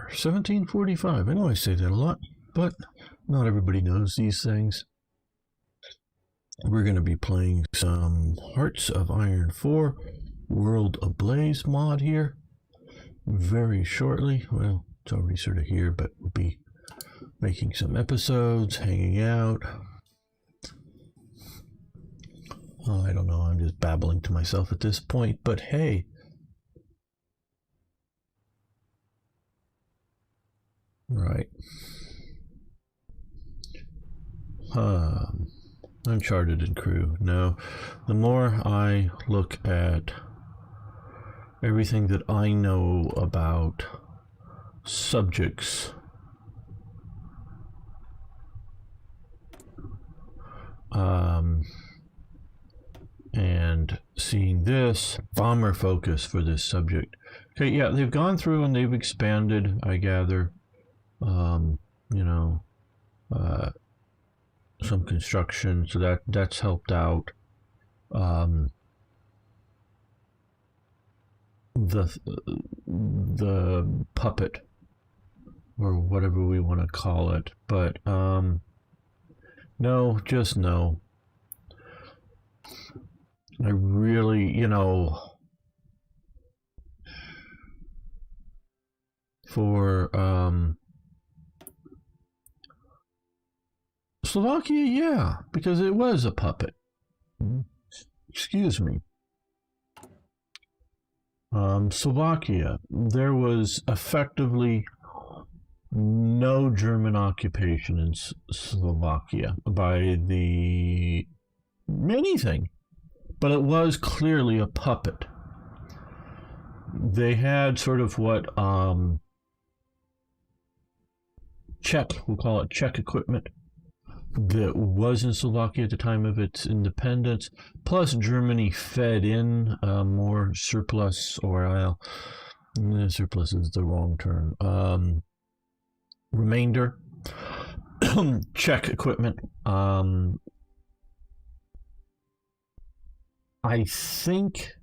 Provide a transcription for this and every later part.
1745. I know I say that a lot, but not everybody knows these things. We're going to be playing some Hearts of Iron 4 World Ablaze mod here very shortly. Well, it's already sort of here, but we'll be making some episodes, hanging out. Oh, I don't know, I'm just babbling to myself at this point, but hey. Right. Uncharted and crew. No, the more I look at everything that I know about subjects, and seeing this bomber focus for this subject. Okay, yeah, they've gone through and they've expanded, I gather, you know, some construction, so that's helped out. The puppet, or whatever we want to call it, but no, just no. I really, you know, for Slovakia, yeah, because it was a puppet. Excuse me. Slovakia, there was effectively no German occupation in Slovakia by the anything, but it was clearly a puppet. They had sort of what Czech, we'll call it Czech equipment, that was in Slovakia at the time of its independence, plus Germany fed in more surplus, or surplus is the wrong term, remainder Czech equipment. I think,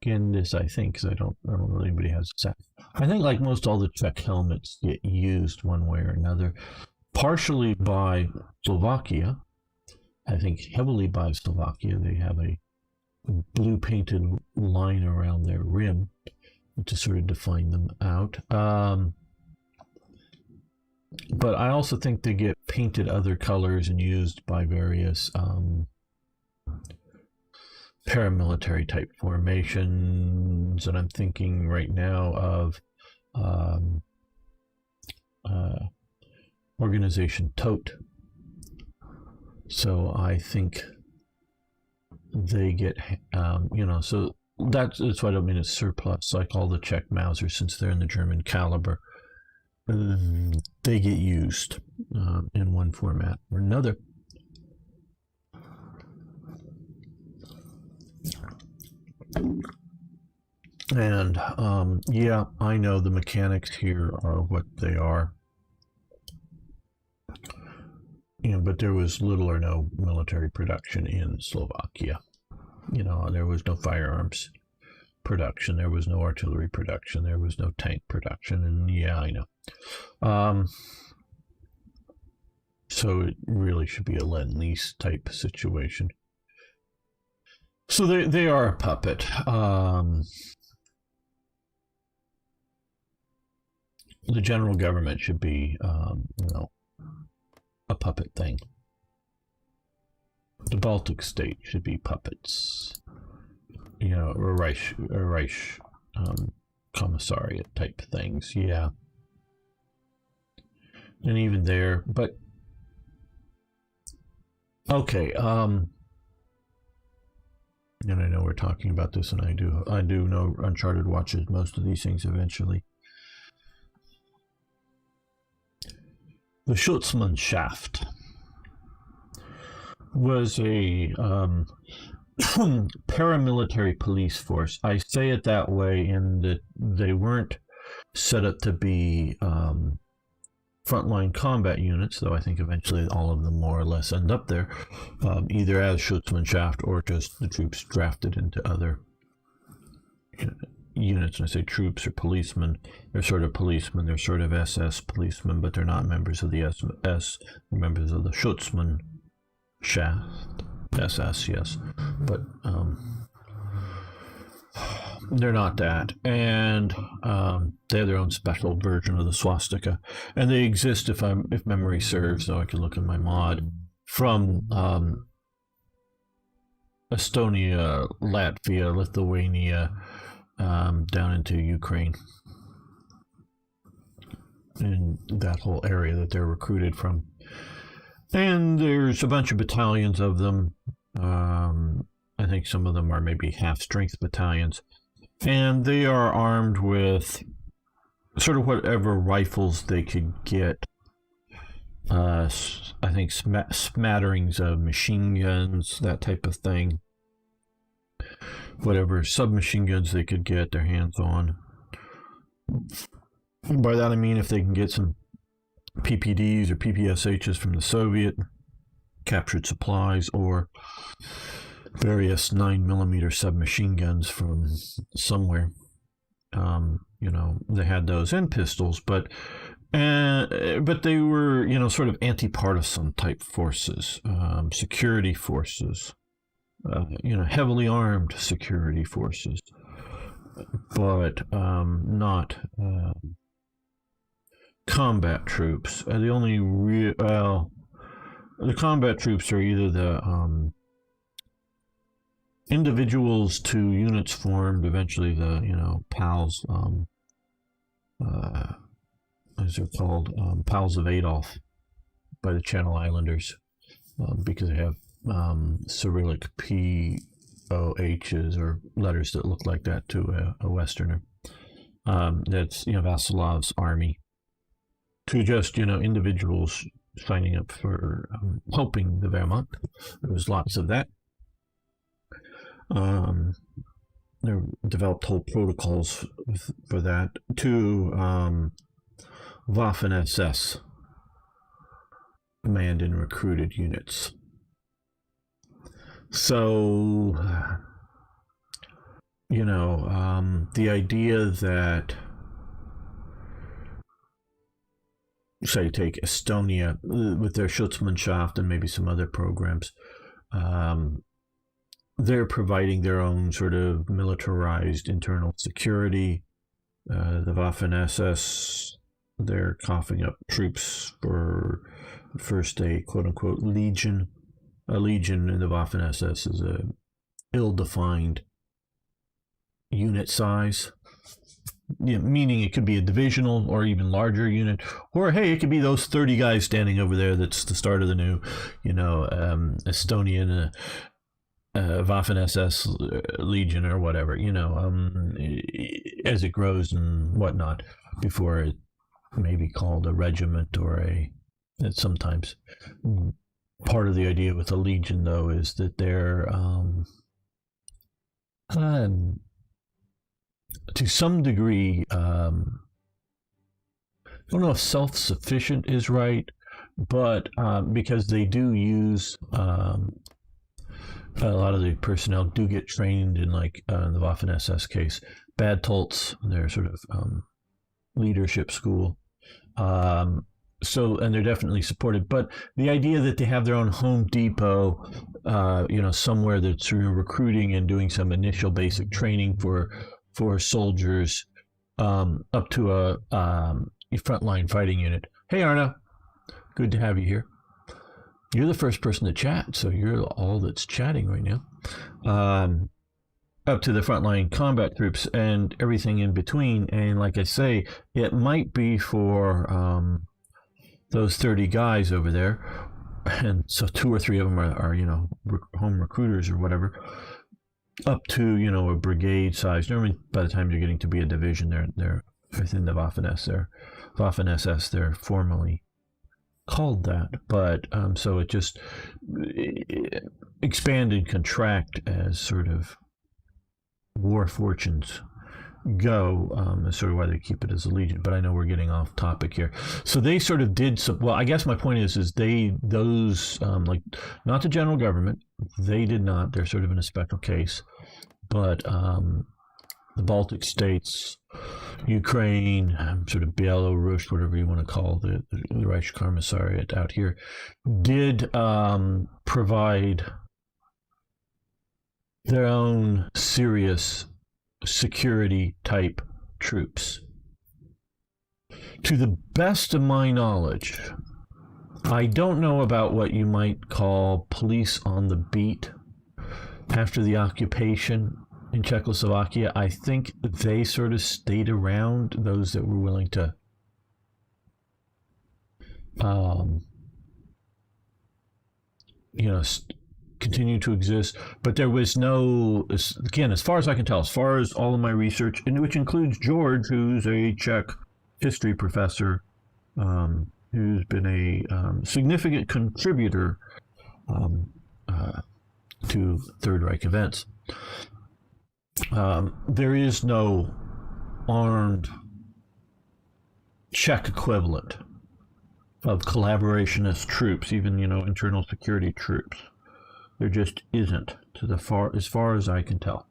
again, this I think, because I don't know anybody has a set. I think like most all the Czech helmets get used one way or another, partially by Slovakia. I think heavily by Slovakia. They have a blue painted line around their rim to sort of define them out. But I also think they get painted other colors and used by various paramilitary type formations, and I'm thinking right now of organization Tote. So I think they get, you know, so that's what I mean is surplus, like all the Czech Mausers, since they're in the German caliber, they get used in one format or another. And yeah, I know the mechanics here are what they are. You know, but there was little or no military production in Slovakia. You know, there was no firearms production, there was no artillery production, there was no tank production, and yeah, I know. So it really should be a lend-lease type situation. So they are a puppet. The general government should be, you know, a puppet thing. The Baltic state should be puppets. You know, or Reich commissariat type things. Yeah. And even there, but okay. And I know we're talking about this, and I do know Uncharted watches most of these things eventually. The Schutzmannschaft was a paramilitary police force. I say it that way in that they weren't set up to be frontline combat units, though I think eventually all of them more or less end up there, either as Schutzmannschaft or just the troops drafted into other units. When I say troops or policemen, they're sort of policemen, they're sort of SS policemen, but they're not members of the SS, they're members of the Schutzmannschaft, SS, yes, but they're not that. And they have their own special version of the swastika, and they exist, if memory serves, so I can look in my mod, from Estonia, Latvia, Lithuania, down into Ukraine, in that whole area that they're recruited from. And there's a bunch of battalions of them. I think some of them are maybe half-strength battalions. And they are armed with sort of whatever rifles they could get. I think smatterings of machine guns, that type of thing. Whatever submachine guns they could get their hands on. By that I mean if they can get some PPDs or PPSHs from the Soviet captured supplies, or various 9mm submachine guns from somewhere. They had those, and pistols, but they were, sort of anti-partisan type forces, security forces, heavily armed security forces, but not combat troops. The combat troops are either the individuals to units formed, eventually the PALs, as they're called, Pals of Adolf by the Channel Islanders, because they have Cyrillic POHs, or letters that look like that to a Westerner. That's Vasilov's army, to just individuals signing up for helping the Wehrmacht. There was lots of that. They developed whole protocols for that. To Waffen SS, manned and recruited units. So, the idea that, say, take Estonia with their Schutzmannschaft and maybe some other programs, they're providing their own sort of militarized internal security. The Waffen SS, they're coughing up troops for first a quote-unquote legion. A legion in the Waffen SS is a ill-defined unit size, meaning it could be a divisional or even larger unit, or hey, it could be those 30 guys standing over there. That's the start of the new, Estonian Waffen SS Legion or whatever, as it grows and whatnot, before it may be called a regiment or it's sometimes. Part of the idea with a legion, though, is that they're to some degree, I don't know if self-sufficient is right, but because they do use a lot of the personnel do get trained in, like in the Waffen SS case, Bad Tolts, their sort of leadership school. And they're definitely supported. But the idea that they have their own Home Depot, somewhere that's recruiting and doing some initial basic training for soldiers, up to a frontline fighting unit. Hey, Arna, good to have you here. You're the first person to chat, so you're all that's chatting right now. Up to the frontline combat troops and everything in between. And like I say, it might be for those 30 guys over there, and so 2 or 3 of them are home recruiters or whatever, up to a brigade size. Normally, by the time you're getting to be a division, they're within the Waffen SS. They're formally called that, but so it just expand and contract as sort of war fortunes go. That's sort of why they keep it as a legion, but I know we're getting off topic here. So they sort of did some, well, I guess my point is those like, not the general government, they did not, they're sort of in a special case, but the Baltic states, Ukraine, sort of Belarus, whatever you want to call the Reich Commissariat out here, did provide their own serious security type troops. To the best of my knowledge, I don't know about what you might call police on the beat after the occupation in Czechoslovakia. I think they sort of stayed around, those that were willing to continue to exist. But there was no, again, as far as I can tell, as far as all of my research, which includes George, who's a Czech history professor, who's been a significant contributor to Third Reich events. There is no armed Czech equivalent of collaborationist troops, even internal security troops. There just isn't, as far as I can tell.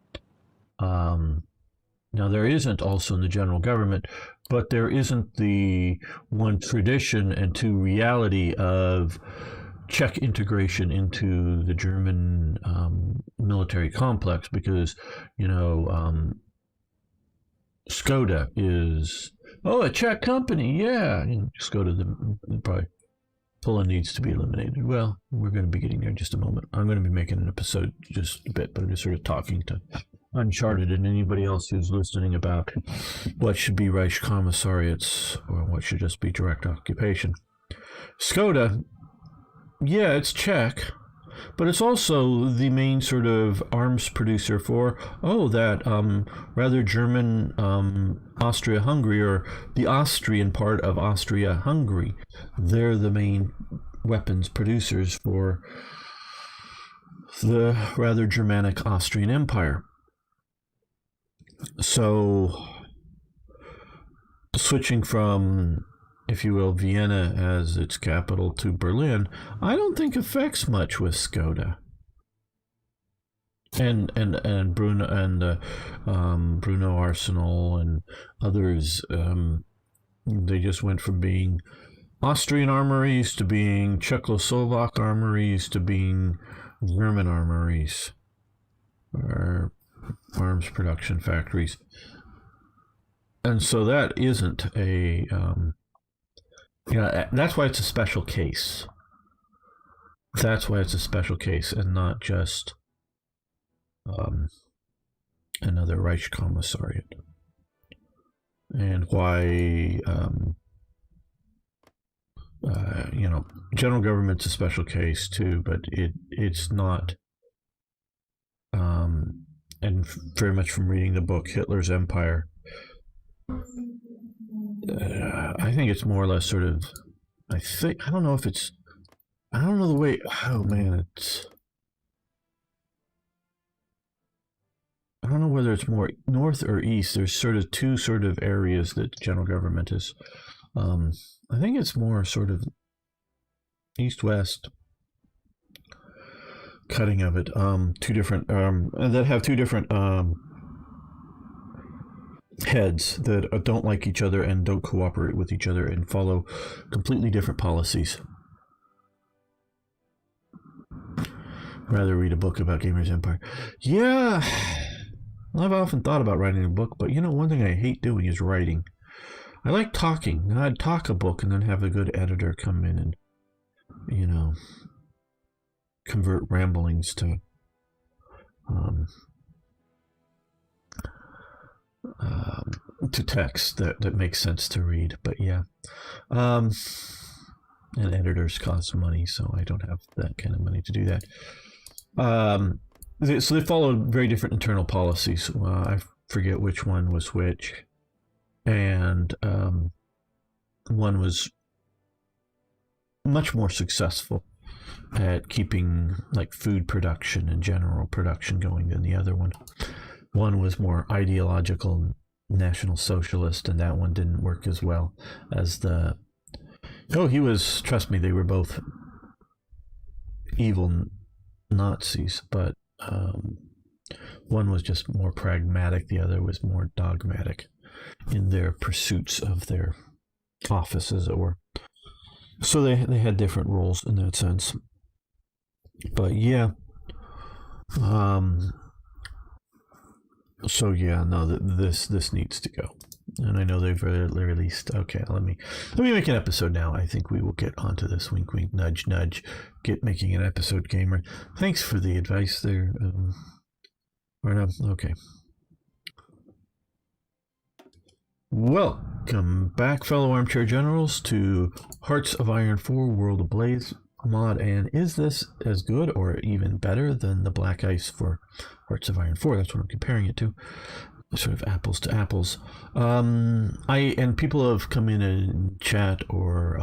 Now, there isn't also in the general government, but there isn't the one tradition and two reality of Czech integration into the German military complex, because, Skoda is, a Czech company, yeah. Skoda, probably Poland needs to be eliminated. Well, we're going to be getting there in just a moment. I'm going to be making an episode just a bit, but I'm just sort of talking to Uncharted and anybody else who's listening about what should be Reich commissariats or what should just be direct occupation. Skoda, yeah, it's Czech, but it's also the main sort of arms producer for, that rather German Austria-Hungary, or the Austrian part of Austria-Hungary. They're the main weapons producers for the rather Germanic Austrian Empire. So, switching from, if you will, Vienna as its capital to Berlin, I don't think affects much with Skoda. And Bruno Arsenal and others, they just went from being Austrian armories to being Czechoslovak armories to being German armories, or arms production factories. And so that isn't a that's why it's a special case. That's why it's a special case and not just another Reich Commissariat. And why general government's a special case too, but it's not. And very much from reading the book Hitler's Empire, I think it's more or less sort of, I don't know the way, I don't know whether it's more north or east. There's sort of two sort of areas that general government is. I think it's more sort of east-west cutting of it. Two different, that have two different heads that don't like each other and don't cooperate with each other and follow completely different policies. Rather read a book about Gamer's Empire. Yeah, I've often thought about writing a book, but one thing I hate doing is writing. I like talking. I'd talk a book and then have a good editor come in and, convert ramblings to text that makes sense to read. But yeah, and editors cost money, so I don't have that kind of money to do that. So they followed very different internal policies. I forget which one was which, and one was much more successful at keeping like food production and general production going than the other one. One was more ideological, National Socialist, and that one didn't work as well as the. Trust me, they were both evil Nazis, but One was just more pragmatic, the other was more dogmatic in their pursuits of their office, as it were. So they had different roles in that sense. But yeah, so yeah, no, this needs to go, and I know they've released. Okay, let me make an episode now. I think we will get onto this. Wink, wink, nudge, nudge. Get making an episode, gamer. Thanks for the advice there. Okay. Welcome back, fellow armchair generals, to Hearts of Iron 4 World Ablaze mod. And is this as good or even better than the Black Ice for Hearts of Iron 4? That's what I'm comparing it to. Sort of apples to apples. And people have come in and chat or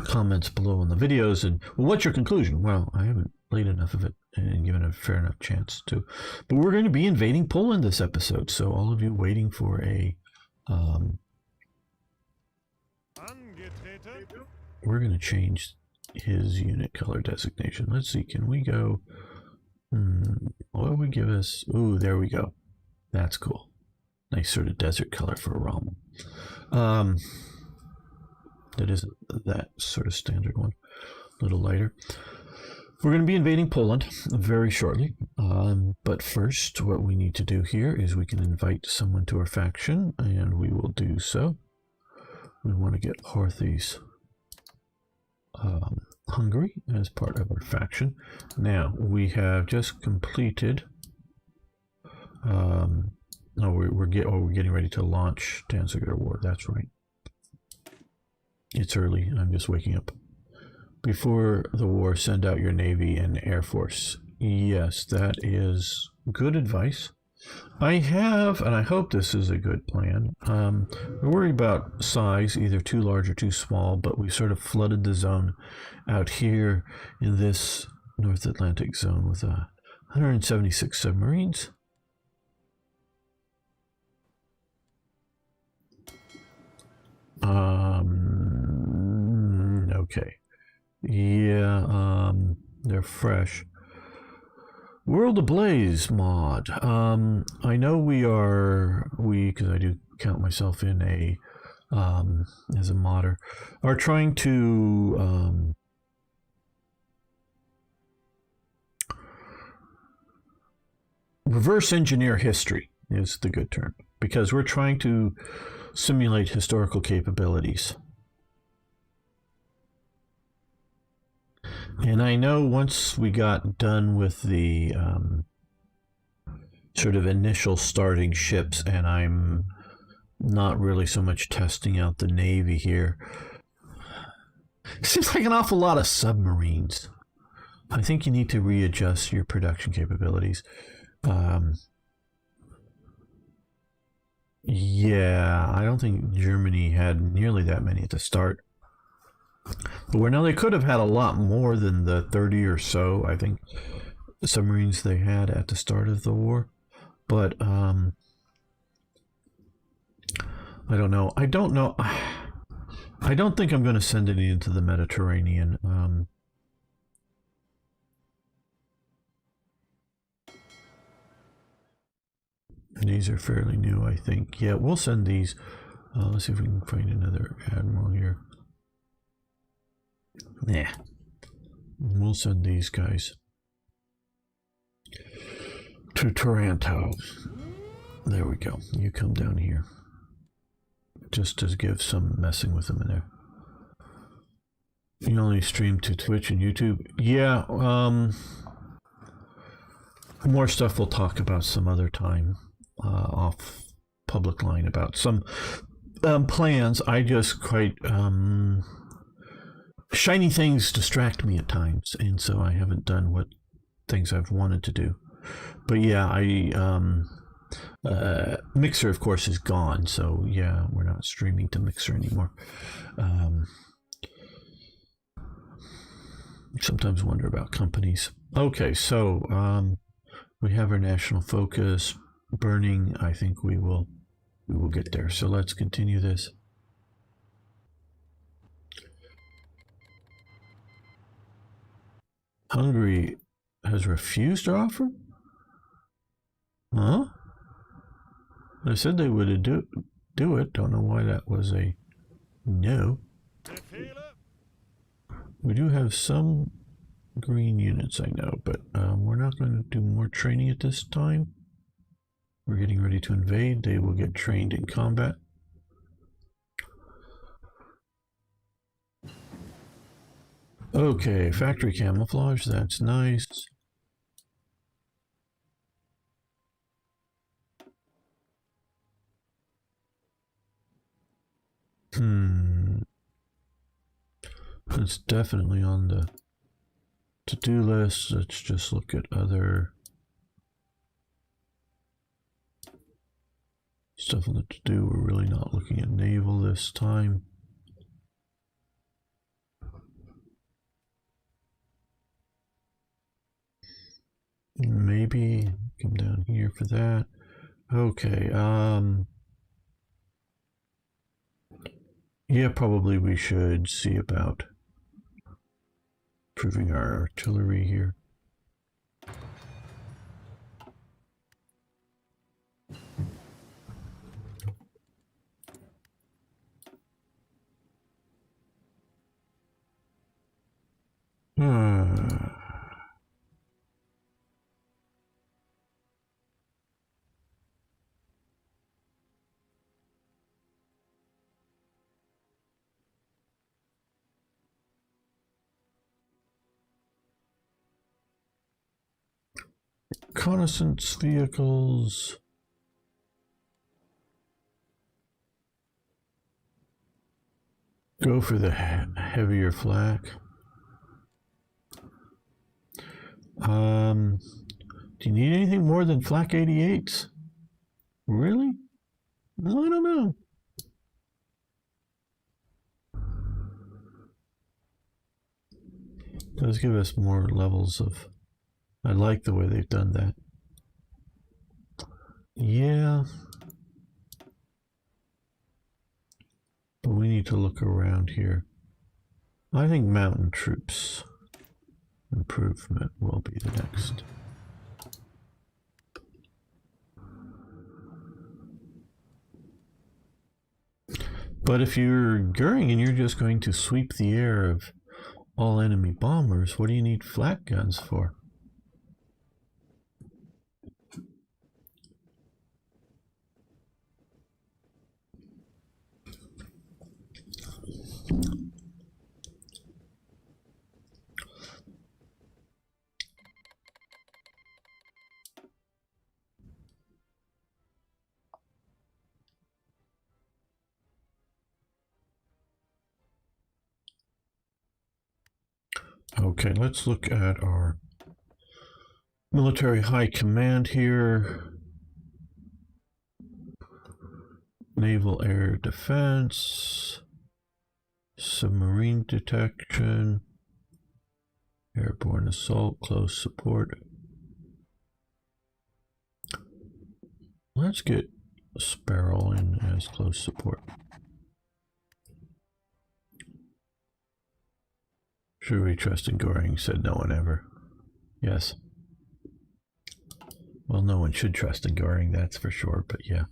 comments below on the videos and, well, what's your conclusion? Well, I haven't played enough of it and given a fair enough chance to. But we're going to be invading Poland this episode, so all of you waiting for a we're going to change his unit color designation. Let's see, can we go, what would we give us? Ooh, there we go. That's cool. Nice sort of desert color for a Rommel. That isn't that sort of standard one. A little lighter. We're going to be invading Poland very shortly. But first, what we need to do here is we can invite someone to our faction, and we will do so. We want to get Horthy's Hungary as part of our faction. Now, we have just completed... we're getting ready to launch Danziger War. That's right. It's early. I'm just waking up. Before the war, send out your Navy and Air Force. Yes, that is good advice. I have, and I hope this is a good plan. I worry about size, either too large or too small, but we sort of flooded the zone out here in this North Atlantic zone with 176 submarines. Okay. Yeah, they're fresh. World Ablaze mod. I know because I do count myself in as a modder, are trying to reverse engineer history is the good term, because we're trying to simulate historical capabilities. And I know once we got done with the sort of initial starting ships, and I'm not really so much testing out the Navy here, it seems like an awful lot of submarines. I think you need to readjust your production capabilities. Yeah, I don't think Germany had nearly that many at the start. But now they could have had a lot more than the 30 or so, I think, submarines they had at the start of the war. But I don't know. I don't think I'm going to send any into the Mediterranean. These are fairly new, I think. Yeah, we'll send these. Let's see if we can find another admiral here. Nah. We'll send these guys to Taranto. There we go. You come down here. Just to give some messing with them in there. You only stream to Twitch and YouTube? Yeah, more stuff we'll talk about some other time off public line about some plans. I just quite shiny things distract me at times, and so I haven't done what things I've wanted to do. But yeah, Mixer, of course, is gone, so yeah, we're not streaming to Mixer anymore. Sometimes wonder about companies. Okay, so we have our national focus burning. I think we will get there. So let's continue this. Hungary has refused our offer? Huh? They said they would do it. Don't know why that was a no. We do have some green units, I know, but we're not going to do more training at this time. We're getting ready to invade. They will get trained in combat. Okay, factory camouflage, that's nice. It's definitely on the to-do list. Let's just look at other stuff on the to-do. We're really not looking at naval this time. Maybe come down here for that. Okay, yeah, probably we should see about improving our artillery here. Reconnaissance vehicles. Go for the heavier flak. Do you need anything more than flak 88s? Really? Well, I don't know. Does give us more levels of. I like the way they've done that. Yeah. But we need to look around here. I think mountain troops improvement will be the next. But if you're Goering and you're just going to sweep the air of all enemy bombers, what do you need flak guns for? Okay, let's look at our military high command here. Naval air defense, submarine detection, airborne assault, close support. Let's get Sparrow in as close support. Should we trust in Goering? Said no one ever. Yes. Well, no one should trust in Goering, that's for sure, but yeah.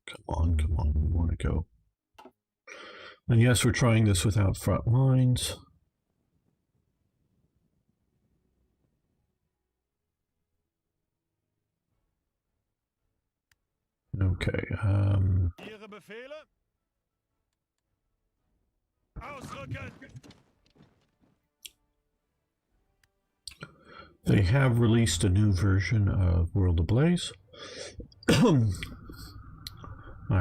Come on, we want to go. And yes, we're trying this without front lines. Okay, they have released a new version of World Ablaze. I,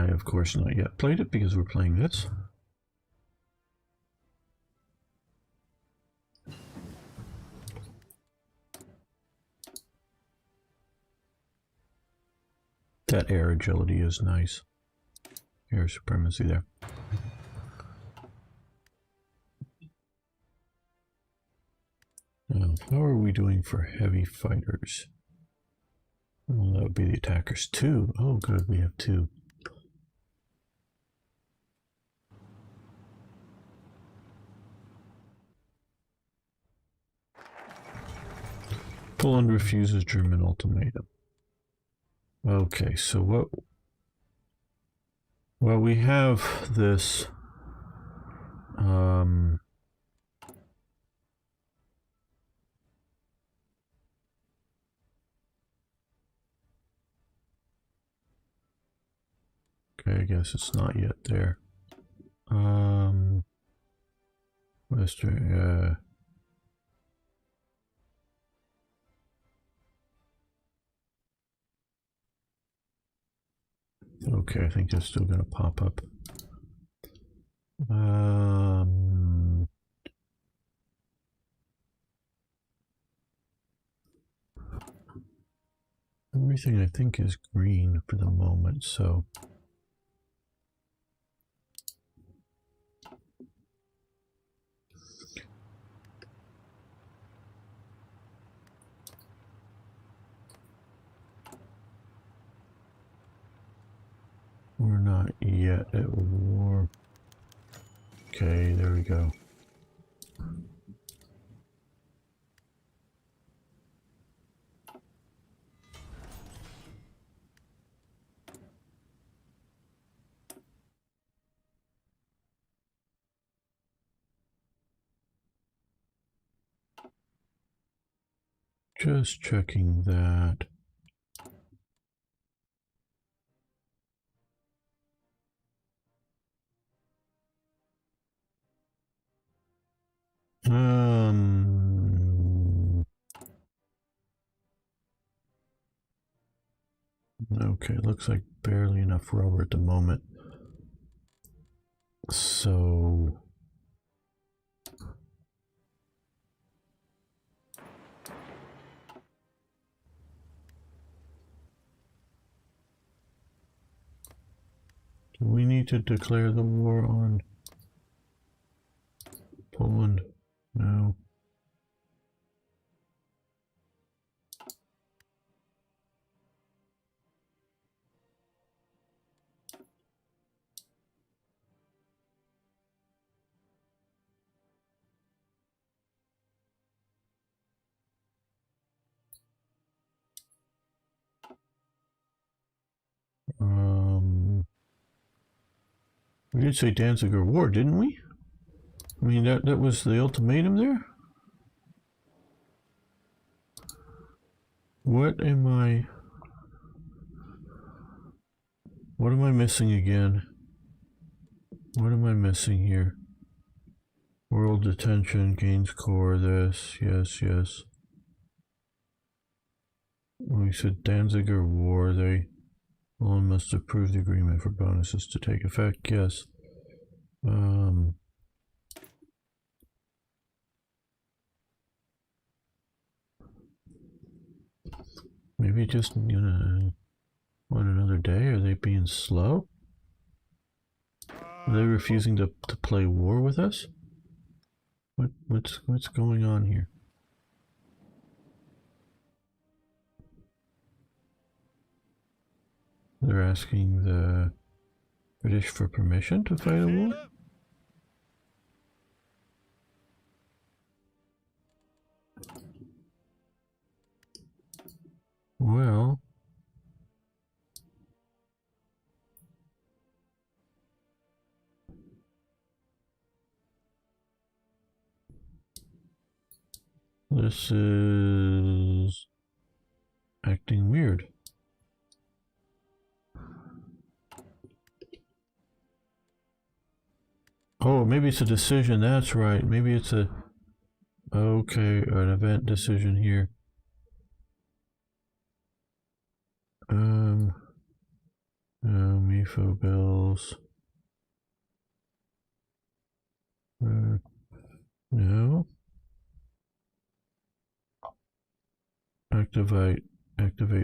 of course, not yet played it because we're playing this. That air agility is nice. Air supremacy there. Now, how are we doing for heavy fighters? Well, that would be the attackers. 2. Oh, good, we have 2. Poland refuses German ultimatum. Okay, so what? Well, we have this. Okay, I guess it's not yet there. Western, okay, I think they're still gonna pop up. Everything I think is green for the moment, so. We're not yet at war. Okay, there we go. Just checking that. Okay, looks like barely enough rubber at the moment. So do we need to declare the war on Poland? No. We did say Danziger War, didn't we? I mean, that was the ultimatum there? What am I missing again? What am I missing here? World detention, gains core, this, yes, yes. We said Danziger War, they all must approve the agreement for bonuses to take effect, yes. Maybe just want another day? Are they being slow? Are they refusing to play war with us? What's going on here? They're asking the British for permission to fight a war? Well, this is acting weird. Oh, maybe it's a decision, that's right. Maybe it's a... Okay, an event decision here. MIFO bills. No. Activate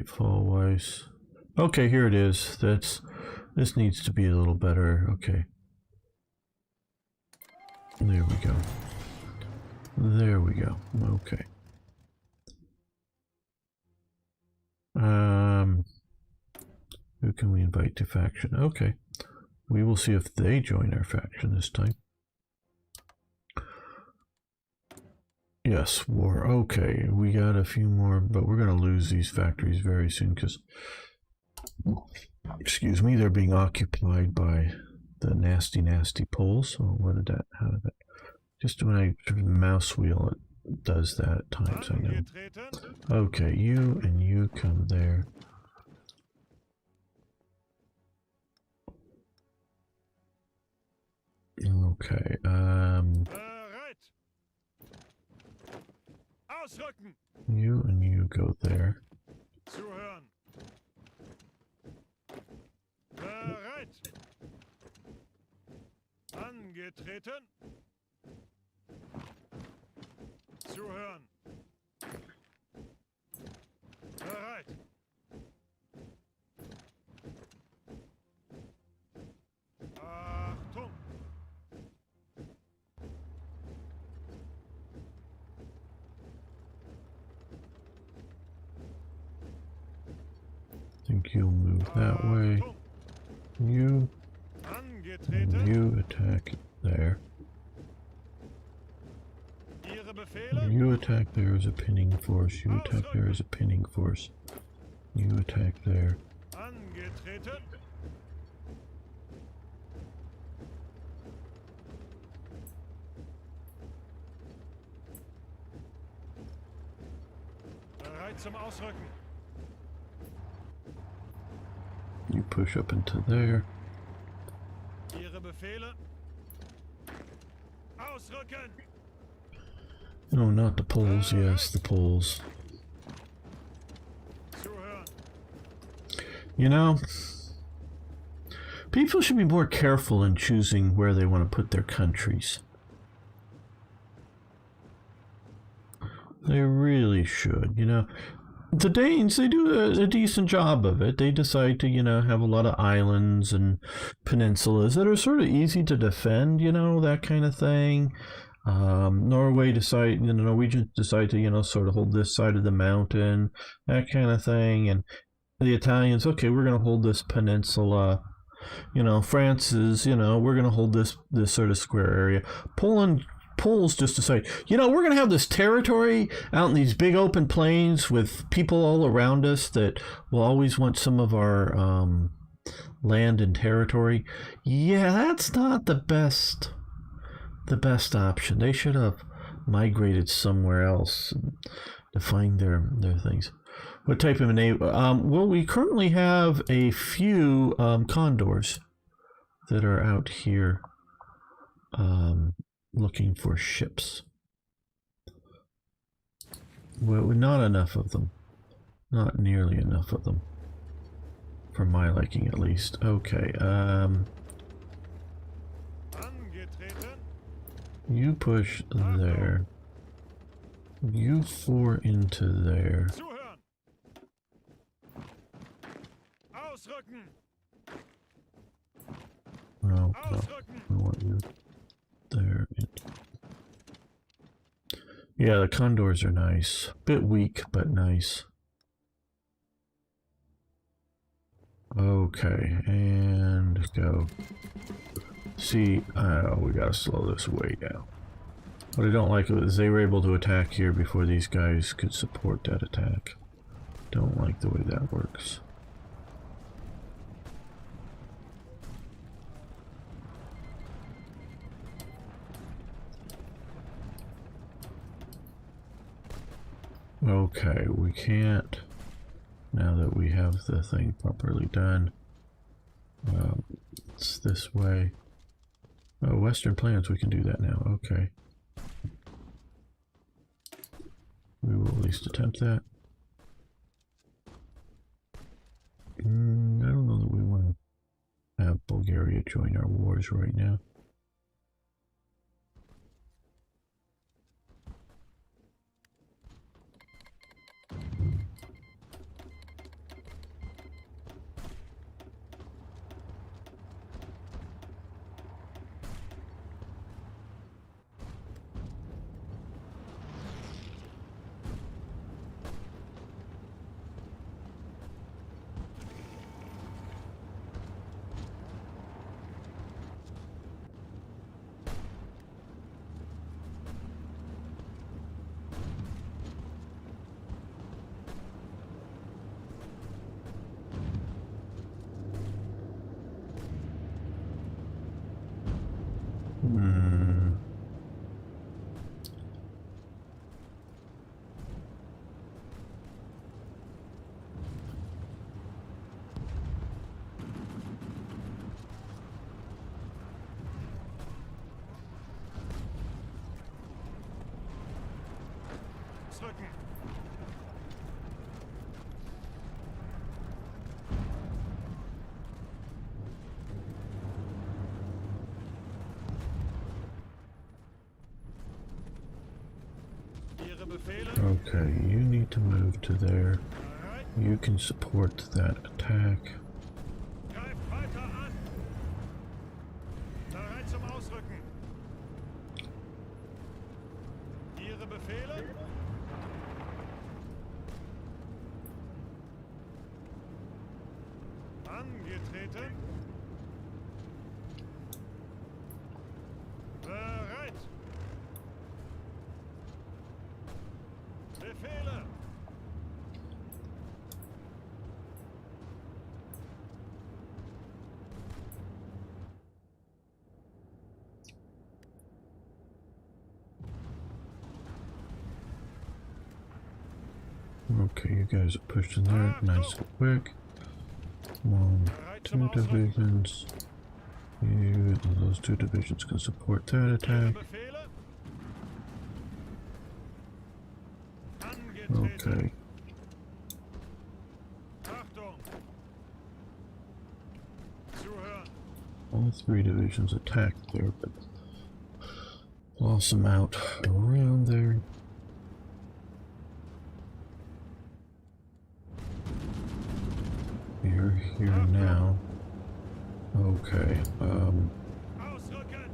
Fallweiss. Okay, here it is. This needs to be a little better. Okay. There we go. There we go. Okay. Who can we invite to faction? Okay. We will see if they join our faction this time. Yes, war. Okay, we got a few more, but we're going to lose these factories very soon because, excuse me, they're being occupied by the nasty, nasty Poles. So what did that, how did that, just when I mouse wheel, it does that at times, I know. Okay, you and you come there. Okay, you and you go there. Angetreten. Zuhören. Bereit. Achtung. I think you'll move that way. You and you attack there. You attack there as a pinning force. You attack there as a pinning force. You attack there. Angetreten. Bereit zum Ausrücken. You push up into there. Ihre Befehle. Ausrücken. No, not the Poles. Yes, the Poles. Zuhören. You know, people should be more careful in choosing where they want to put their countries. They really should, you know. The Danes, they do a decent job of it. They decide to, you know, have a lot of islands and peninsulas that are sort of easy to defend, you know, that kind of thing. Norway decide, you know, Norwegians decide to, you know, sort of hold this side of the mountain, that kind of thing. And the Italians, okay, we're going to hold this peninsula. You know, France is, you know, we're going to hold this sort of square area. Poles just decide, you know, we're going to have this territory out in these big open plains with people all around us that will always want some of our land and territory. Yeah, that's not the best option. They should have migrated somewhere else to find their things. What type of name? Well, we currently have a few condors that are out here looking for ships. Well, not enough of them. Not nearly enough of them. For my liking, at least. Okay, you push there. You 4 into there. No, I want you there. Yeah, the condors are nice. Bit weak, but nice. Okay, and go. See, we gotta slow this way down. What I don't like is they were able to attack here before these guys could support that attack. Don't like the way that works. Okay, we can't, now that we have the thing properly done. It's this way. Oh, Western plans, we can do that now. Okay. We will at least attempt that. I don't know that we want to have Bulgaria join our wars right now. Ausrücken. Ihre Befehle. Okay, you need to move to there. Bereit. You can support that attack. Greift weiter an. Bereit zum Ausrücken. Ihre Befehle. Angetreten. Bereit. Befehle. Okay, you guys are pushing there nice and quick. 1, 2 divisions. You, those 2 divisions can support that Ihre attack. Befehle. Angetreten. Okay, Achtung. Zuhören. all 3 divisions attacked there, but lost them out around there. You're here now. Okay, Ausrücken.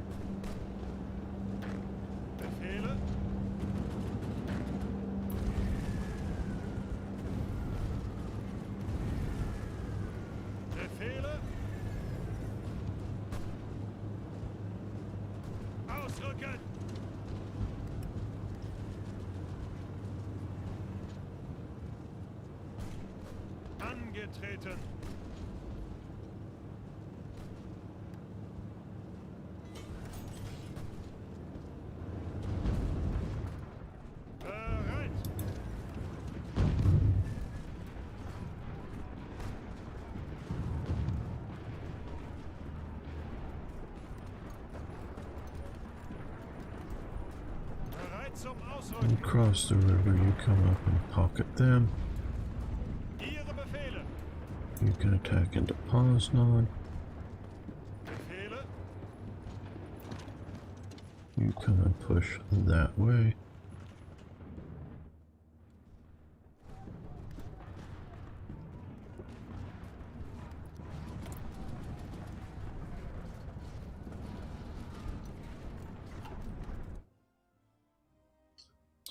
Befehle. Befehle. Ausrücken. Angetreten. Bereit. Bereit zum you Ausrücken. cross the river, you come up and pocket them. Ihre Befehle. You can attack into Poznan. Befehle. You come and push that way.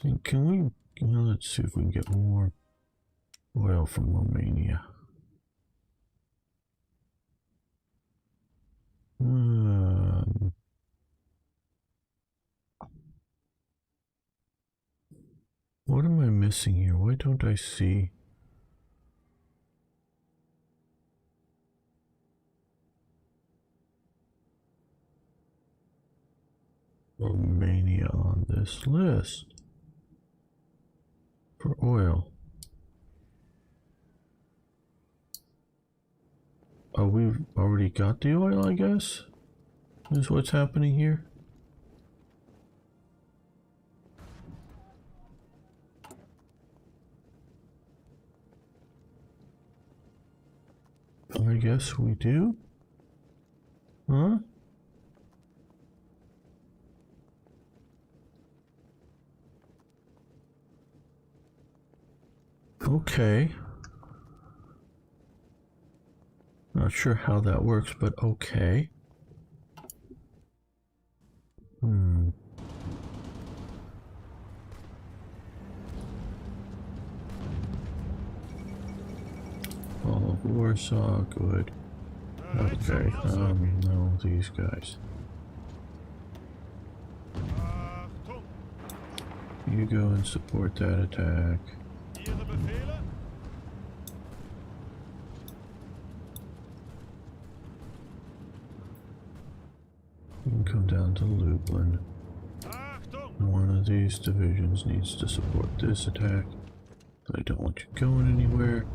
And can we, let's see if we can get more oil from Romania. What am I missing here? Why don't I see? Romania on this list for oil. Oh, we've already got the oil, I guess, is what's happening here. I guess we do. Huh? Okay. Not sure how that works, but okay. All of Warsaw, good. Bereit zum Okay, Ausrücken. no, these guys. Achtung. You go and support that attack. Ihre Befehle. You can come down to Lublin. Achtung. One of these divisions needs to support this attack. I don't want you going anywhere.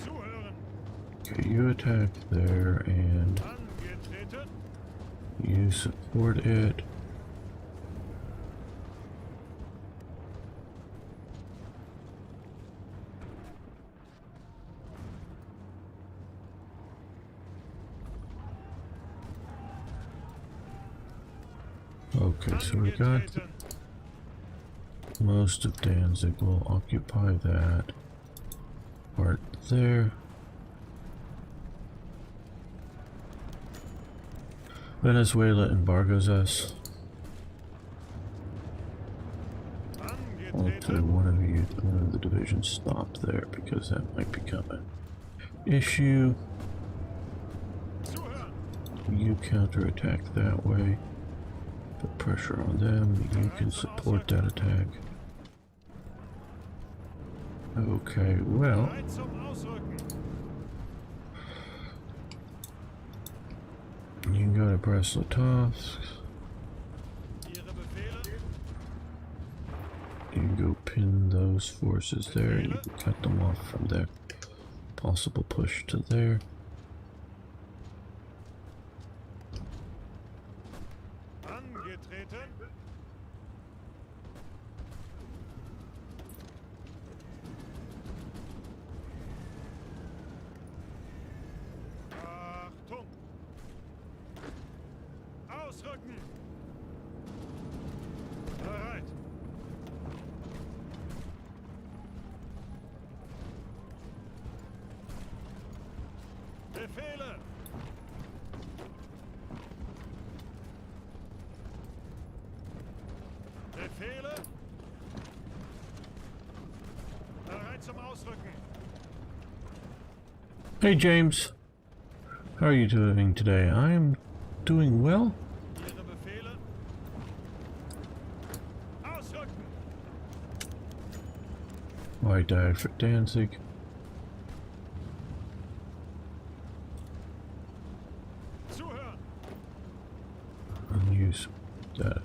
Zuhören. Okay, you attack there and Angetreten. You support it. Okay, so we got Angetreten. most of Danzig. We'll occupy that part there. Venezuela embargoes us. I'll tell Angetreten. one of the divisions stop there because that might become an issue. Zuhören. You counterattack that way. Put pressure on them. You can support that attack. Okay, well, Bereit zum Ausrücken. you can go to Brest-Litovsk. Ihre Befehle. You can go pin those forces there. You can cut them off from their possible push to there. Angetreten. Achtung. Ausrücken. Bereit. Befehle. Befehle. Bereit zum Ausrücken. Hey James, how are you doing today? I am doing well. Ihre Befehle. Ausrücken. I died for Danzig. Zuhören. And use that.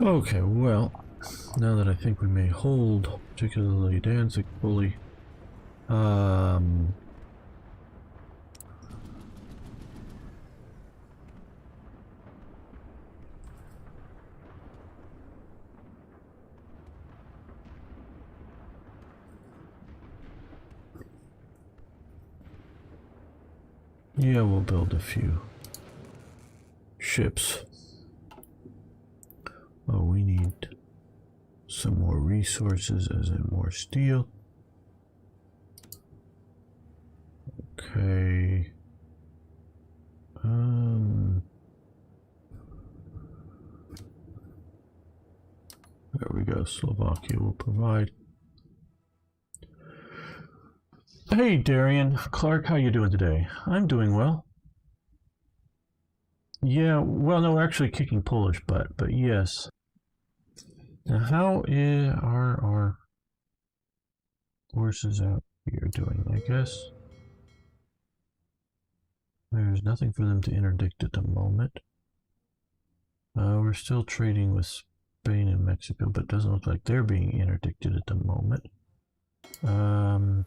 Okay, well, now that I think we may hold, particularly Danzig fully, yeah, we'll build a few ships. Oh, we need some more resources, as in more steel. Okay. There we go. Slovakia will provide. Hey, Darian Clark, how you doing today? I'm doing well. Yeah, well, no, we're actually kicking Polish butt, but yes. Now, how are our forces out here doing? I guess there's nothing for them to interdict at the moment. We're still trading with Spain and Mexico, but it doesn't look like they're being interdicted at the moment. I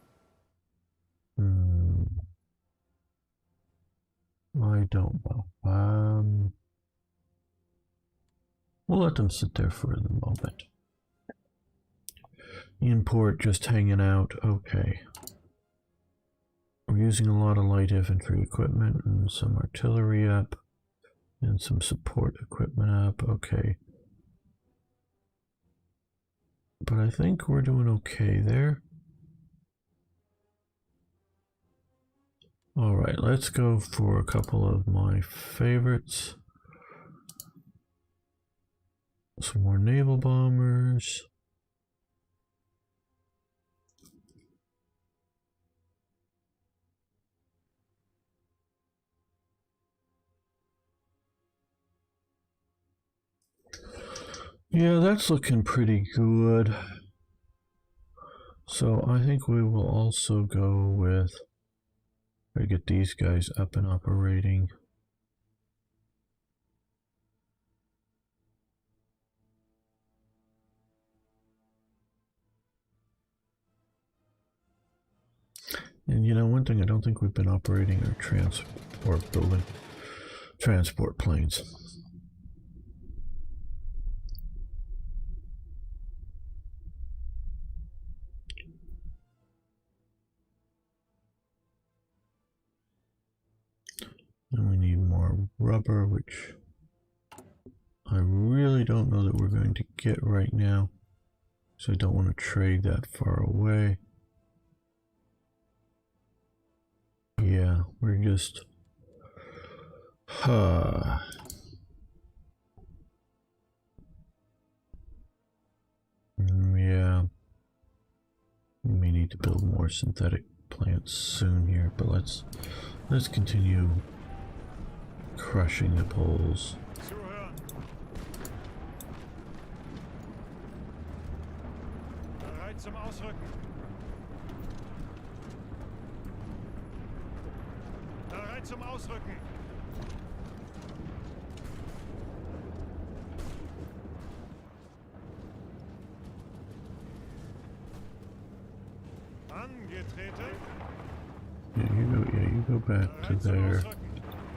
don't know. We'll let them sit there for the moment. Import just hanging out. Okay. We're using a lot of light infantry equipment and some artillery up and some support equipment up. Okay. But I think we're doing okay there. All right, let's go for a couple of my favorites. Some more naval bombers. Yeah, that's looking pretty good. So I think we will also go with Try to get these guys up and operating. And you know, one thing I don't think we've been operating are building transport planes. And we need more rubber, which I really don't know that we're going to get right now. So I don't want to trade that far away. Yeah, we're just... yeah. We may need to build more synthetic plants soon here, but let's continue crushing the Poles. Zuhören. Bereit zum Ausrücken. Bereit zum Ausrücken. Angetreten. Yeah, you go back to there.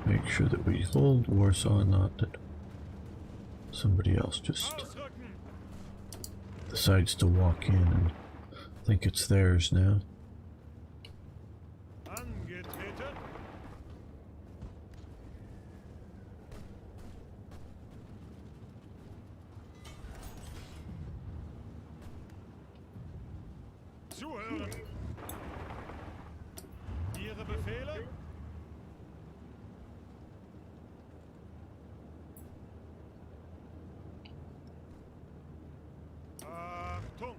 Make sure that we hold Warsaw, not that somebody else just decides to walk in and think it's theirs now. Angetreten. Zuhören. Ihre Befehle? Achtung!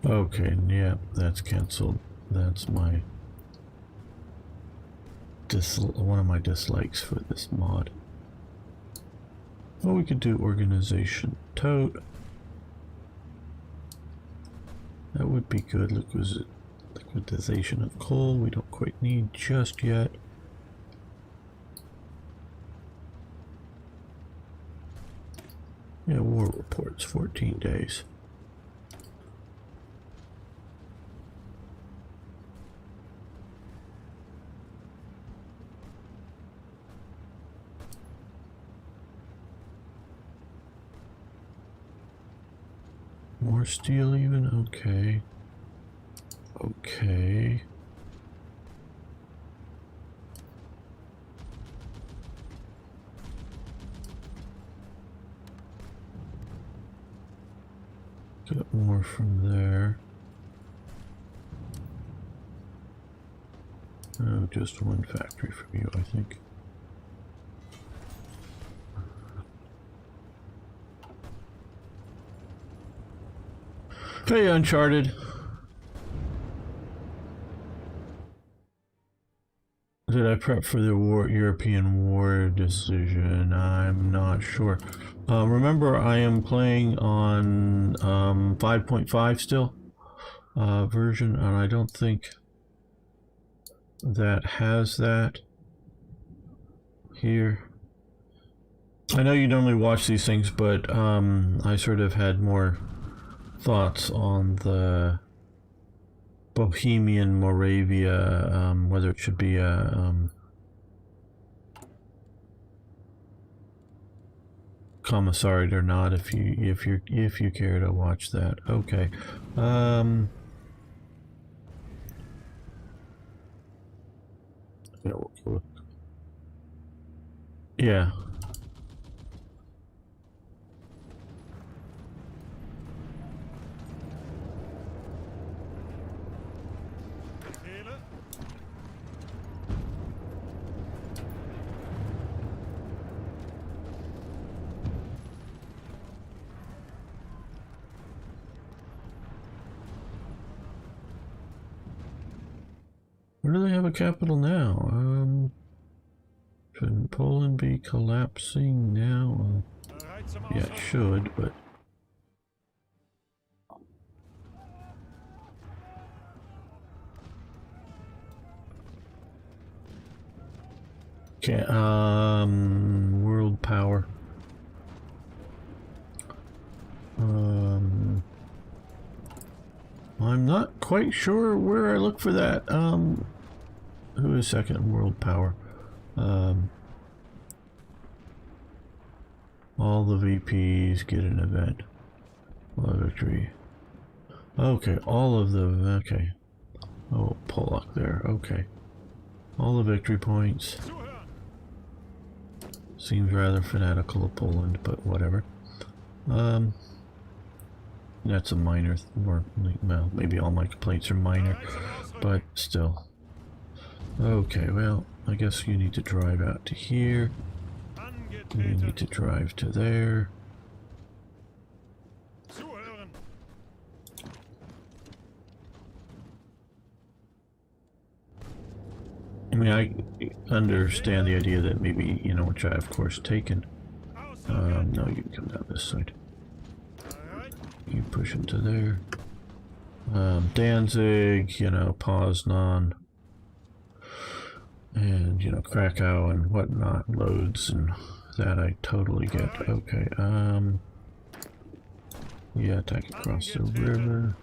Okay, yeah, that's cancelled. That's my one of my dislikes for this mod. Well, we could do organization tote. That would be good. Liquidization of coal we don't quite need just yet. Yeah, war reports 14 days. More steel even? Okay. Okay. Get more from there. Oh, just one factory from you, I think. Hey, Uncharted. Did I prep for the European war decision? I'm not sure. Remember, I am playing on 5.5 still version, and I don't think that has that here. I know you normally watch these things, but I sort of had more thoughts on the Bohemian Moravia, whether it should be a commissariat or not. If you care to watch that, okay. Yeah. Where do they have a capital now? Shouldn't Poland be collapsing now? Yeah, it should, but Okay, world power. I'm not quite sure where I look for that. Who is second world power? All the VPs get an event. All victory. Okay, all of the, okay. Oh, Polak there, okay. All the victory points. Zuhören. Seems rather fanatical of Poland, but whatever. That's a minor, or, well, maybe all my complaints are minor, but still. Okay, well, I guess you need to drive out to here. You need to drive to there. Zuhören. I mean, I understand the idea that maybe, you know, which I have, of course, taken. No, you can come down this side. Bereit. You push into there. Danzig, you know, Poznan. And, you know, Krakow and whatnot, loads, and that I totally get. Okay, yeah, attack across the river.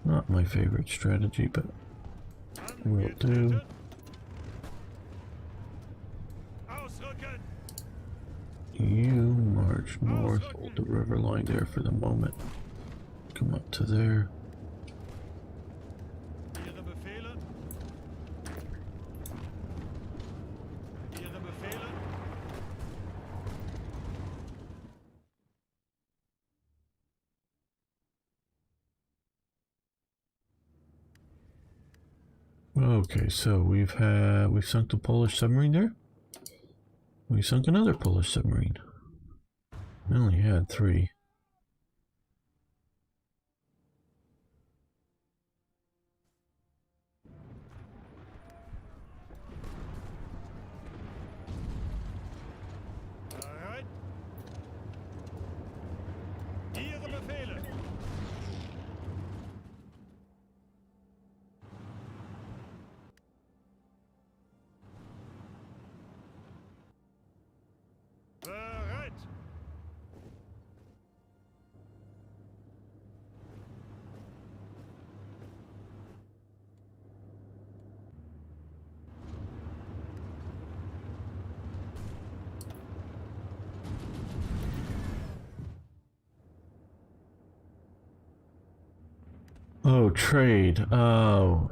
Not my favorite strategy, but will do. Ausrücken. You march north, hold the river line there for the moment. Come up to there. Ihre Befehle. Ihre Befehle. Okay, so we've sunk the Polish submarine there. We sunk another Polish submarine. We only had 3. Bereit. Ihre Befehle. Bereit. Oh, trade. Oh,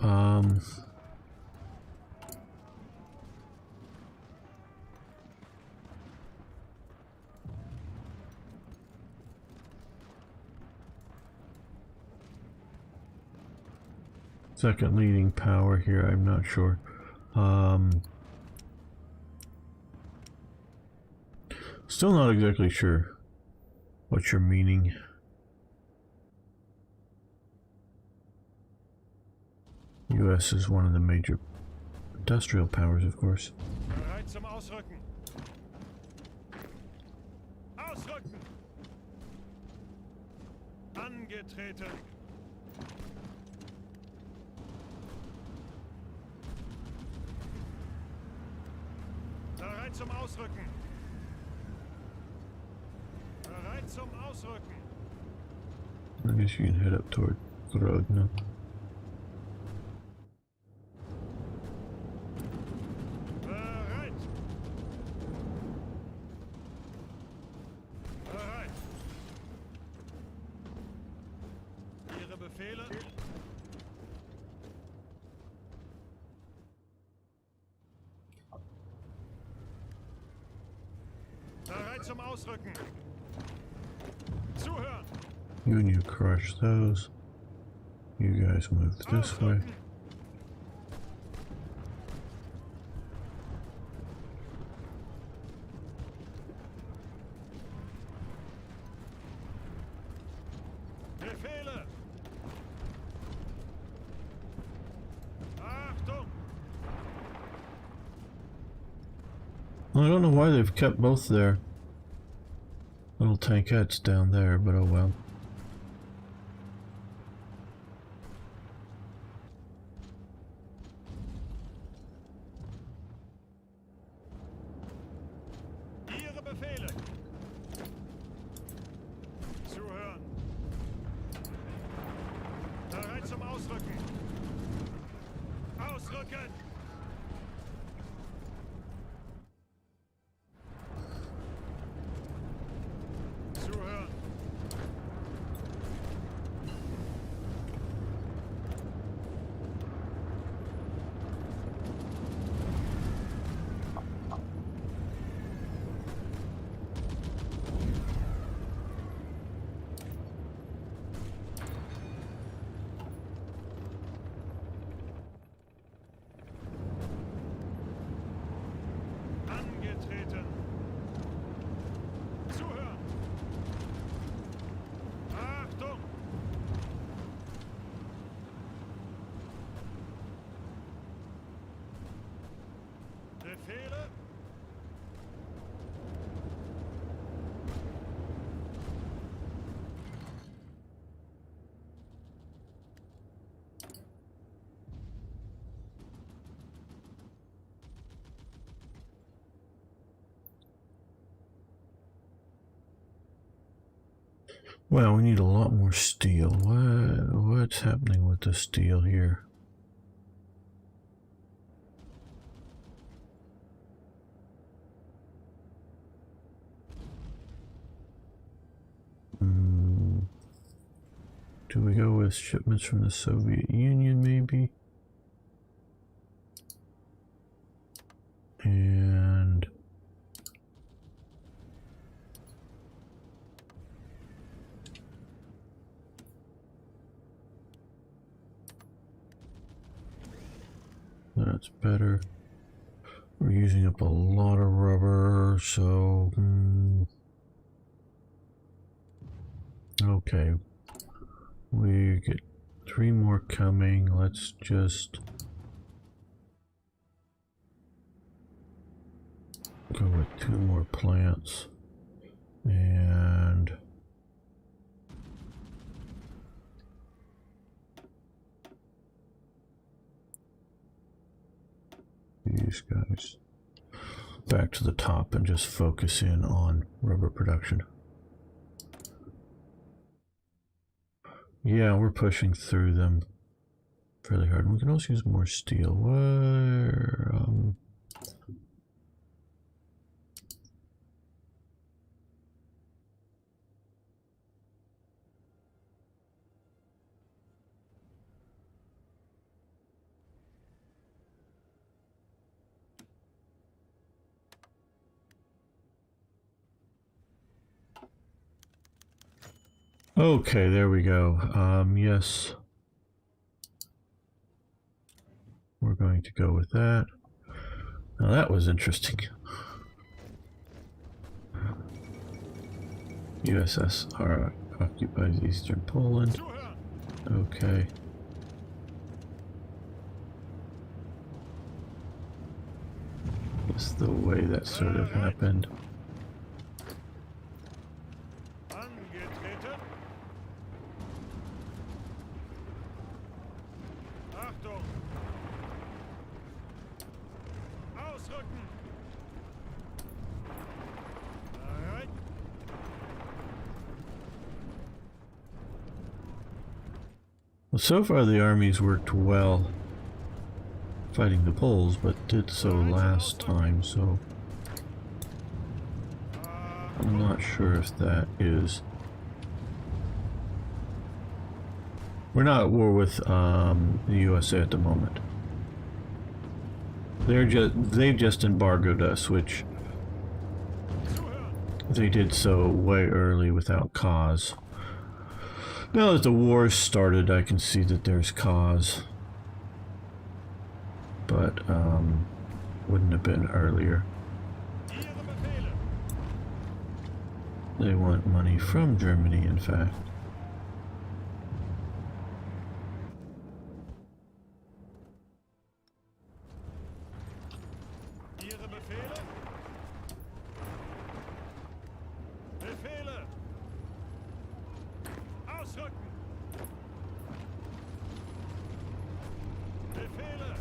second leading power here, I'm not sure. Still not exactly sure what you're meaning. US is one of the major industrial powers, of course. Bereit zum Ausrücken. Ausrücken. Angetreten. Bereit zum Ausrücken. Bereit zum Ausrücken. I guess you can head up toward Grodno. Bereit. Bereit. Ihre Befehle. Bereit zum Ausrücken. Zuhören. You and you crush those. You guys move this way. Ausrücken. Befehle. Achtung. I don't know why they've kept both their little tankettes down there, but oh well. Ausrücken! Ausrücken! Zuhören! Angetreten! Zuhören! Achtung! Befehle! Well, we need a lot more steel. What's happening with the steel here? Do we go with shipments from the Soviet Union, maybe? And that's better. We're using up a lot of rubber, so okay. We get 3 more coming. Let's just go with 2 more plants and these guys back to the top and just focus in on rubber production. Yeah, we're pushing through them fairly hard. We can also use more steel. Where okay, there we go. Yes. We're going to go with that. Now that was interesting. USSR occupies eastern Poland. Okay. That's the way that sort of happened. Angetreten! Achtung! Ausrücken! Bereit! Well, so far the armies worked well fighting the Poles, but did so last time, so I'm not sure if that is... We're not at war with the USA at the moment. They've just embargoed us, which they did so way early without cause. Now that the war started, I can see that there's cause, but wouldn't have been earlier. They want money from Germany, in fact. Ihre Befehle? Befehle! Ausrücken! Befehle!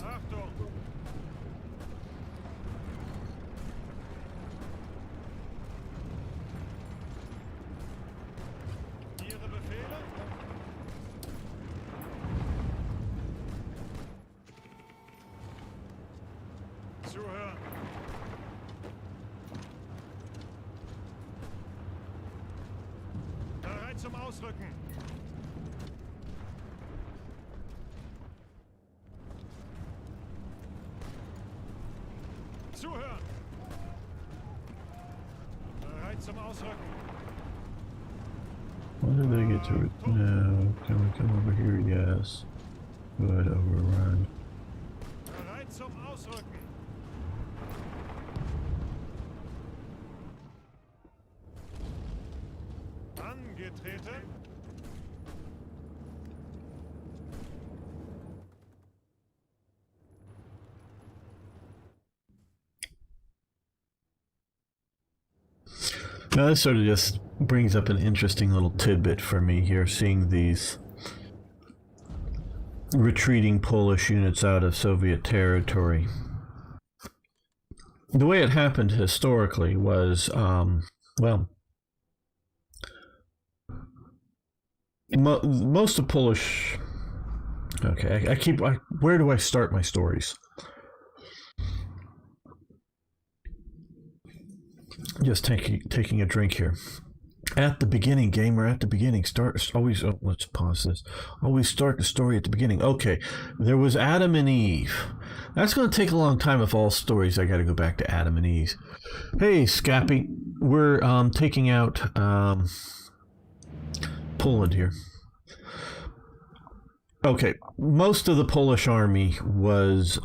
Achtung! Ausrücken! Zuhören! Bereit zum Ausrücken! When did they get to it? No. Can we come over here? Yes. Good, overrun. Bereit zum Ausrücken! Angetreten! Now this sort of just brings up an interesting little tidbit for me here, seeing these retreating Polish units out of Soviet territory. The way it happened historically was, well, most of Polish... Okay, where do I start my stories? Just taking a drink here. At the beginning, gamer, at the beginning. Let's pause this. Always start the story at the beginning. Okay, there was Adam and Eve. That's going to take a long time if all stories I got to go back to Adam and Eve. Hey, Scappy, we're taking out Poland here. Okay, most of the Polish army was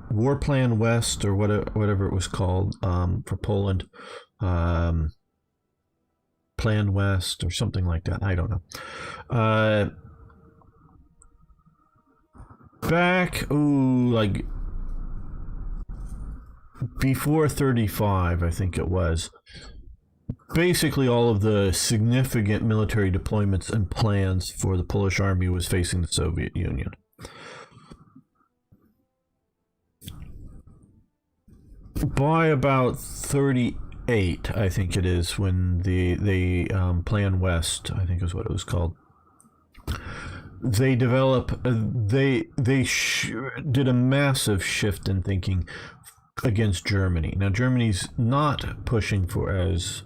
War Plan West, or whatever it was called, for Poland, Plan West or something like that. I don't know. Like before 35, I think it was. Basically, all of the significant military deployments and plans for the Polish army was facing the Soviet Union. By about 38, I think it is, when the Plan West, I think is what it was called, they did a massive shift in thinking against Germany. Now, Germany's not pushing for, as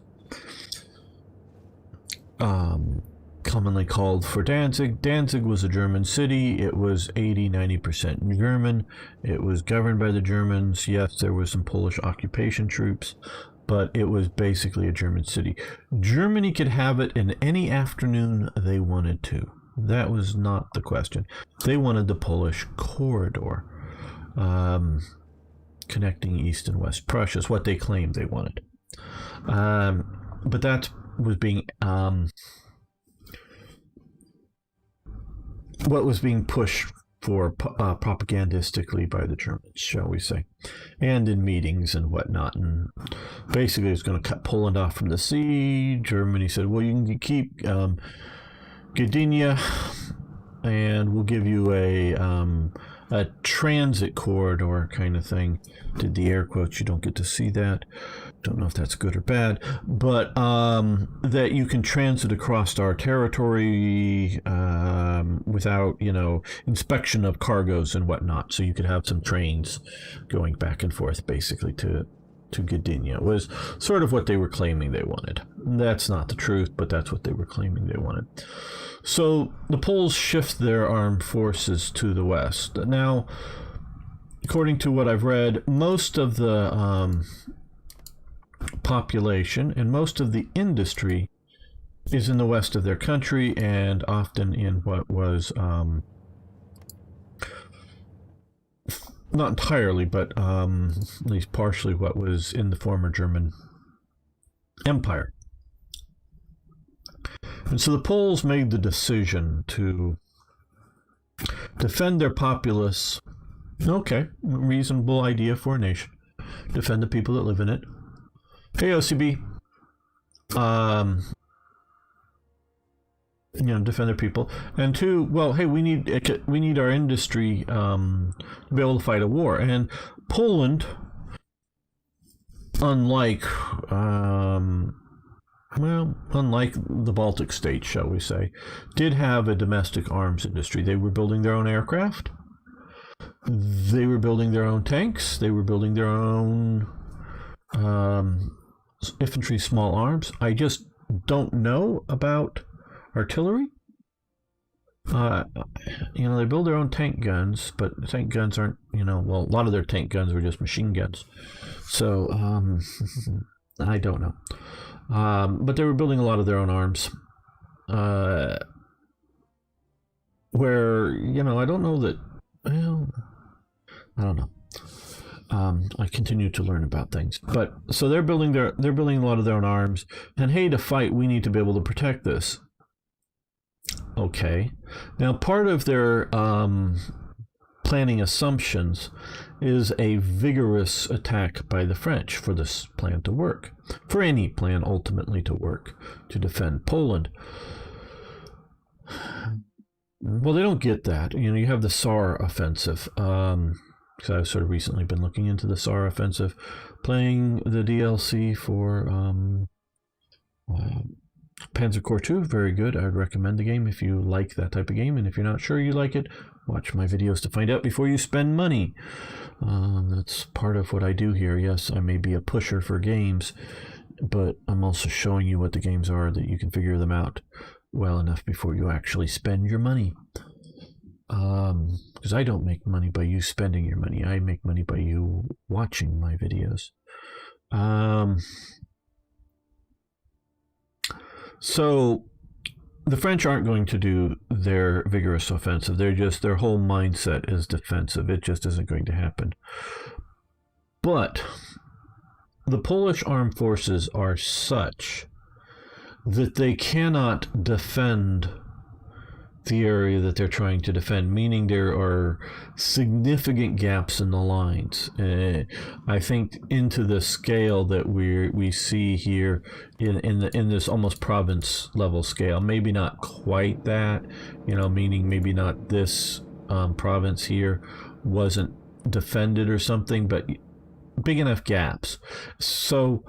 commonly called, for Danzig. Danzig was a German city. It was 80-90% German. It was governed by the Germans. Yes, there was some Polish occupation troops, but it was basically a German city. Germany could have it in any afternoon they wanted to. That was not the question. They wanted the Polish corridor, connecting East and West Prussia, is what they claimed they wanted. But that was being what was being pushed for propagandistically by the Germans, shall we say, and in meetings and whatnot. And basically, it was going to cut Poland off from the sea. Germany said, well, you can keep Gdynia, and we'll give you a transit corridor kind of thing. Did the air quotes, you don't get to see that. Don't know if that's good or bad, but that you can transit across our territory without, inspection of cargoes and whatnot. So you could have some trains going back and forth, basically, to Gdynia. It was sort of what they were claiming they wanted. That's not the truth, but that's what they were claiming they wanted. So the Poles shift their armed forces to the west. Now, according to what I've read, most of the population and most of the industry is in the west of their country, and often in what was not entirely, but at least partially what was in the former German Empire. And so the Poles made the decision to defend their populace. Okay, reasonable idea for a nation. Defend the people that live in it. Hey, OCB. Defend their people. And two, well, hey, we need our industry to be able to fight a war. And Poland, unlike the Baltic states, shall we say, did have a domestic arms industry. They were building their own aircraft. They were building their own tanks. They were building their own infantry small arms. I just don't know about artillery. They build their own tank guns, but tank guns aren't, well, a lot of their tank guns were just machine guns. So, I don't know. But they were building a lot of their own arms. Where, I don't know that, well, I don't know. I continue to learn about things. But, so they're building a lot of their own arms. And hey, to fight, we need to be able to protect this. Okay. Now, part of their planning assumptions is a vigorous attack by the French for this plan to work, for any plan ultimately to work, to defend Poland. Well, they don't get that. You have the Saar offensive. Because I've sort of recently been looking into the Saar offensive, playing the DLC for Panzer Corps 2, very good. I would recommend the game if you like that type of game, and if you're not sure you like it, watch my videos to find out before you spend money. That's part of what I do here. Yes, I may be a pusher for games, but I'm also showing you what the games are, that you can figure them out well enough before you actually spend your money. Because I don't make money by you spending your money. I make money by you watching my videos. So the French aren't going to do their vigorous offensive. Their whole mindset is defensive. It just isn't going to happen. But the Polish armed forces are such that they cannot defend the area that they're trying to defend, meaning there are significant gaps in the lines. I think into the scale that we see here in this almost province level scale, maybe not quite that, meaning maybe not this province here wasn't defended or something, but big enough gaps. So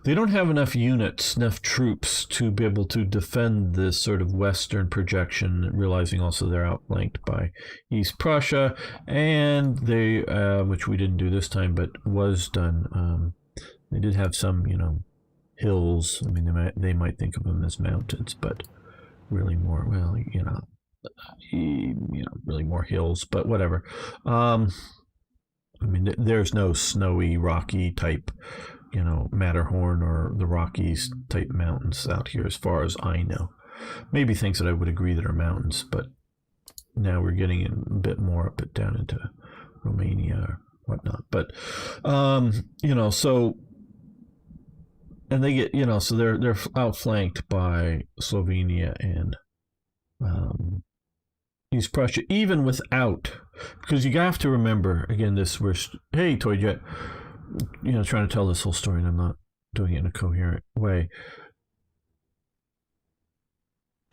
they don't have enough units, enough troops to be able to defend this sort of western projection, realizing also they're outflanked by East Prussia, and they, which we didn't do this time, but was done. They did have some, hills. I mean, they might think of them as mountains, but really more, well, really more hills, but whatever. I mean, there's no snowy, rocky type, Matterhorn or the Rockies type mountains out here, as far as I know. Maybe things that I would agree that are mountains, but now we're getting in a bit more up it down into Romania or whatnot. But so, and they get, so they're outflanked by Slovenia and East Prussia, even without, because you have to remember again, hey Toyjet, trying to tell this whole story, and I'm not doing it in a coherent way.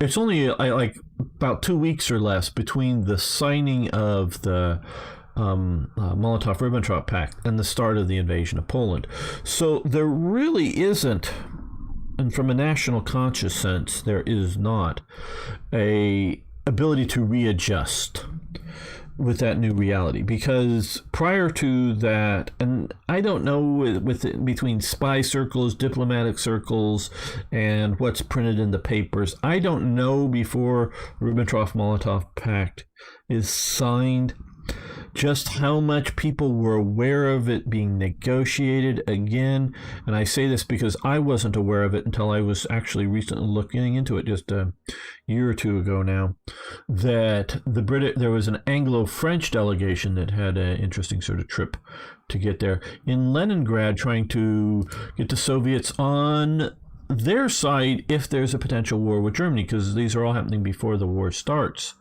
It's only like about 2 weeks or less between the signing of the Molotov-Ribbentrop Pact and the start of the invasion of Poland. So there really isn't, and from a national conscious sense, there is not a ability to readjust with that new reality, because prior to that, and I don't know between spy circles, diplomatic circles, and what's printed in the papers, I don't know before Ribbentrop-Molotov Pact is signed just how much people were aware of it being negotiated again. And I say this because I wasn't aware of it until I was actually recently looking into it just a year or two ago now, that there was an Anglo-French delegation that had an interesting sort of trip to get there in Leningrad, trying to get the Soviets on their side if there's a potential war with Germany, because these are all happening before the war starts.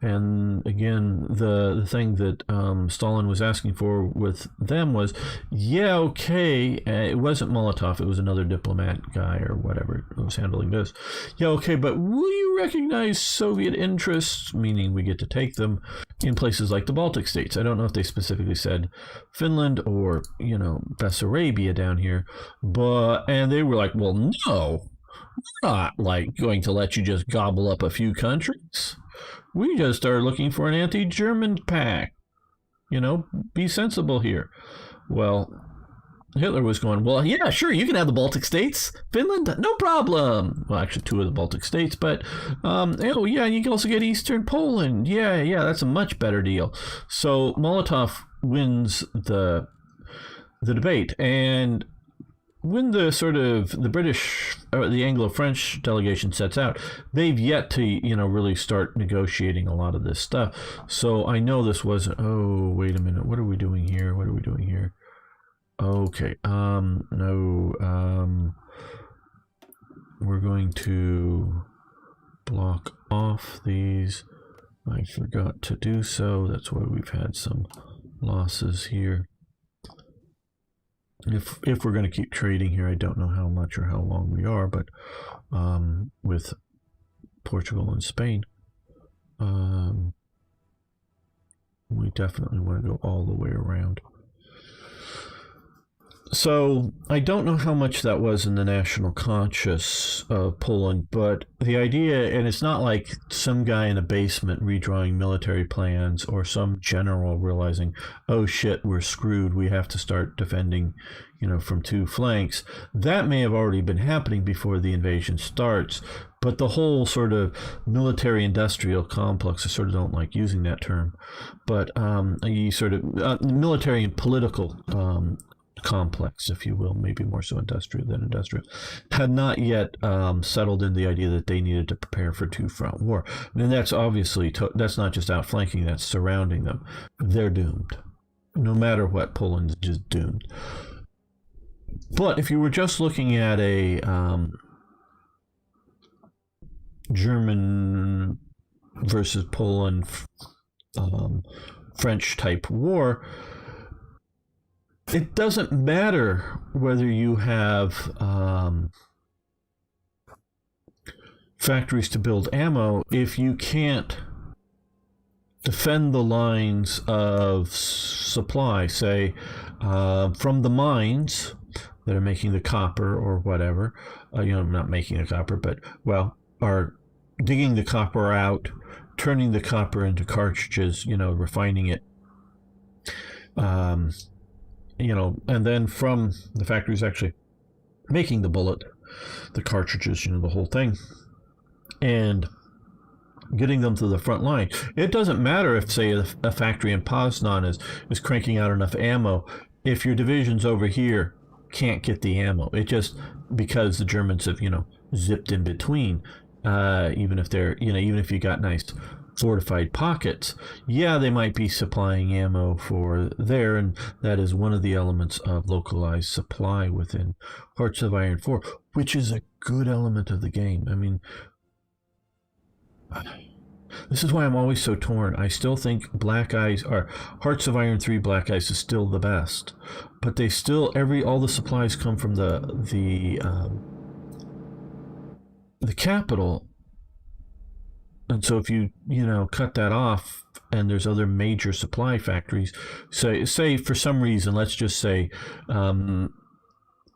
And again, the thing that Stalin was asking for with them was, it wasn't Molotov, it was another diplomat guy or whatever who was handling this. But will you recognize Soviet interests, meaning we get to take them, in places like the Baltic states? I don't know if they specifically said Finland or, Bessarabia down here, and they were like, well, no, we're not going to let you just gobble up a few countries. We just are looking for an anti-German pact. Be sensible here. Well, Hitler was going, well, yeah, sure, you can have the Baltic states, Finland, no problem. Well, actually, 2 of the Baltic states, but oh yeah, you can also get Eastern Poland. Yeah, that's a much better deal. So Molotov wins the debate, and when the sort of the British or the Anglo-French delegation sets out, they've yet to really start negotiating a lot of this stuff. So I know this wasn't. Oh, wait a minute, what are we doing here? Okay, no, we're going to block off these. I forgot to do so. That's why we've had some losses here. If we're going to keep trading here, I don't know how much or how long we are, but with Portugal and Spain, we definitely want to go all the way around. So I don't know how much that was in the national conscious of Poland, but the idea, and it's not like some guy in a basement redrawing military plans or some general realizing, oh shit, we're screwed, we have to start defending, from 2 flanks. That may have already been happening before the invasion starts, but the whole sort of military industrial complex, I sort of don't like using that term, but you sort of military and political complex, if you will, maybe more so industrial than industrial, had not yet settled in the idea that they needed to prepare for 2-front war. And that's obviously, that's not just outflanking, that's surrounding them. They're doomed. No matter what, Poland's just doomed. But if you were just looking at a German versus Poland French type war, it doesn't matter whether you have factories to build ammo if you can't defend the lines of supply, say, from the mines that are making the copper or whatever, not making the copper, but, are digging the copper out, turning the copper into cartridges, refining it, and then from the factories actually making the bullet, the cartridges, the whole thing, and getting them to the front line. It doesn't matter if, say, a factory in Poznan is cranking out enough ammo. If your divisions over here can't get the ammo, it just, because the Germans have, zipped in between, even if they're, even if you got nice fortified pockets, they might be supplying ammo for there, and that is one of the elements of localized supply within Hearts of Iron 4, which is a good element of the game. I mean, this is why I'm always so torn. I still think Black Eyes, or Hearts of Iron 3 Black Eyes, is still the best, but they still, all the supplies come from the capital. And so if you cut that off, and there's other major supply factories, say for some reason, let's just say the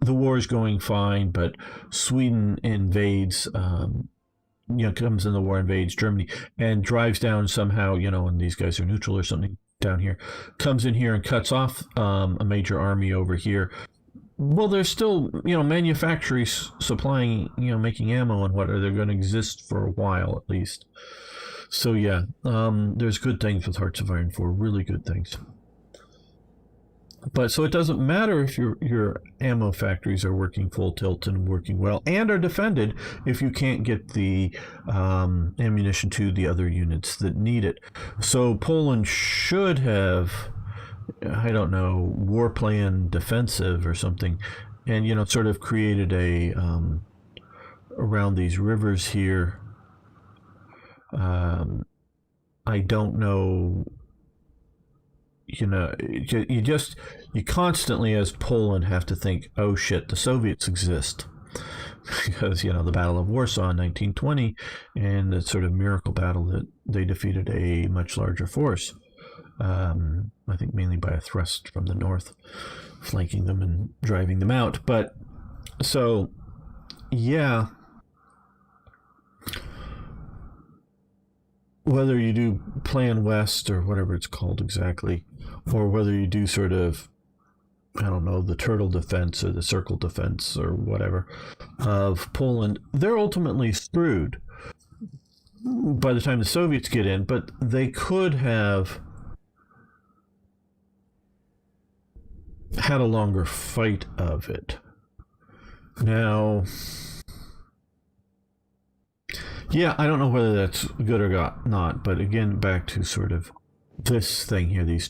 war is going fine, but Sweden invades, comes in the war, invades Germany, and drives down somehow, and these guys are neutral or something down here, comes in here and cuts off a major army over here. Well, there's still, manufacturers supplying, making ammo and they're going to exist for a while at least. So there's good things with Hearts of Iron 4, really good things. But so it doesn't matter if your ammo factories are working full tilt and working well and are defended if you can't get the ammunition to the other units that need it. So Poland should have, I don't know, war plan defensive or something, and sort of created a around these rivers here. I don't know. You constantly, as Poland, have to think, oh shit, the Soviets exist. Because, the Battle of Warsaw in 1920 and the sort of miracle battle that they defeated a much larger force. I think mainly by a thrust from the north, flanking them and driving them out. But, so, whether you do Plan West or whatever it's called exactly, or whether you do sort of I don't know, the turtle defense or the circle defense or whatever of Poland, they're ultimately screwed by the time the Soviets get in, but they could have had a longer fight of it. Now, yeah, I don't know whether that's good or not, but again, back to sort of this thing here, these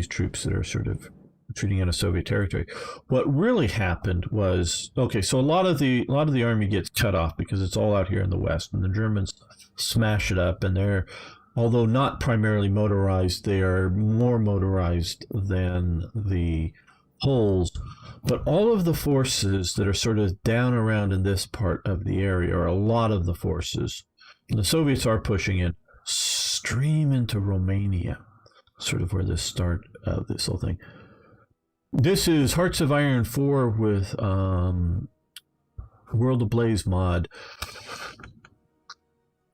troops that are sort of retreating out of Soviet territory. What really happened was, okay, so a lot of the army gets cut off because it's all out here in the west, and the Germans smash it up, and they're, although not primarily motorized, they are more motorized than the Poles. But all of the forces that are sort of down around in this part of the area, or a lot of the forces, the Soviets are pushing in, stream into Romania, sort of where this start of this whole thing. This is Hearts of Iron 4 with World Ablaze mod.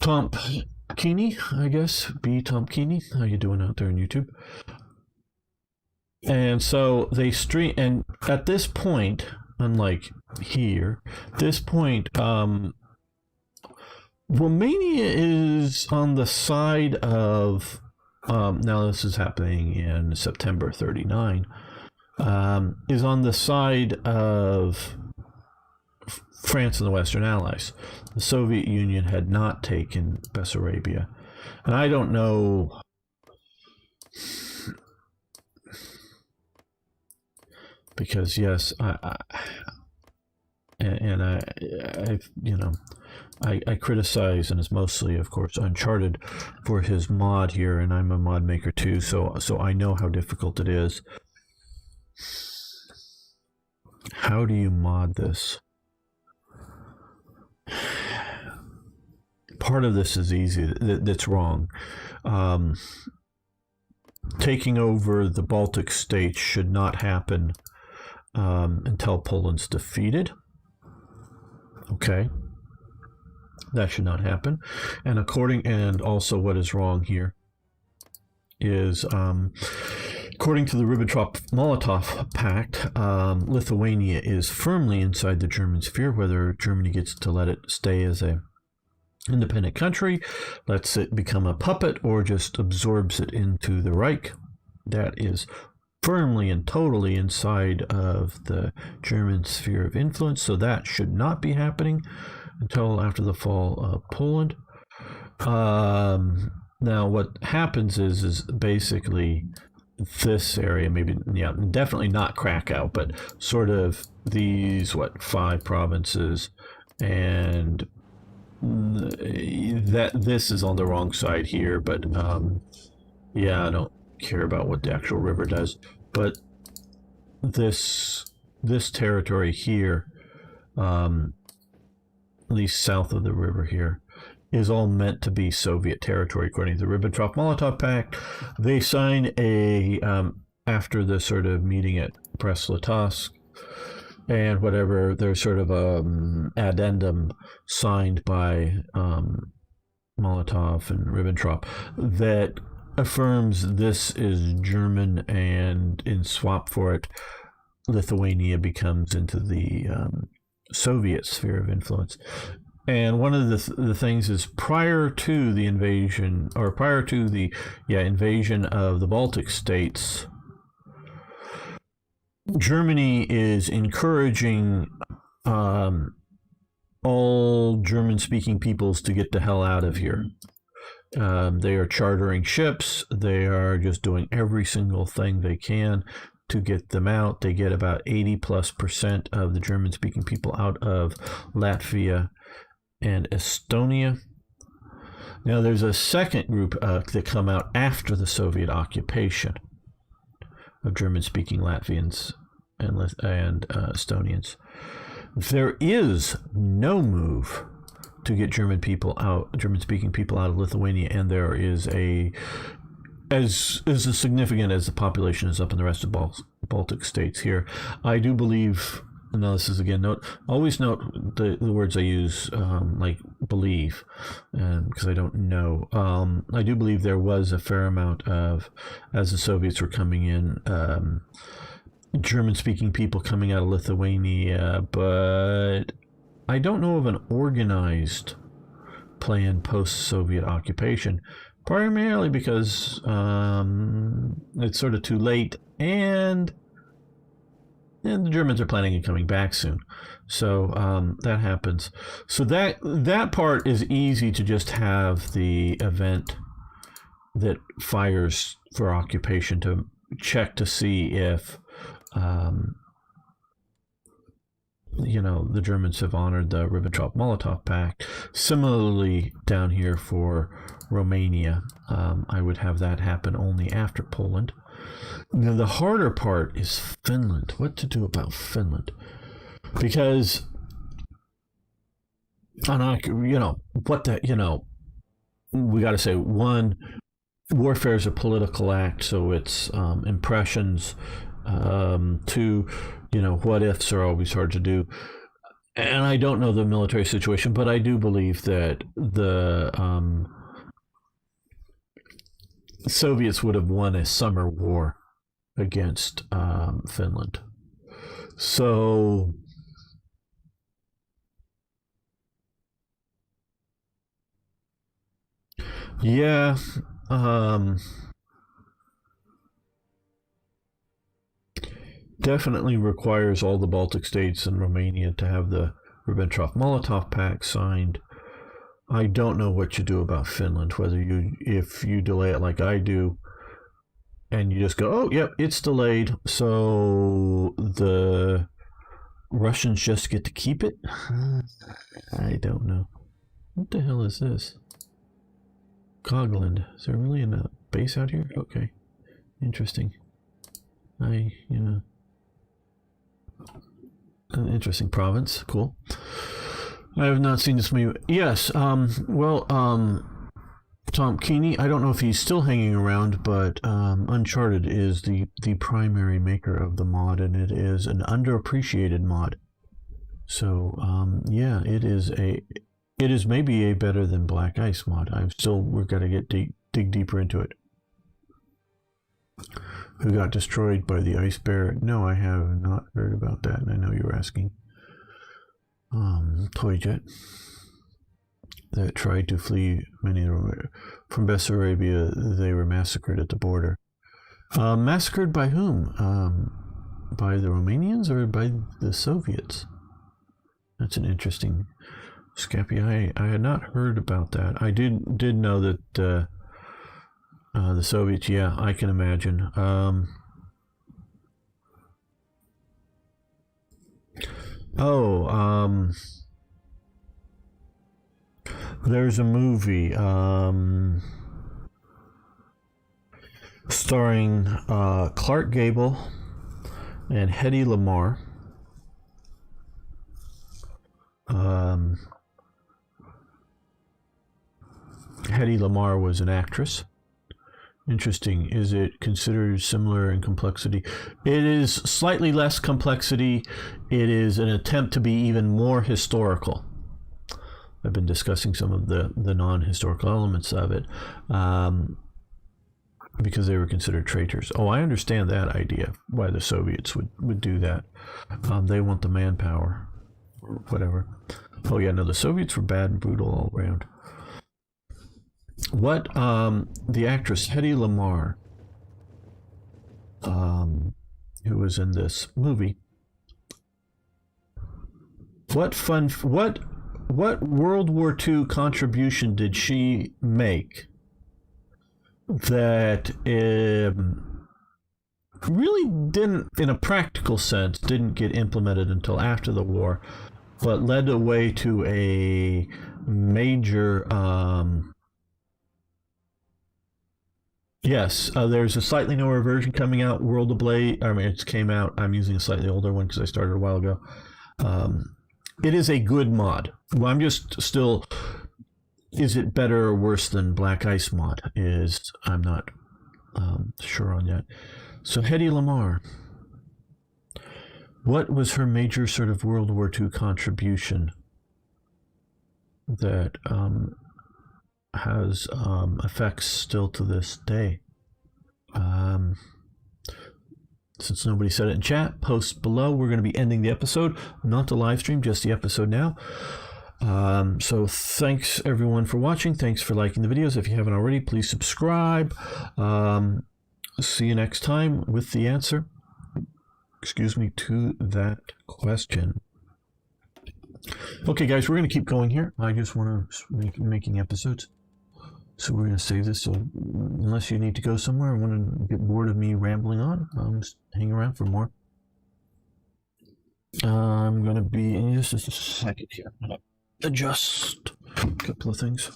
Tom Keeney, I guess. B. Tom Keeney. How you doing out there on YouTube? And so they stream, and at this point, unlike here, this point, Romania is on the side of, now this is happening in September 39, is on the side of France and the Western Allies. The Soviet Union had not taken Bessarabia. And I don't know, because yes, I criticize, and it's mostly, of course, Uncharted for his mod here, and I'm a mod maker too, so I know how difficult it is. How do you mod this? Part of this is easy. That's wrong. Taking over the Baltic states should not happen until Poland's defeated. Okay, that should not happen. And also what is wrong here is, according to the Ribbentrop-Molotov Pact, Lithuania is firmly inside the German sphere. Whether Germany gets to let it stay as a independent country, lets it become a puppet, or just absorbs it into the Reich, that is firmly and totally inside of the German sphere of influence. So that should not be happening until after the fall of Poland. Now what happens is basically this area, maybe, yeah, definitely not Krakow, but sort of these 5 provinces, and that this is on the wrong side here, but yeah, I don't care about what the actual river does, but this territory here, at least south of the river here, is all meant to be Soviet territory according to the Ribbentrop-Molotov Pact. They sign after the sort of meeting at Brest-Litovsk and whatever, there's sort of addendum signed by Molotov and Ribbentrop that affirms this is German, and in swap for it, Lithuania becomes into the Soviet sphere of influence. And one of the things is, prior to the invasion, or prior to the invasion of the Baltic states, Germany is encouraging all German-speaking peoples to get the hell out of here. They are chartering ships. They are just doing every single thing they can to get them out. They get about 80+% of the German-speaking people out of Latvia and Estonia. Now, there's a second group that come out after the Soviet occupation of German-speaking Latvians and Estonians. There is no move to get German-speaking people out of Lithuania, and there is as significant as the population is up in the rest of Baltic states here. I do believe, now this is again, always note the words I use, like believe, because I don't know. I do believe there was a fair amount of, as the Soviets were coming in, German-speaking people coming out of Lithuania, but I don't know of an organized plan post-Soviet occupation, primarily because it's sort of too late, and the Germans are planning on coming back soon. So that happens. So that part is easy to just have the event that fires for occupation to check to see if the Germans have honored the Ribbentrop-Molotov Pact. Similarly, down here for Romania, I would have that happen only after Poland. Now, the harder part is Finland. What to do about Finland? Because, we got to say, one, warfare is a political act, so it's impressions. Two, what ifs are always hard to do. And I don't know the military situation, but I do believe that the Soviets would have won a summer war against Finland. So yeah, definitely requires all the Baltic states and Romania to have the Ribbentrop-Molotov Pact signed. I don't know what you do about Finland, if you delay it like I do, and you just go, oh, yep, it's delayed, so the Russians just get to keep it? I don't know. What the hell is this? Gogland. Is there really a base out here? Okay. Interesting. An interesting province. Cool. I have not seen this movie. Yes. Tom Keeney, I don't know if he's still hanging around, but Uncharted is the primary maker of the mod, and it is an underappreciated mod. So, it is maybe a better than Black Ice mod. We've got to dig deeper into it. Who got destroyed by the ice bear? No, I have not heard about that, and I know you were asking. Toy jet that tried to flee from Bessarabia. They were massacred at the border. Massacred by whom? By the Romanians or by the Soviets? That's an interesting Scappy. I had not heard about that. I did know that the Soviets. Yeah, I can imagine. There's a movie starring Clark Gable and Hedy Lamarr. Hedy Lamarr was an actress. Interesting. Is it considered similar in complexity? It is slightly less complexity. It is an attempt to be even more historical. I've been discussing some of the non-historical elements of it because they were considered traitors. Oh, I understand that idea, why the Soviets would do that. They want the manpower or whatever. Oh, yeah, no, the Soviets were bad and brutal all around. What the actress Hedy Lamarr, who was in this movie, what World War II contribution did she make that really didn't, in a practical sense, didn't get implemented until after the war, but led the way to a major yes, there's a slightly newer version coming out, World Ablaze. I mean, it came out. I'm using a slightly older one because I started a while ago. It is a good mod. Well, I'm just still. Is it better or worse than Black Ice mod? I'm not sure on that. So Hedy Lamarr, what was her major sort of World War II contribution that has effects still to this day? Since nobody said it in chat, post below. We're going to be ending the episode, not the live stream, just the episode now. So thanks everyone for watching. Thanks for liking the videos. If you haven't already, please subscribe. See you next time with the answer, to that question. Okay, guys, we're going to keep going here. I just want to making episodes. So we're going to save this. So unless you need to go somewhere or want to get bored of me rambling on, just hang around for more. I'm going to be in just a second here. I'm going to adjust a couple of things.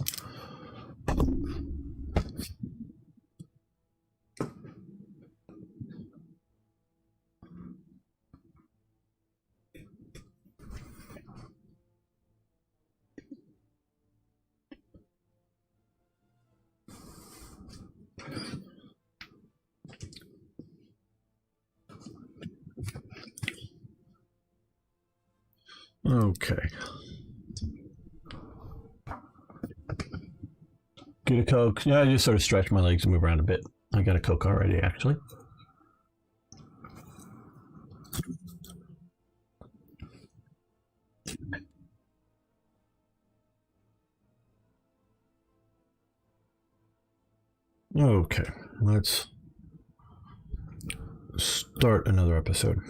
Okay. Get a Coke. Yeah, I just sort of stretch my legs and move around a bit. I got a Coke already, actually. Okay, let's start another episode.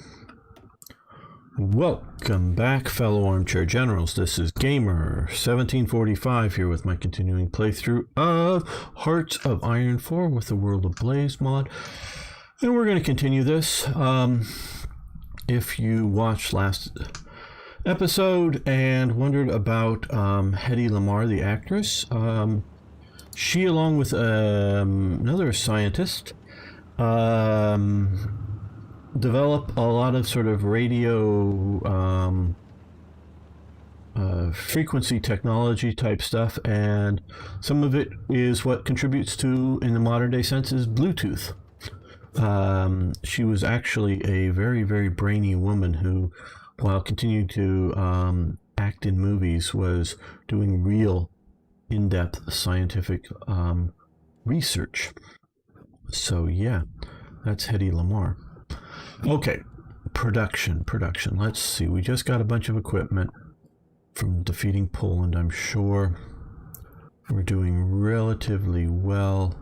Welcome back, fellow armchair generals. This is Gamer 1745 here with my continuing playthrough of Hearts of Iron 4 with the World of Blaze mod. And we're going to continue this. If you watched last episode and wondered about Hedy Lamarr, the actress, she, along with another scientist, develop a lot of sort of radio frequency technology type stuff, and some of it is what contributes to, in the modern day sense, is Bluetooth. She was actually a very, very brainy woman who, while continuing to act in movies, was doing real in-depth scientific research. So yeah, that's Hedy Lamarr. Okay, production. Let's see. We just got a bunch of equipment from defeating Poland. I'm sure we're doing relatively well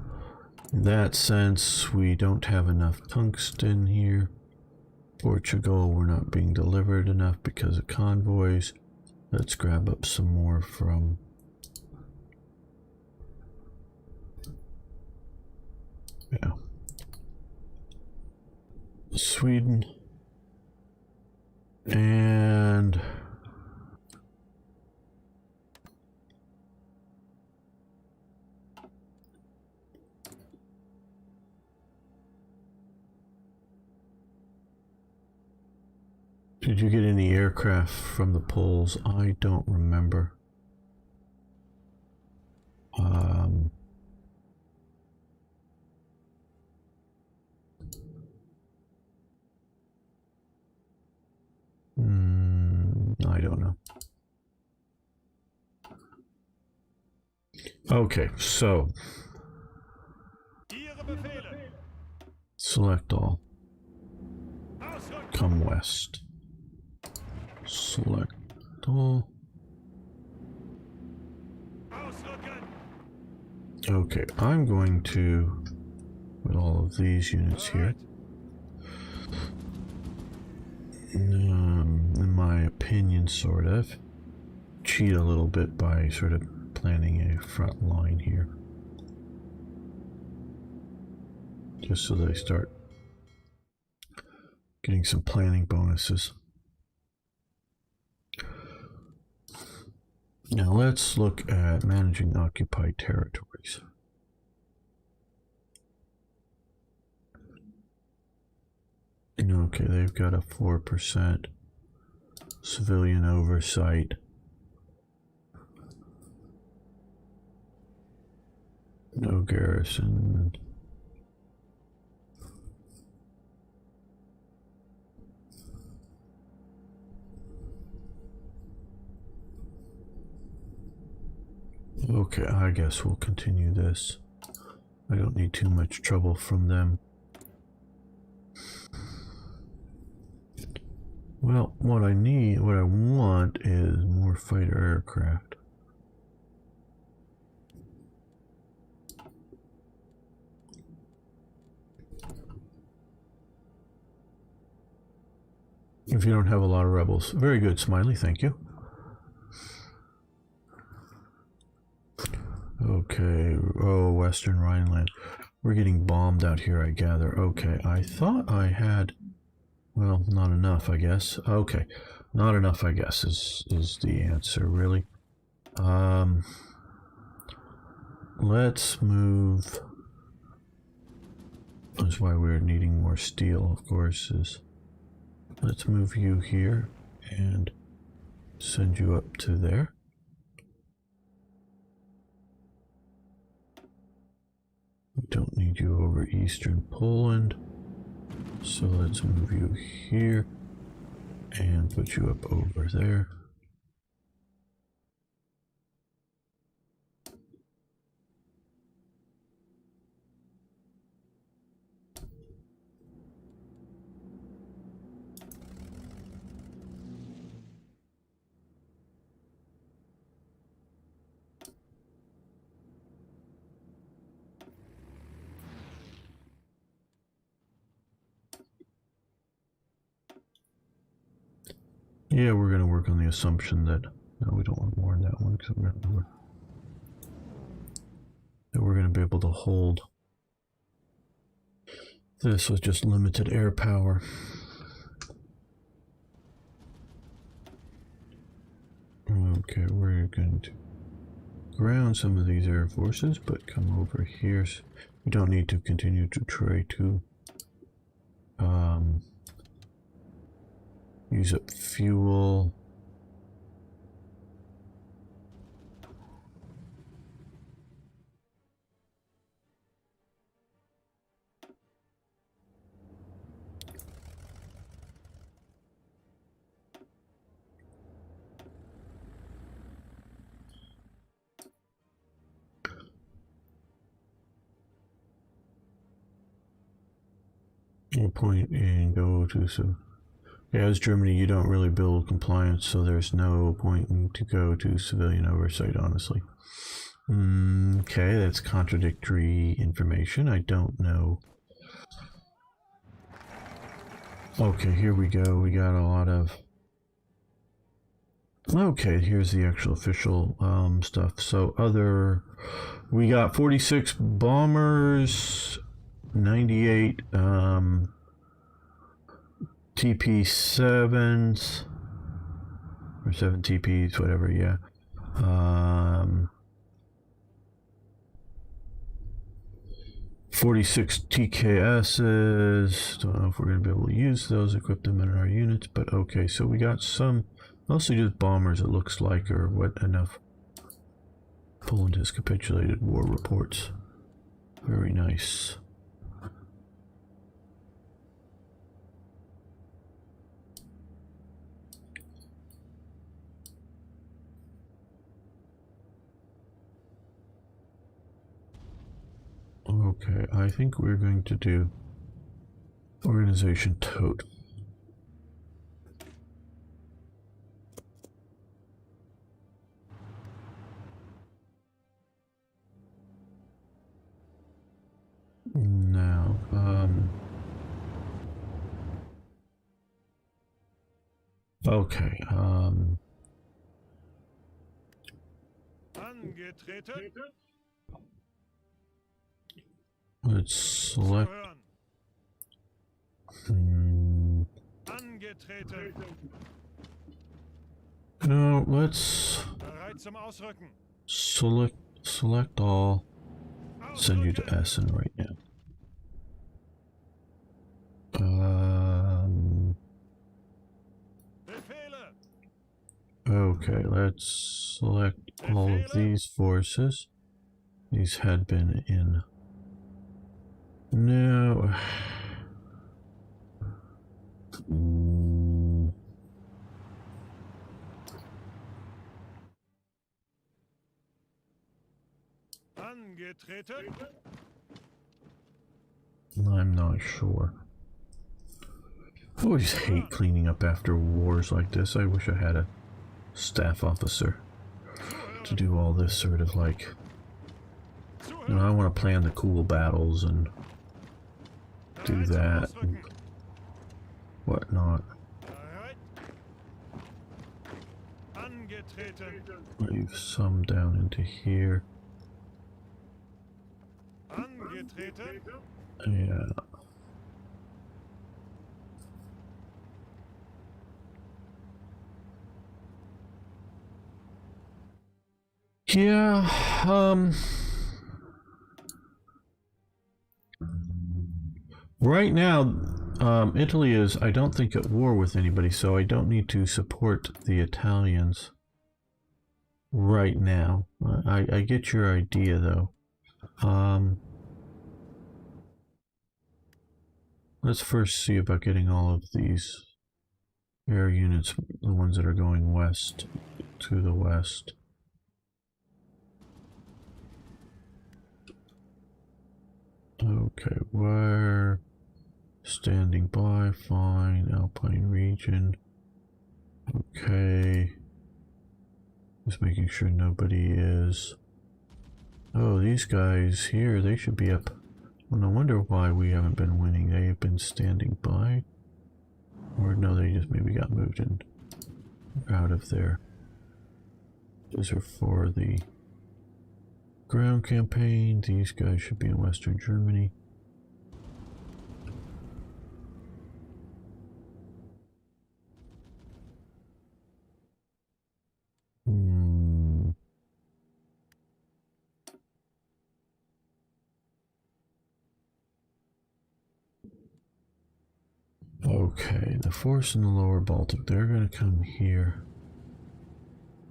in that sense. We don't have enough tungsten here. Portugal, we're not being delivered enough because of convoys. Let's grab up some more from Sweden. And did you get any aircraft from the Poles? I don't remember. I don't know. Okay, so select all. Come west. Select all. Okay, I'm going to put all of these units here. In my opinion, sort of cheat a little bit by sort of planning a front line here, just so they start getting some planning bonuses. Now let's look at managing occupied territories. Okay, they've got a 4% civilian oversight. No garrison. Okay, I guess we'll continue this. I don't need too much trouble from them. Well, what I want is more fighter aircraft. If you don't have a lot of rebels. Very good, Smiley, thank you. Okay, oh, Western Rhineland. We're getting bombed out here, I gather. Okay, I thought I had... Well, not enough, I guess. Okay, not enough, I guess, is the answer, really. Let's move... That's why we're needing more steel, of course, is... Let's move you here and send you up to there. We don't need you over Eastern Poland. So let's move you here and put you up over there. Yeah, we're going to work on the assumption that... No, we don't want more in that one because we're going to be able to hold this with just limited air power. Okay, we're going to ground some of these air forces, but come over here. We don't need to continue to try to use up fuel. No point in go to so. Yeah, as Germany, you don't really build compliance, so there's no point in to go to civilian oversight, honestly. Okay, that's contradictory information. I don't know. Okay, here we go. We got a lot of... Okay, here's the actual official stuff. So other... We got 46 bombers, 98... TP7s or 7 TPs, whatever, yeah. 46 TKSs. Don't know if we're going to be able to use those, equip them in our units, but okay, so we got some, mostly just bombers, it looks like, or what enough. Poland has capitulated, war reports. Very nice. Okay, I think we're going to do organization tote. Now, okay, Angetreten. let's select. Angetreten. No, let's Bereit zum Ausrücken. select all. Send you to Essen right now. Befehle. Okay, let's select all of these forces. These had been in. No. Angetreten. I'm not sure. I always hate cleaning up after wars like this. I wish I had a staff officer to do all this sort of like, you know, I want to plan the cool battles and do that and whatnot. Move some down into here. Yeah. Yeah, right now, Italy is, I don't think, at war with anybody, so I don't need to support the Italians right now. I get your idea, though. Let's first see about getting all of these air units, the ones that are going west, to the west. Okay, we're standing by, fine, Alpine region. Okay. Just making sure nobody is... Oh, these guys here, they should be up. Well, no wonder why we haven't been winning. They have been standing by. Or no, they just maybe got moved in out of there. These are for the ground campaign. These guys should be in Western Germany. Okay, the force in the lower Baltic, they're going to come here.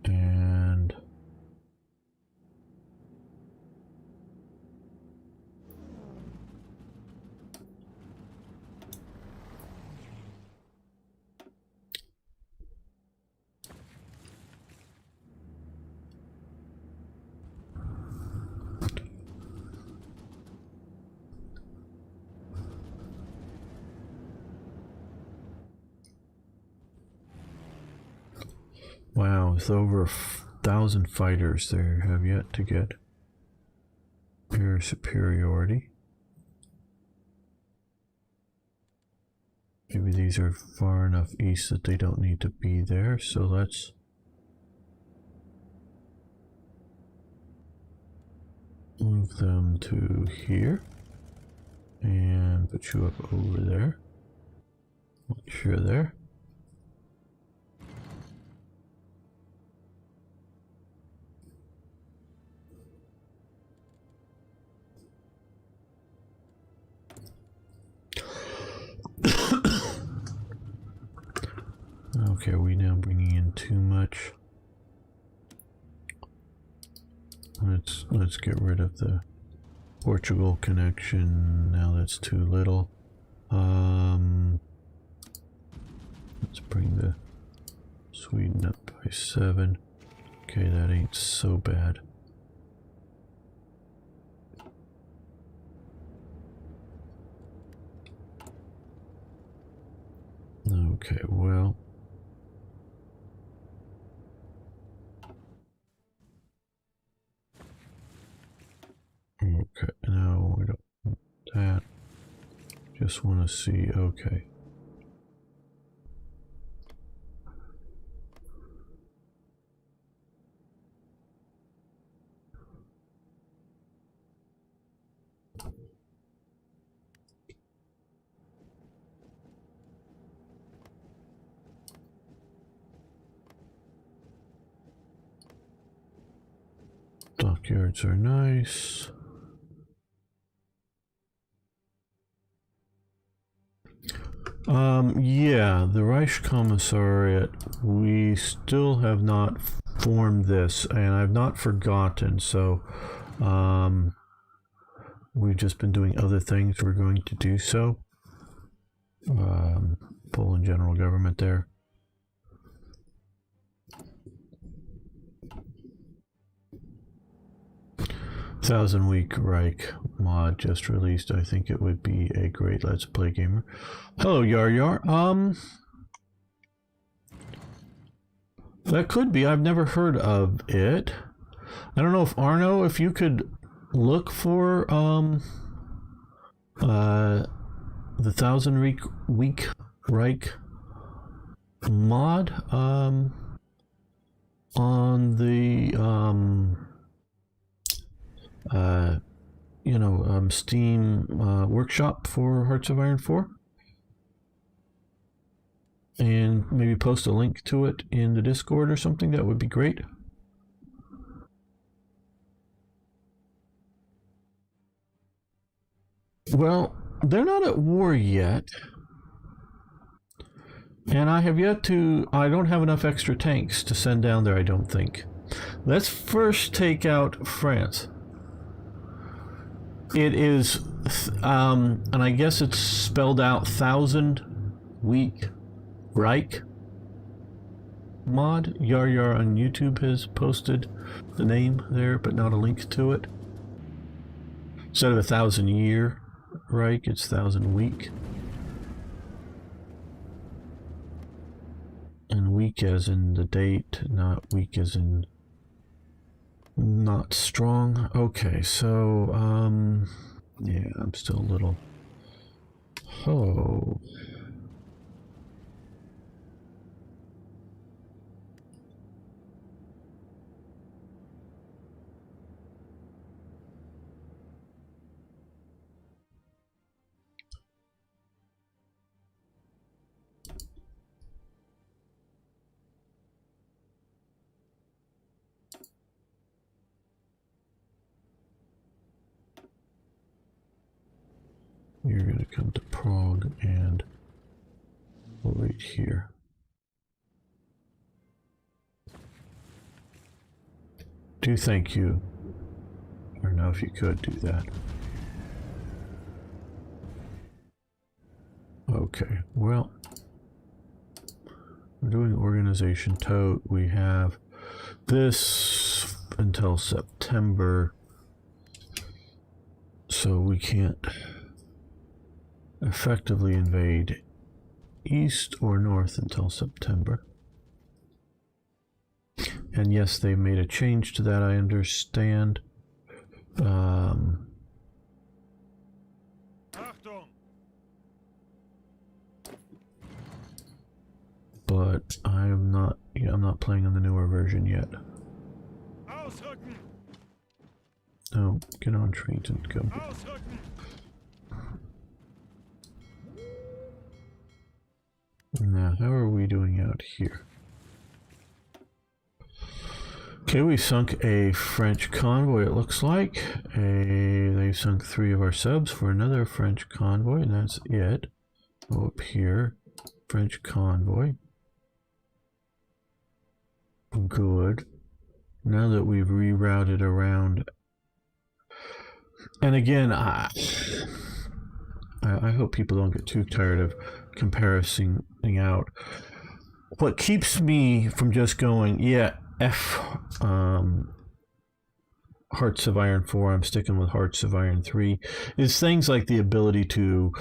And... wow, with over 1,000 fighters, they have yet to get air superiority. Maybe these are far enough east that they don't need to be there, so let's move them to here and put you up over there. Once you're there. Okay, are we now bringing in too much? Let's get rid of the Portugal connection. Now that's too little. Let's bring the Sweden up by 7. Okay, that ain't so bad. Okay, well. Okay, no, we don't want that. Just want to see, okay. Dockyards are nice. Yeah, the Reichskommissariat, we still have not formed this, and I've not forgotten, so we've just been doing other things. We're going to do so. Poland general government there. Thousand Week Reich mod just released. I think it would be a great Let's Play gamer. Hello, Yar Yar. That could be. I've never heard of it. I don't know if Arno, if you could look for the Thousand Week Reich mod on the Steam workshop for Hearts of Iron 4, and maybe post a link to it in the Discord or something. That would be great. Well, they're not at war yet, and I don't have enough extra tanks to send down there, I don't think. Let's first take out France. It is, and I guess it's spelled out Thousand Week Reich mod. Yar Yar on YouTube has posted the name there, but not a link to it. Instead of 1,000 year Reich, it's 1,000 week. And week as in the date, not week as in not strong. Okay, so yeah, I'm still a little You're going to come to Prague and wait here. Thank you. Or no, if you could do that. Okay, well, we're doing organization tote. We have this until September, so we can't effectively invade east or north until September. And yes, they made a change to that, I understand. But I'm not playing on the newer version yet. No, get on trains and go. Now, how are we doing out here? Okay, we sunk a French convoy, it looks like. They've sunk 3 of our subs for another French convoy, and that's it. Go up here. French convoy. Good. Now that we've rerouted around. And again, I hope people don't get too tired of comparing out. What keeps me from just going, yeah, Hearts of Iron 4, I'm sticking with Hearts of Iron 3, is things like the ability to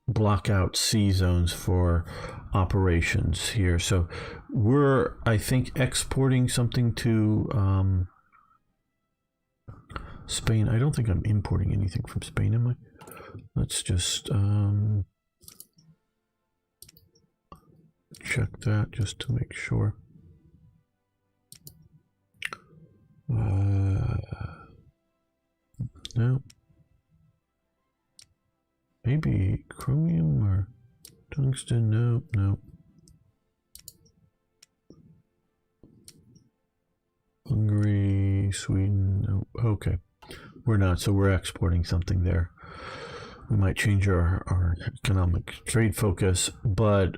block out C zones for operations here. So we're, I think, exporting something to Spain. I don't think I'm importing anything from Spain, am I? Let's just check that just to make sure. No. Maybe chromium or tungsten. No. Hungary, Sweden. No. Okay. We're not, so we're exporting something there. We might change our economic trade focus, but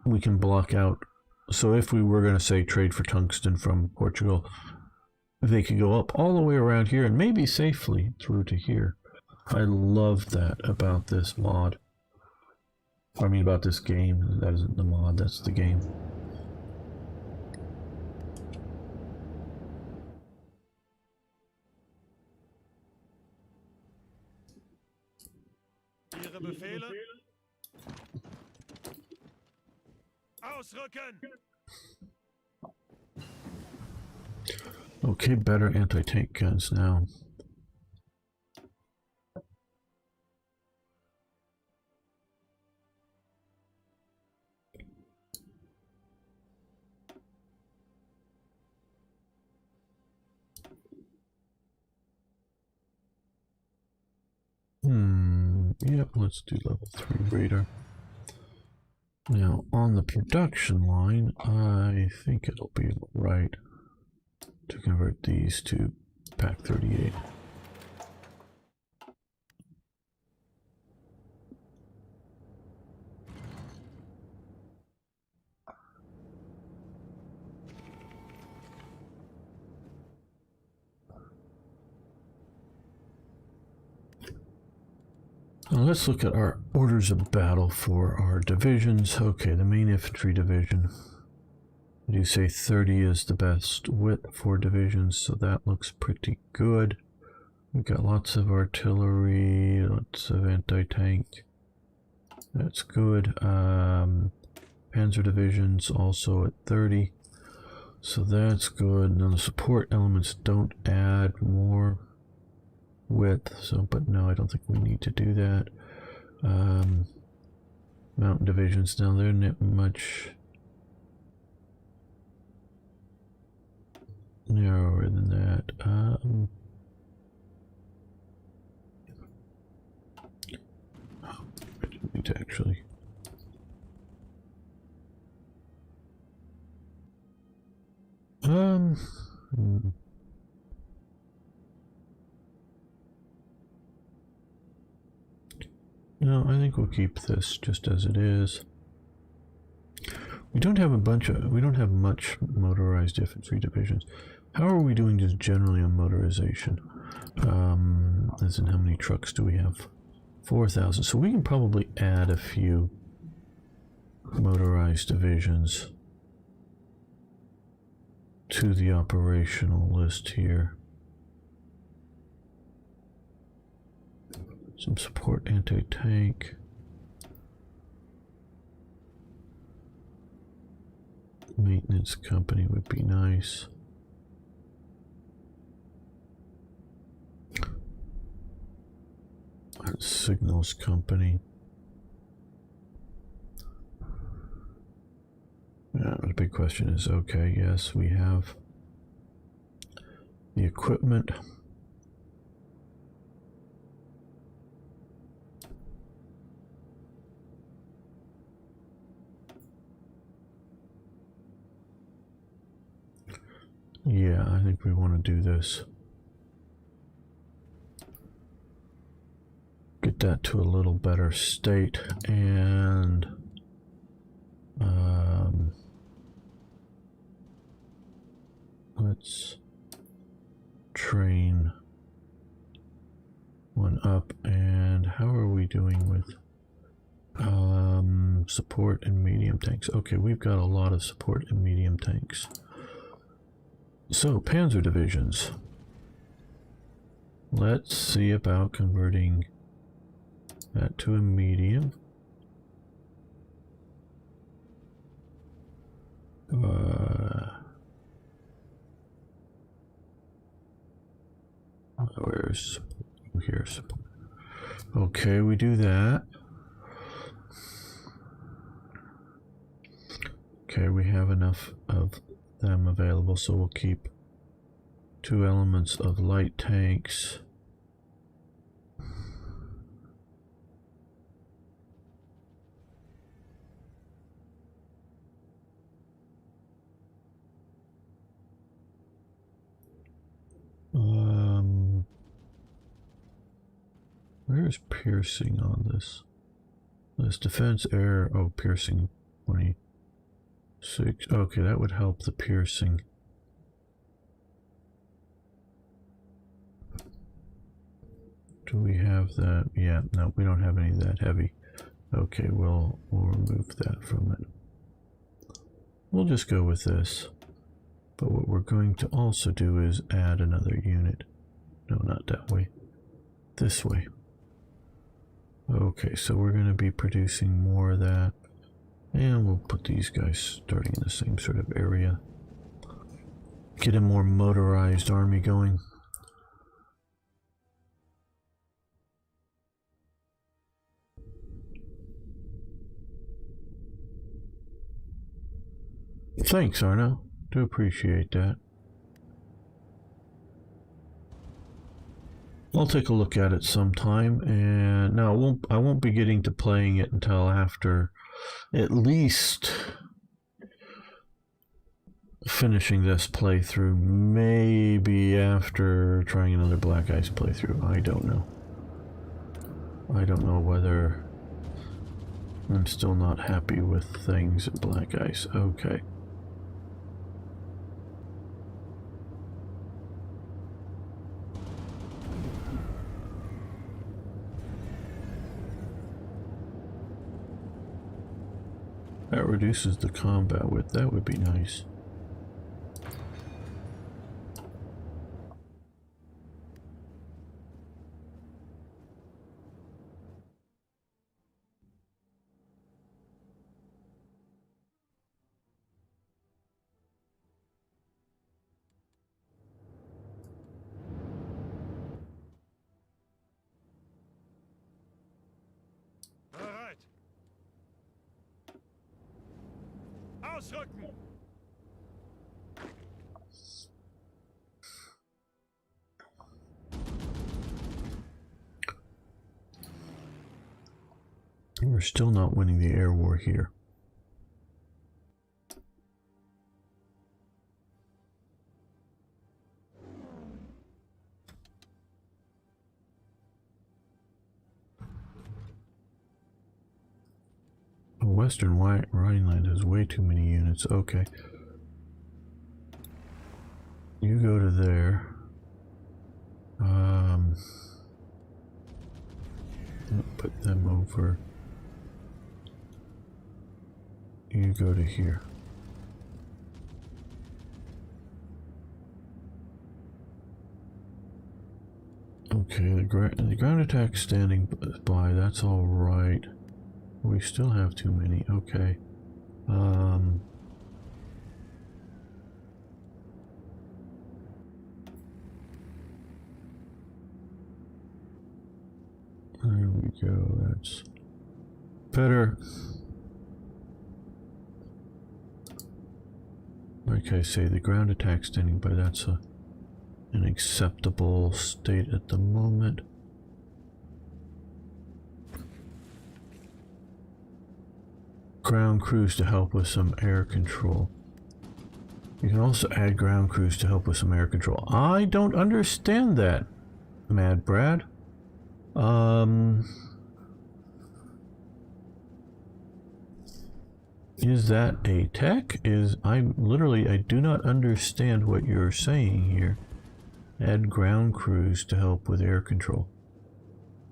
we can block out. So if we were going to say trade for tungsten from Portugal, they could go up all the way around here and maybe safely through to here. I love that about this mod. I mean, about this game. That isn't the mod, that's the game. Ausrücken! Okay, better anti-tank guns now. Yep, let's do level 3 radar. Now, on the production line, I think it'll be right to convert these to Pack 38. Now let's look at our orders of battle for our divisions. Okay, the main infantry division. I do say 30 is the best width for divisions, so that looks pretty good. We've got lots of artillery, lots of anti-tank. That's good. Panzer divisions also at 30, so that's good. Now the support elements don't add more width, so but no, I don't think we need to do that. Mountain divisions, now they're not much narrower than that. I didn't need to actually. No, I think we'll keep this just as it is. We don't have much motorized infantry divisions. How are we doing just generally on motorization? As in how many trucks do we have? 4,000. So we can probably add a few motorized divisions to the operational list here. Some support anti-tank. Maintenance company would be nice. Signals company. Yeah, the big question is, okay, yes, we have the equipment. Yeah, I think we want to do this. Get that to a little better state, and let's train one up. And how are we doing with support and medium tanks? Okay, we've got a lot of support and medium tanks. So, panzer divisions. Let's see about converting that to a medium. Where's here? Okay, we do that. Okay, we have enough of them available, so we'll keep 2 elements of light tanks. Where's piercing on this? This defense air, oh, piercing 26. Okay, that would help the piercing. Do we have that? Yeah, no, we don't have any of that heavy. Okay, we'll remove that from it. We'll just go with this. But what we're going to also do is add another unit. No, not that way. This way. Okay, so we're going to be producing more of that. And we'll put these guys starting in the same sort of area. Get a more motorized army going. Thanks, Arno. Do appreciate that. I'll take a look at it sometime, and no, I won't be getting to playing it until after at least finishing this playthrough, maybe after trying another Black Ice playthrough. I don't know. I don't know whether I'm still not happy with things at Black Ice. Okay. That reduces the combat width. That would be nice. Bereit. Ausrücken. We're still not winning the air war here. Western Rhineland has way too many units. Okay. You go to there. Put them over. You go to here. Okay, the ground attack standing by, that's all right. We still have too many. Okay. There we go. That's better. Like I say, the ground attack standing by, that's an acceptable state at the moment. Ground crews to help with some air control. You can also add ground crews to help with some air control. I don't understand that, Mad Brad. Is that a tech? I do not understand what you're saying here. Add ground crews to help with air control.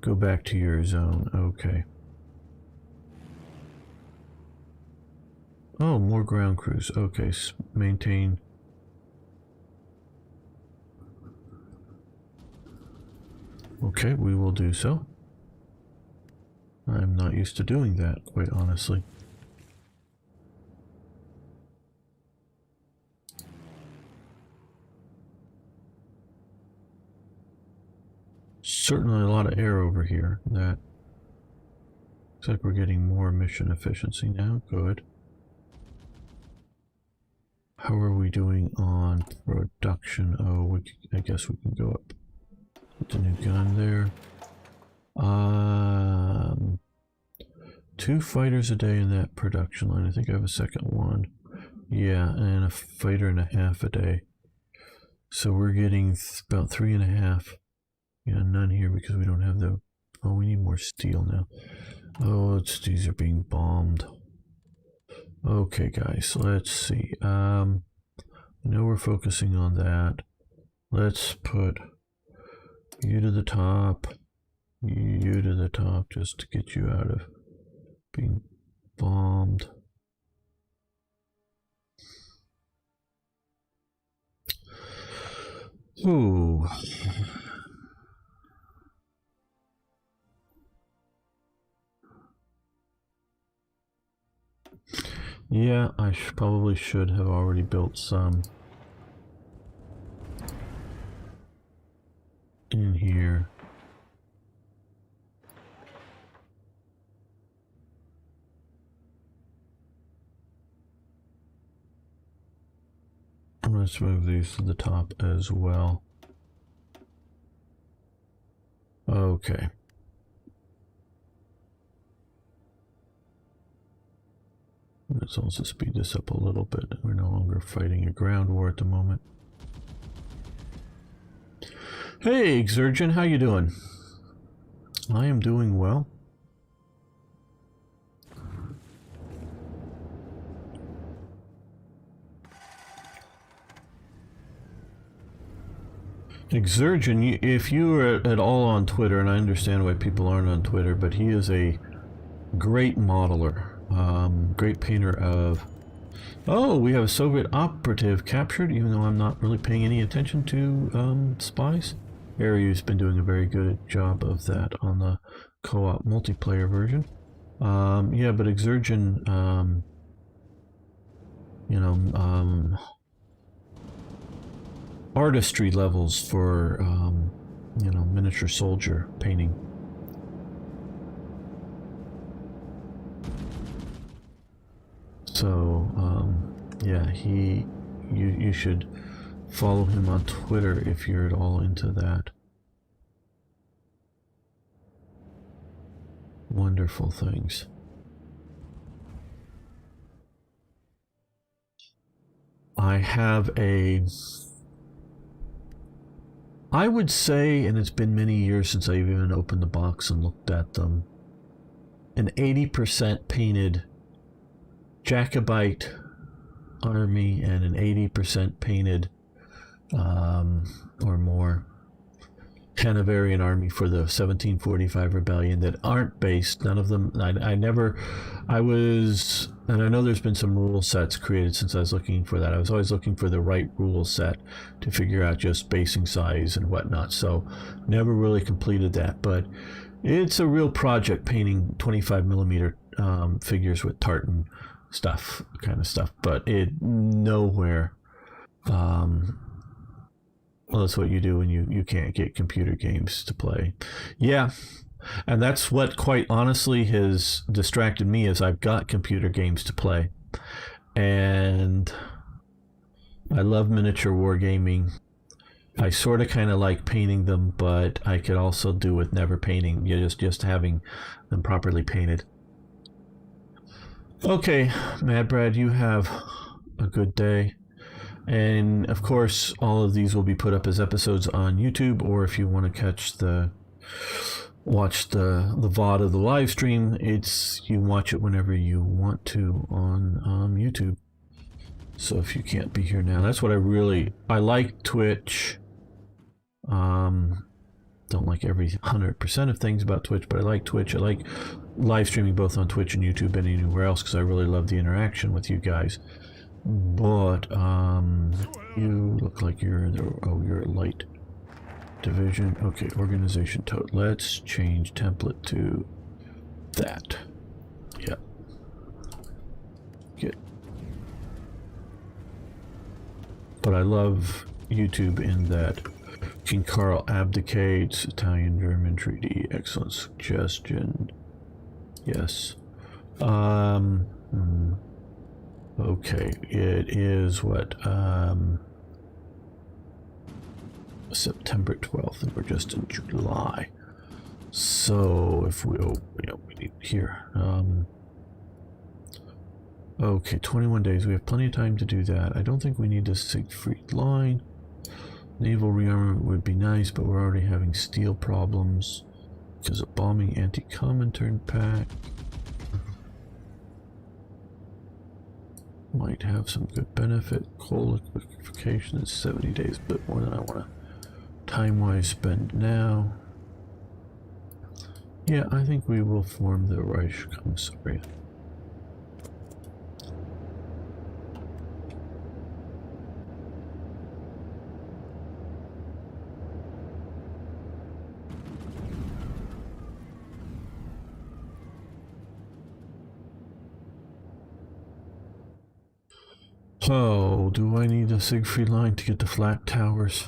Go back to your zone. Okay. Oh, more ground crews. Okay, maintain. Okay, we will do so. I'm not used to doing that, quite honestly. Certainly a lot of air over here. That looks like we're getting more mission efficiency now. Good. How are we doing on production? Oh, I guess we can go up with the new gun there. 2 fighters a day in that production line. I think I have a second one. Yeah, and a fighter and a half a day. So we're getting about 3.5. Yeah, none here because we don't have the... Oh, we need more steel now. Oh, these are being bombed. Okay, guys, let's see. I know we're focusing on that. Let's put you to the top, you to the top, just to get you out of being bombed. Ooh. Yeah, I probably should have already built some in here. Let's move these to the top as well. Okay. Let's also speed this up a little bit. We're no longer fighting a ground war at the moment. Hey, Exurgent, how you doing? I am doing well. Exurgent, if you are at all on Twitter, and I understand why people aren't on Twitter, but he is a great modeler, great painter of... Oh, we have a Soviet operative captured, even though I'm not really paying any attention to spies. Aryu's been doing a very good job of that on the co-op multiplayer version. Yeah, but Exurgent, you know, artistry levels for, you know, miniature soldier painting. So, yeah, you should follow him on Twitter if you're at all into that. Wonderful things. I have I would say, and it's been many years since I've even opened the box and looked at them, an 80% painted Jacobite army and an 80% painted or more Hanoverian army for the 1745 rebellion that aren't based, none of them, I was, and I know there's been some rule sets created since I was looking for that. I was always looking for the right rule set to figure out just basing size and whatnot, so never really completed that, but it's a real project painting 25 millimeter figures with tartan stuff, kind of stuff, but it nowhere, well, that's what you do when you can't get computer games to play. Yeah, and that's what quite honestly has distracted me, is I've got computer games to play, and I love miniature wargaming. I sort of kind of like painting them, but I could also do with never painting, just having them properly painted. Okay, Mad Brad, you have a good day. And of course, all of these will be put up as episodes on YouTube, or if you want to watch the VOD of the live stream, you watch it whenever you want to on YouTube. So if you can't be here now, that's what I like Twitch. Don't like every 100% of things about Twitch, but I like Twitch. I like live streaming both on Twitch and YouTube and anywhere else because I really love the interaction with you guys. But you look like you're a light division. Okay, organization tote. Let's change template to that. Yeah. Good. But I love YouTube in that King Carl abdicates, Italian-German treaty, excellent suggestion. Yes. Okay, it is what, September 12th, and we're just in July. So if we need here, okay, 21 days. We have plenty of time to do that. I don't think we need this Siegfried line. Naval rearmament would be nice, but we're already having steel problems because of bombing anti-Comintern pack. Might have some good benefit. Coal liquefaction is 70 days, a bit more than I want to time-wise spend now. Yeah, I think we will form the Reich Commissariat. So, do I need a Siegfried line to get the flak towers?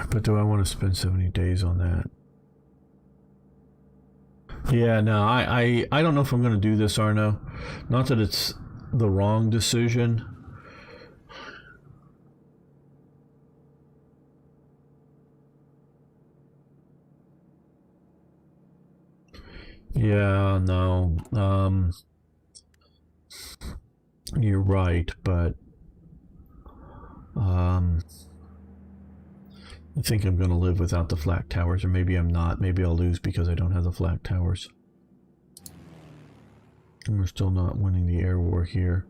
But do I want to spend 70 days on that? Yeah, no, I don't know if I'm going to do this, Arno. Not that it's the wrong decision. Yeah, no. You're right, but I think I'm going to live without the flak towers, or maybe I'm not. Maybe I'll lose because I don't have the flak towers. And we're still not winning the air war here.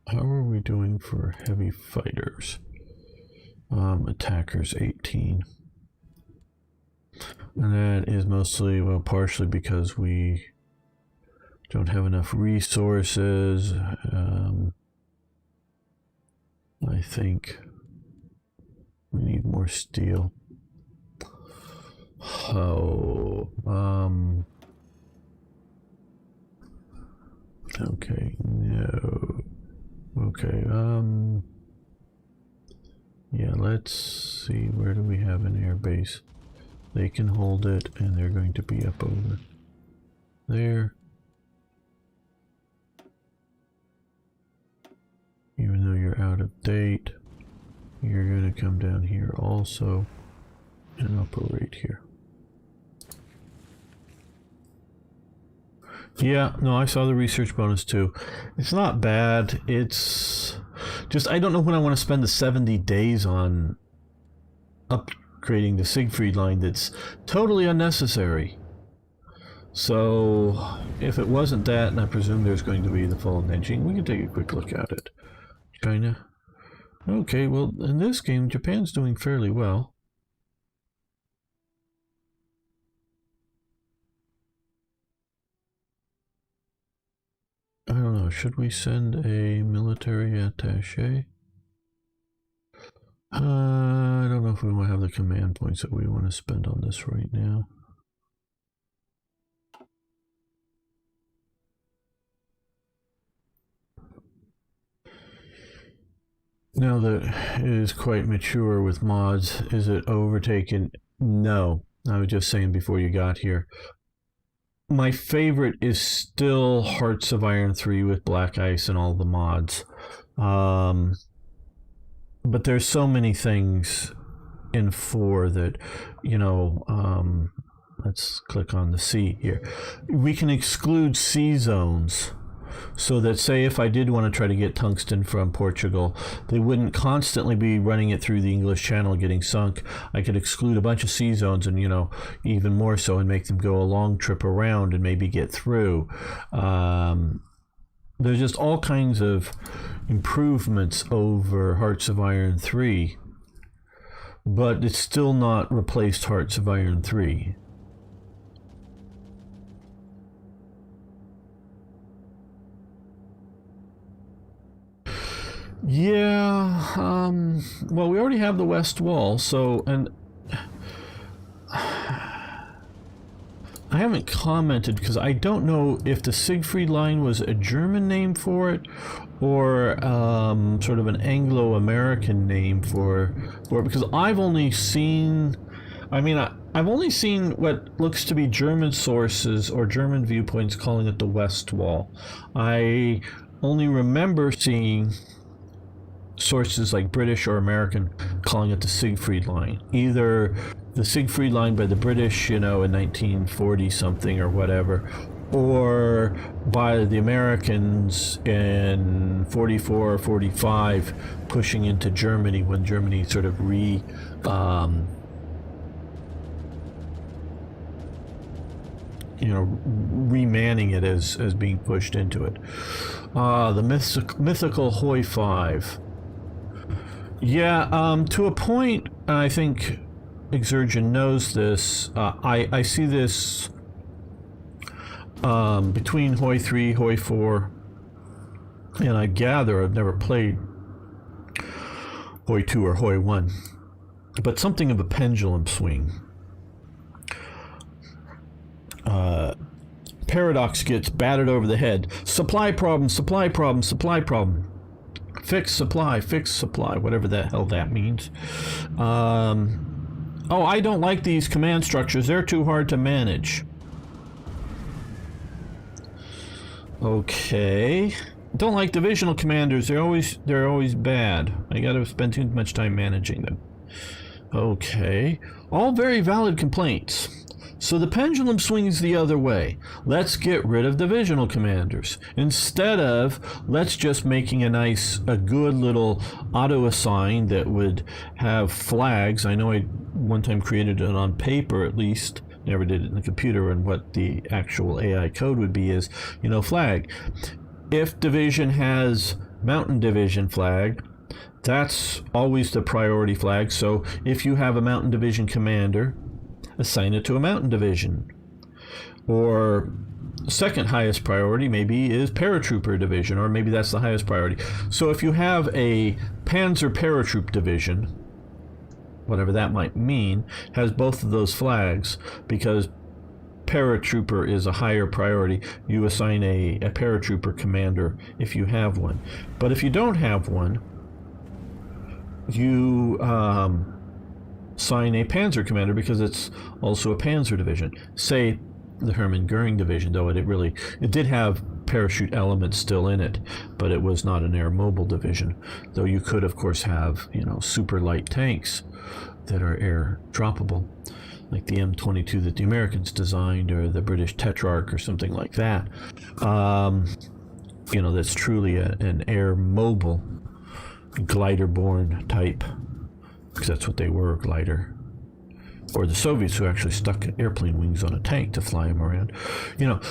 How are we doing for heavy fighters? Attackers 18. And that is mostly, well, partially because we don't have enough resources. I think we need more steel. Oh, okay, no. Okay, yeah, let's see, where do we have an air base? They can hold it, and they're going to be up over there. Even though you're out of date, you're going to come down here also and operate here. Yeah, no, I saw the research bonus too. It's not bad. It's just, I don't know when I want to spend the 70 days on upgrading the Siegfried line. That's totally unnecessary. So if it wasn't that, and I presume there's going to be the fall of Nanjing, we can take a quick look at it. China. Okay, well, in this game, Japan's doing fairly well. I don't know, should we send a military attaché? I don't know if we want to have the command points that we want to spend on this right now. Now that it is quite mature with mods, is it overtaken? No. I was just saying before you got here. My favorite is still Hearts of Iron 3 with Black Ice and all the mods. But there's so many things in 4 that, you know, let's click on the C here. We can exclude C zones. So that, say, if I did want to try to get tungsten from Portugal, they wouldn't constantly be running it through the English Channel getting sunk. I could exclude a bunch of sea zones and, you know, even more so, and make them go a long trip around and maybe get through. There's just all kinds of improvements over Hearts of Iron 3, but it's still not replaced Hearts of Iron 3. Yeah, well, we already have the West Wall, so, and I haven't commented because I don't know if the Siegfried line was a German name for it or sort of an Anglo-American name for it, because I've only seen, I mean, I've only seen what looks to be German sources or German viewpoints calling it the West Wall. I only remember seeing sources like British or American calling it the Siegfried line. Either the Siegfried line by the British, you know, in 1940 something or whatever, or by the Americans in 44 or 45 pushing into Germany when Germany sort of remanning it as being pushed into it. The mythical Hoi 5. Yeah, to a point, I think Exergen knows this. I see this between Hoi 3, Hoi 4, and I gather I've never played Hoi 2 or Hoi 1, but something of a pendulum swing. Paradox gets battered over the head. Supply problem, supply problem, supply problem. Fix supply, whatever the hell that means. Oh, I don't like these command structures. They're too hard to manage. Okay. Don't like divisional commanders. They're always bad. I gotta spend too much time managing them. Okay. All very valid complaints. So the pendulum swings the other way. Let's get rid of divisional commanders. Instead of, let's just making a good little auto-assign that would have flags. I know I one time created it on paper at least. Never did it in the computer, and what the actual AI code would be is, flag. If division has mountain division flag, that's always the priority flag. So if you have a mountain division commander, assign it to a mountain division. Or second highest priority maybe is paratrooper division, or maybe that's the highest priority. So if you have a panzer paratroop division, whatever that might mean, has both of those flags, because paratrooper is a higher priority, you assign a paratrooper commander if you have one. But if you don't have one, you assign a panzer commander, because it's also a panzer division. Say the Hermann Goering division, though it did have parachute elements still in it, but it was not an air mobile division. Though you could of course have super light tanks that are air droppable, like the M22 that the Americans designed, or the British Tetrarch, or something like that. That's truly an air mobile glider-borne type, because that's what they were, glider. Or the Soviets, who actually stuck airplane wings on a tank to fly them around.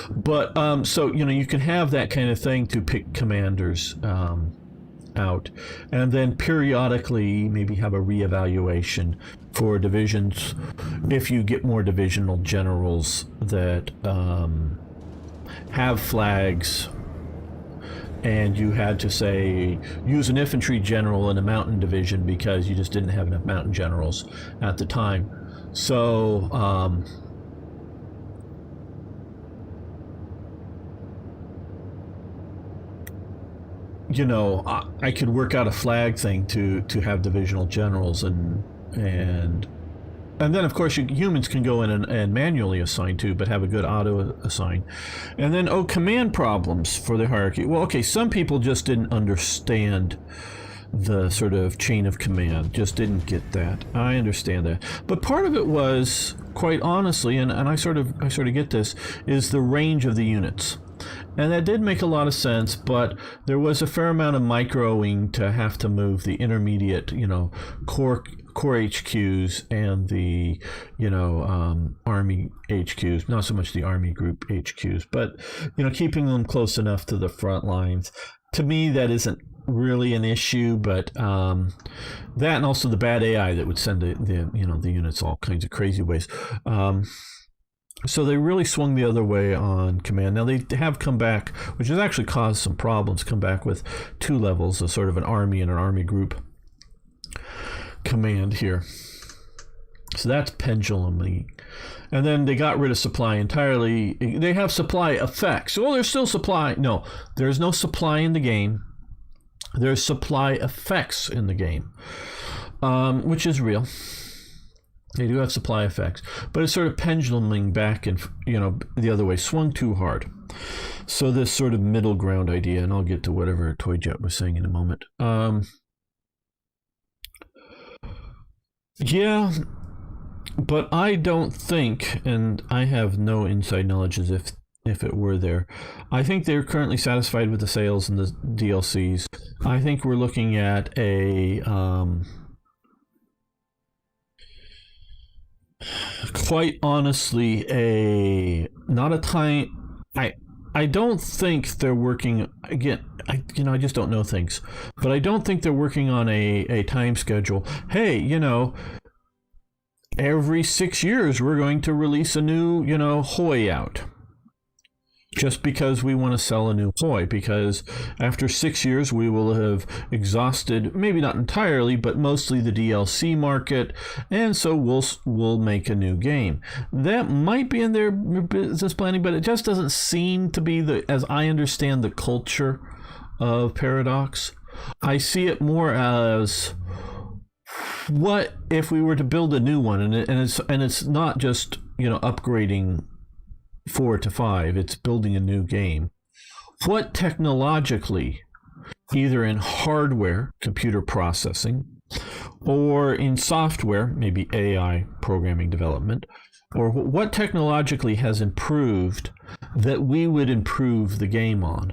But so you can have that kind of thing to pick commanders out, and then periodically maybe have a reevaluation for divisions if you get more divisional generals that have flags, and you had to say use an infantry general in a mountain division because you just didn't have enough mountain generals at the time. So I could work out a flag thing to have divisional generals, and then of course humans can go in and manually assign too, but have a good auto assign. And then command problems for the hierarchy. Well, okay, some people just didn't understand the sort of chain of command, just didn't get that. I understand that, but part of it was, quite honestly, and I sort of get this, is the range of the units. And that did make a lot of sense, but there was a fair amount of microing to have to move the intermediate, core HQs and the, Army HQs, not so much the Army group HQs, but, keeping them close enough to the front lines. To me, that isn't really an issue, but that, and also the bad AI that would send the units all kinds of crazy ways. So they really swung the other way on command. Now they have come back, which has actually caused some problems, come back with two levels, a sort of an army and an army group command here. So that's pendulum-y. And then they got rid of supply entirely. They have supply effects. Oh, there's still supply. No, there's no supply in the game. There's supply effects in the game, which is real. They do have supply effects, but it's sort of penduluming back and the other way, swung too hard. So this sort of middle ground idea, and I'll get to whatever Toy Jet was saying in a moment. Yeah, but I don't think, and I have no inside knowledge as if it were there. I think they're currently satisfied with the sales and the DLCs. I think we're looking at a quite honestly not a time. I don't think they're working, again, I just don't know things, but I don't think they're working on a time schedule. Hey, every 6 years we're going to release a new, Hoy out. Just because we want to sell a new Hoy, because after 6 years we will have exhausted, maybe not entirely, but mostly the DLC market, and so we'll make a new game. That might be in their business planning, but it just doesn't seem to be as I understand the culture of Paradox. I see it more as, what if we were to build a new one, and it's not just upgrading 4 to 5, it's building a new game. What technologically, either in hardware, computer processing, or in software, maybe AI programming development, or what technologically has improved that we would improve the game on?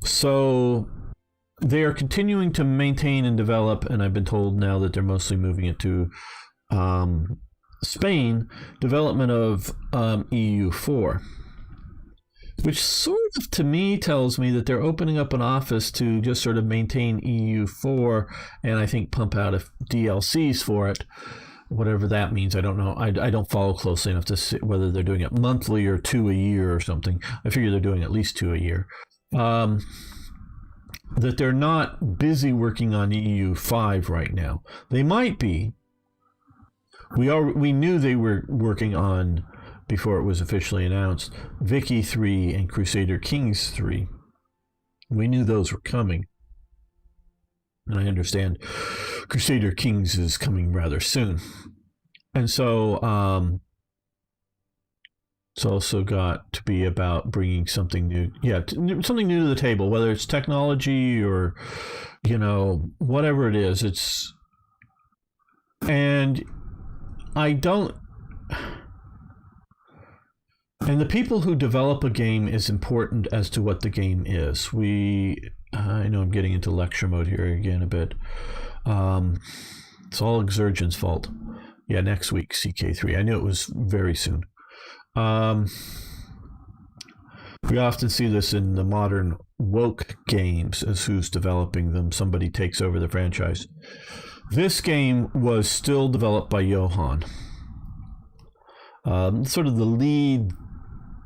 So they are continuing to maintain and develop, and I've been told now that they're mostly moving it to Spain, development of EU4, which sort of to me tells me that they're opening up an office to just sort of maintain EU4 and I think pump out DLCs for it, whatever that means. I don't know. I don't follow closely enough to see whether they're doing it monthly or 2 a year or something. I figure they're doing at least 2 a year. That they're not busy working on EU5 right now. They might be. We knew they were working on, before it was officially announced, Vicky 3 and Crusader Kings 3. We knew those were coming. And I understand Crusader Kings is coming rather soon. And so it's also got to be about bringing something new. Yeah, something new to the table, whether it's technology or, whatever it is. And the people who develop a game is important as to what the game is. I know I'm getting into lecture mode here again a bit. It's all Exergen's fault. Yeah, next week, CK3. I knew it was very soon. We often see this in the modern woke games as who's developing them. Somebody takes over the franchise. This game was still developed by Johan. Sort of the lead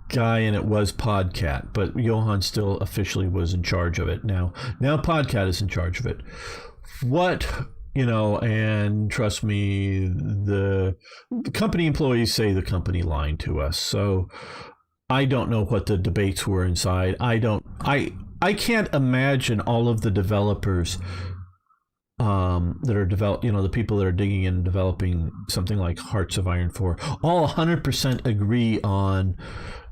guy in it was Podcat, but Johan still officially was in charge of it. Now Podcat is in charge of it. And trust me, the company employees say the company lied to us. So I don't know what the debates were inside. I can't imagine all of the developers that are the people that are digging in and developing something like Hearts of Iron 4, all 100% agree on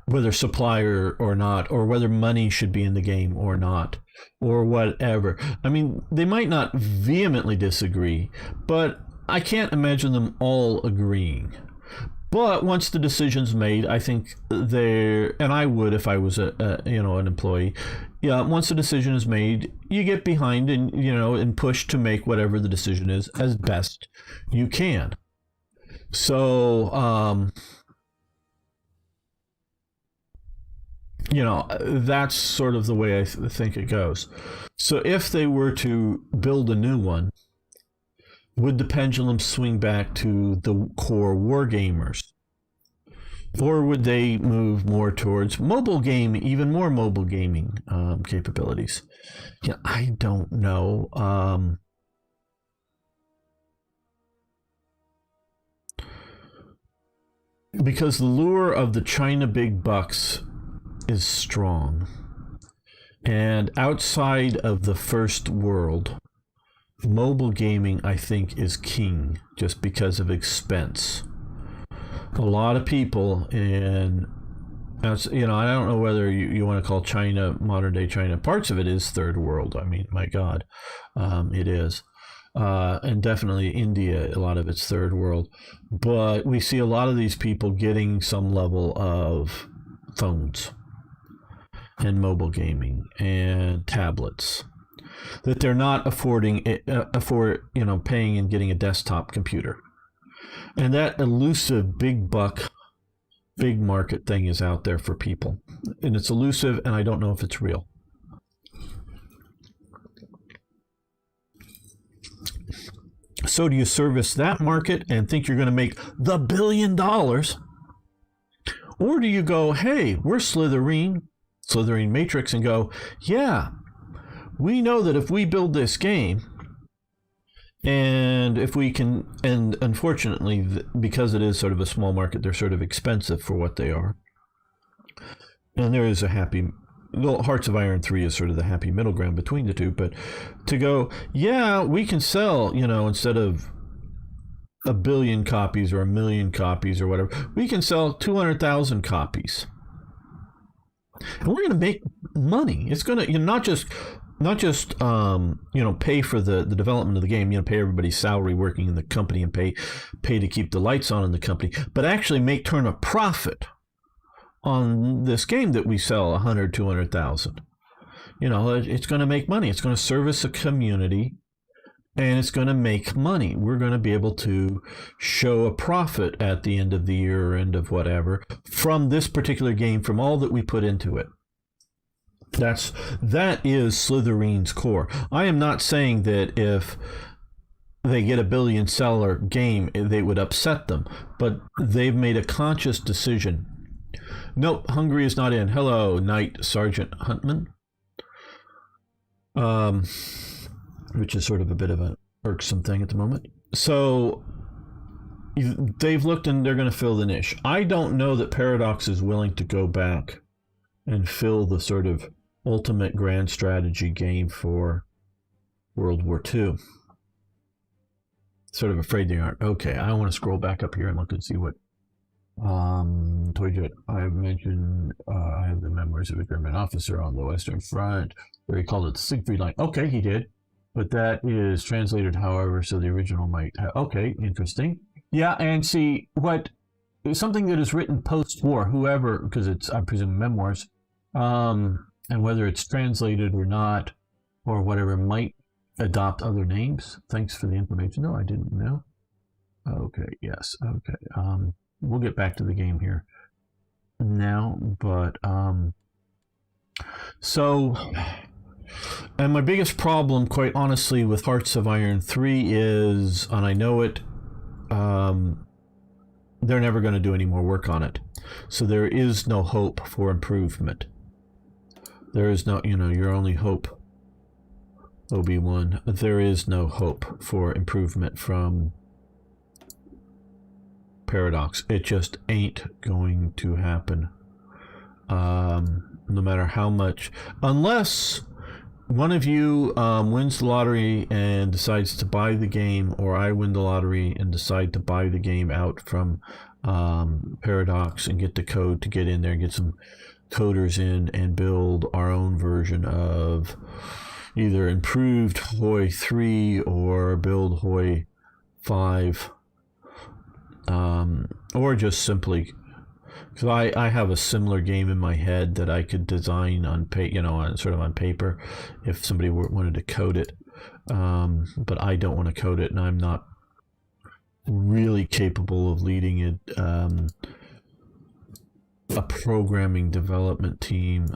whether supplier or not, or whether money should be in the game or not, or whatever. I mean, they might not vehemently disagree, but I can't imagine them all agreeing. But once the decision's made, I think and I would if I was an employee. Yeah, once the decision is made, you get behind and push to make whatever the decision is as best you can. So that's sort of the way I think it goes. So if they were to build a new one, would the pendulum swing back to the core wargamers? Or would they move more towards even more mobile gaming capabilities? Yeah, I don't know. Because the lure of the China big bucks is strong. And outside of the first world, mobile gaming, I think, is king just because of expense. A lot of people I don't know whether you want to call China, modern day China, parts of it is third world. I mean, my God, it is. And definitely India, a lot of it's third world. But we see a lot of these people getting some level of phones and mobile gaming and tablets that they're not paying and getting a desktop computer. And that elusive big buck, big market thing is out there for people. And it's elusive, and I don't know if it's real. So do you service that market and think you're going to make the $1 billion? Or do you go, hey, we're Slytherin Matrix, and go, yeah, we know that if we build this game, and if we can, and unfortunately, because it is sort of a small market, they're sort of expensive for what they are. And there is a happy, well, Hearts of Iron 3 is sort of the happy middle ground between the two. But to go, yeah, we can sell, instead of 1 billion copies or 1 million copies or whatever, we can sell 200,000 copies. And we're going to make money. It's going to, not just pay for the development of the game, pay everybody's salary working in the company and pay to keep the lights on in the company, but actually turn a profit on this game that we sell 100, 200,000. It's going to make money. It's going to service a community, and it's going to make money. We're going to be able to show a profit at the end of the year or end of whatever from this particular game, from all that we put into it. That is Slytherin's core. I am not saying that if they get a billion seller game, they would upset them, but they've made a conscious decision. Nope, Hungary is not in. Hello, Knight Sergeant Huntman. Which is sort of a bit of an irksome thing at the moment. So they've looked and they're going to fill the niche. I don't know that Paradox is willing to go back and fill the sort of ultimate grand strategy game for World War II. Sort of afraid they aren't. Okay, I want to scroll back up here and look and see what Toyjet, I have mentioned, I have the memoirs of a German officer on the Western Front where he called it the Siegfried Line. Okay, he did. But that is translated, however, so the original might have. Okay, interesting. Yeah, and see, something that is written post-war, whoever, because it's, I presume, memoirs, and whether it's translated or not, or whatever, might adopt other names. Thanks for the information. No, I didn't know. Okay, yes, okay. We'll get back to the game here now, but and my biggest problem, quite honestly, with Hearts of Iron 3 is, and I know it, they're never going to do any more work on it. So there is no hope for improvement. There is no, your only hope, Obi-Wan, there is no hope for improvement from Paradox. It just ain't going to happen. No matter how much, unless one of you wins the lottery and decides to buy the game, or I win the lottery and decide to buy the game out from Paradox and get the code to get in there and get some coders in and build our own version of either improved Hoi 3 or build Hoi 5. Or just simply, because I have a similar game in my head that I could design on on paper if somebody wanted to code it, but I don't want to code it, and I'm not really capable of leading it, a programming development team.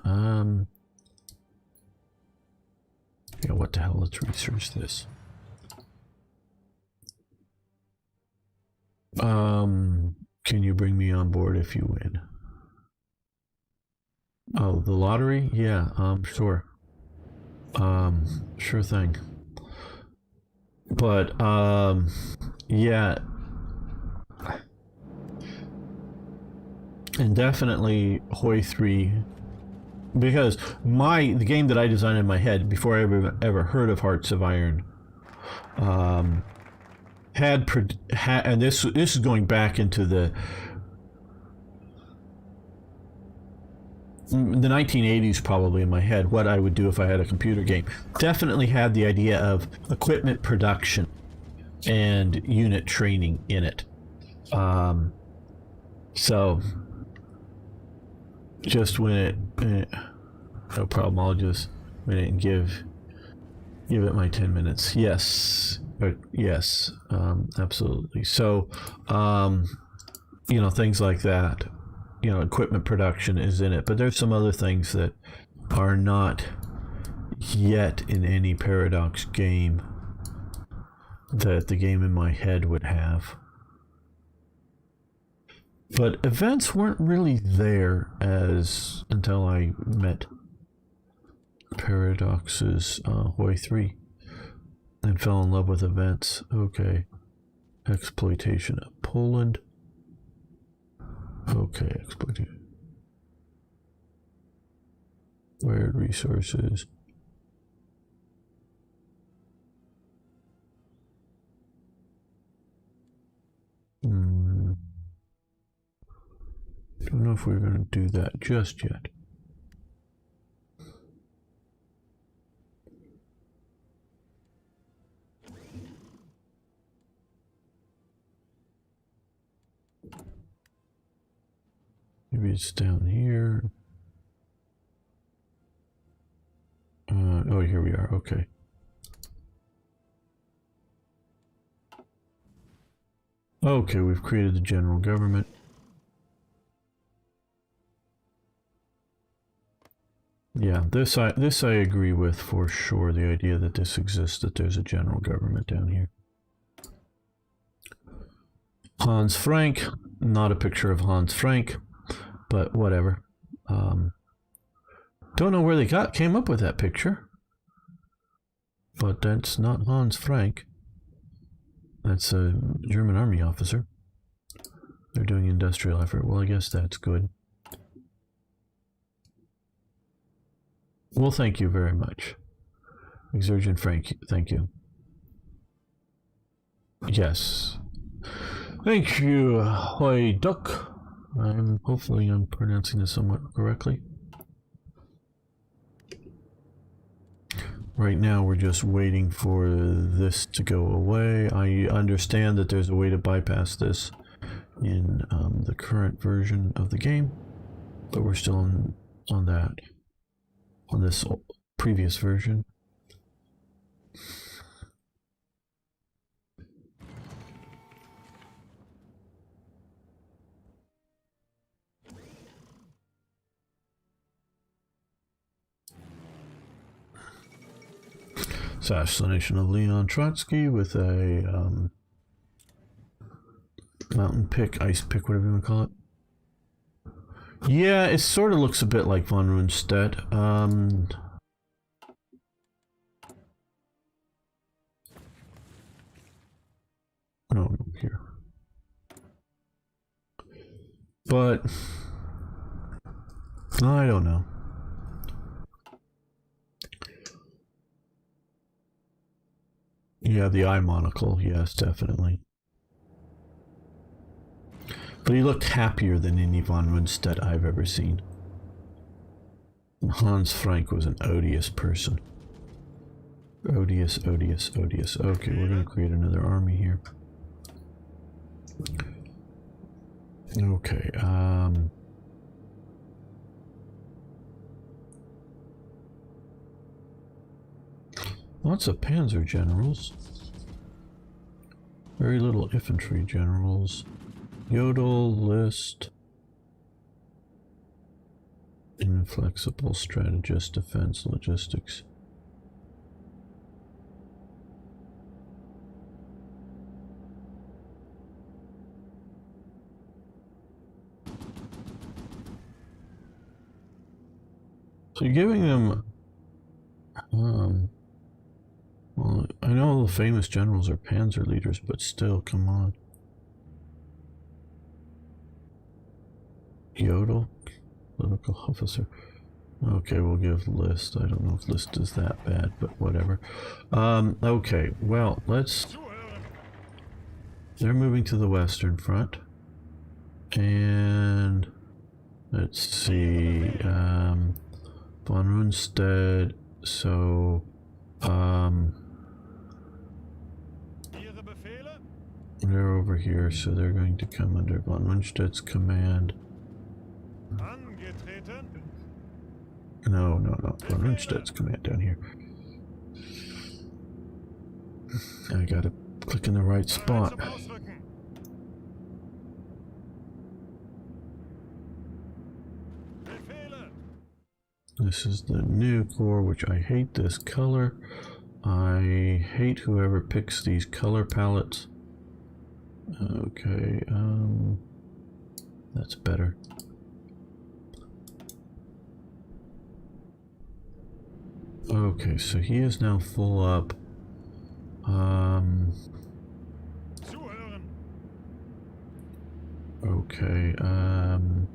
What the hell? Let's research this. Can you bring me on board if you win? Oh, the lottery? Yeah, sure. Sure thing. But, yeah. And definitely Hoi 3, because the game that I designed in my head before I ever heard of Hearts of Iron, and this is going back into the 1980s probably in my head, what I would do if I had a computer game. Definitely had the idea of equipment production and unit training in it. So just win it, no problem. I'll just win it and give it my 10 minutes. Yes. Yes, absolutely. So, things like that, equipment production is in it, but there's some other things that are not yet in any Paradox game. that the game in my head would have. But events weren't really there as until I met Paradox's Hoi 3 and fell in love with events. Okay. Exploitation of Poland. Okay, exploitation. Where resources. Don't know if we're going to do that just yet. Maybe it's down here. Oh, here we are. Okay. Okay, we've created the general government. Yeah, this I agree with for sure. The idea that this exists, that there's a general government down here. Hans Frank, not a picture of Hans Frank, but whatever. Don't know where they came up with that picture, but that's not Hans Frank. That's a German army officer. They're doing industrial effort. Well, I guess that's good. Well, thank you very much. Exurgent Frank, thank you. Yes. Thank you, Hoi Duck. Hopefully I'm pronouncing this somewhat correctly. Right now we're just waiting for this to go away. I understand that there's a way to bypass this in the current version of the game, but we're still on this previous version. Assassination of Leon Trotsky with a mountain pick, ice pick, whatever you want to call it. Yeah, it sort of looks a bit like von Rundstedt. No, here. But I don't know. Yeah, the eye monocle, yes, definitely. But he looked happier than any von Rundstedt I've ever seen. Hans Frank was an odious person. Odious, odious, odious. Okay, we're going to create another army here. Okay, lots of panzer generals. Very little infantry generals. Yodel, list. Inflexible strategist, defense, logistics. So you're giving them, well, I know the famous generals are panzer leaders, but still, come on. Yodel, political officer. Okay, we'll give list. I don't know if list is that bad, but whatever. Okay, well, they're moving to the Western Front. And let's see, von Rundstedt, so, they're over here, so they're going to come under von Rundstedt's command. No, von Rundstedt's command down here. I gotta click in the right spot. This is the new core, which I hate this color. I hate whoever picks these color palettes. Okay, that's better. Okay, so he is now full up. Zuhören. Okay, Angetreten.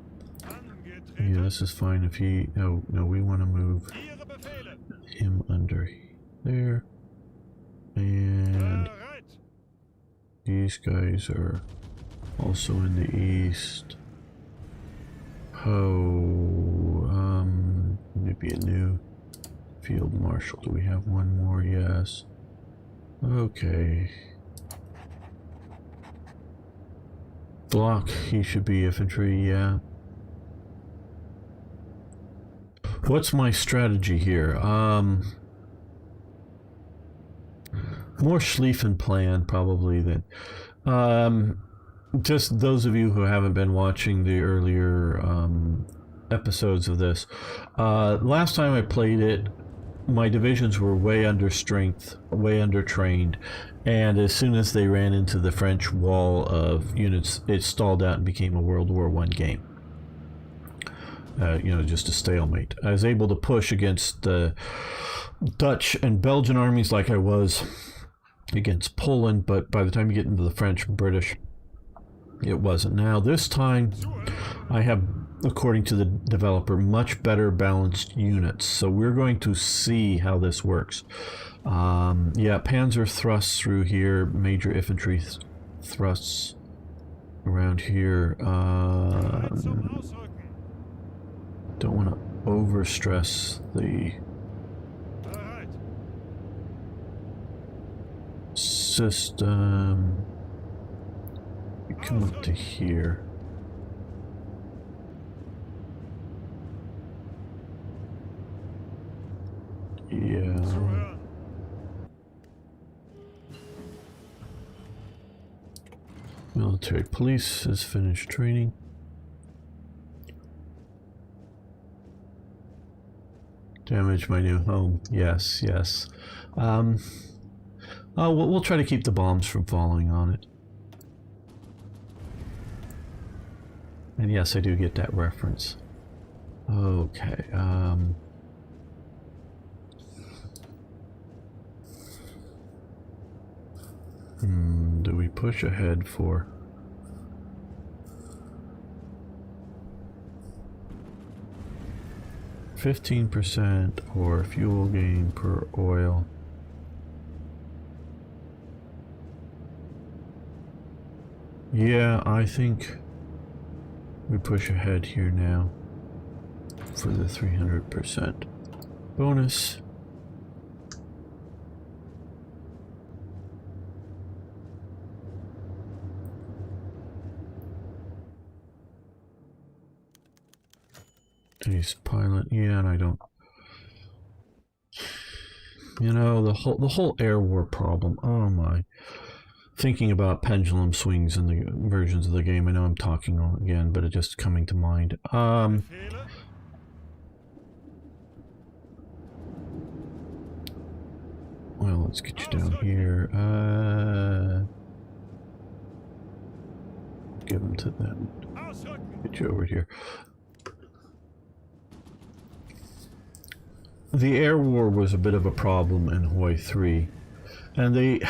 yeah, this is fine if he... No, we want to move Ihre Befehle. him under there. And Bereit. these guys are also in the east. Oh, maybe a new field marshal. Do we have one more? Yes. Okay. Block, he should be infantry, yeah. What's my strategy here? More Schlieffen plan probably than just those of you who haven't been watching the earlier episodes of this. Last time I played it, my divisions were way under strength, way under trained, and as soon as they ran into the French wall of units, it stalled out and became a World War I game. You know, just a stalemate. I was able to push against the Dutch and Belgian armies like I was against Poland, but by the time you get into the French, British, it wasn't. Now this time I have, according to the developer, much better balanced units, so we're going to see how this works. Yeah, panzer thrusts through here, major infantry thrusts around here. Bereit zum Ausrücken. Don't want to overstress the Bereit. system. We come up to here. Yeah. Zuhören. Military police has finished training. Damage my new home. Yes, yes. We'll try to keep the bombs from falling on it. And yes, I do get that reference. Okay. Do we push ahead for... %, or fuel gain per oil? Yeah, I think we push ahead here now for the 300% bonus. Ace pilot, yeah, and I don't. You know, the whole air war problem. Oh my! Thinking about pendulum swings in the versions of the game. I know I'm talking again, but it's just coming to mind. Befehle. Well, let's get you down here. Give them to them. Ausrücken. Get you over here. The air war was a bit of a problem in Hoi 3, and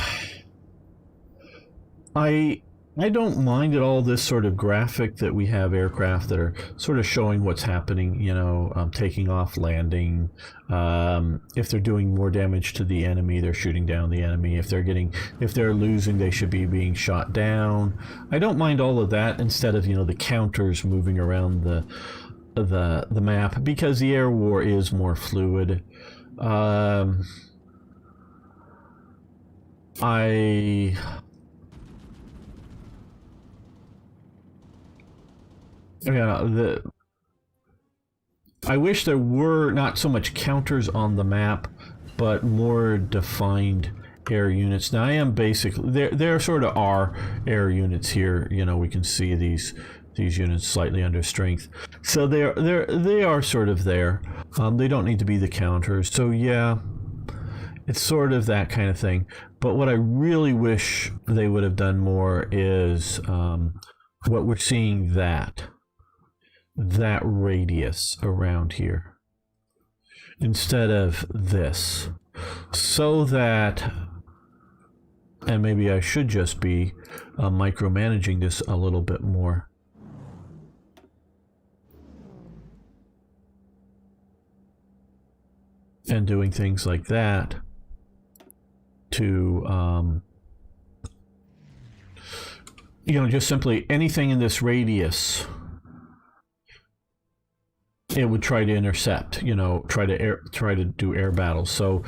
I don't mind at all this sort of graphic that we have aircraft that are sort of showing what's happening, you know, taking off, landing. If they're doing more damage to the enemy, they're shooting down the enemy. If they're losing, they should be being shot down. I don't mind all of that instead of, you know, the counters moving around the map, because the air war is more fluid. Yeah, I wish there were not so much counters on the map, but more defined air units. Now I am basically there sort of are air units here. You know, we can see these units slightly under strength, so they are sort of there. They don't need to be the counters. So yeah, it's sort of that kind of thing. But what I really wish they would have done more is what we're seeing, that radius around here instead of this, so that, and maybe I should just be micromanaging this a little bit more. And doing things like that to, just simply anything in this radius, it would try to intercept, try to do air battles. So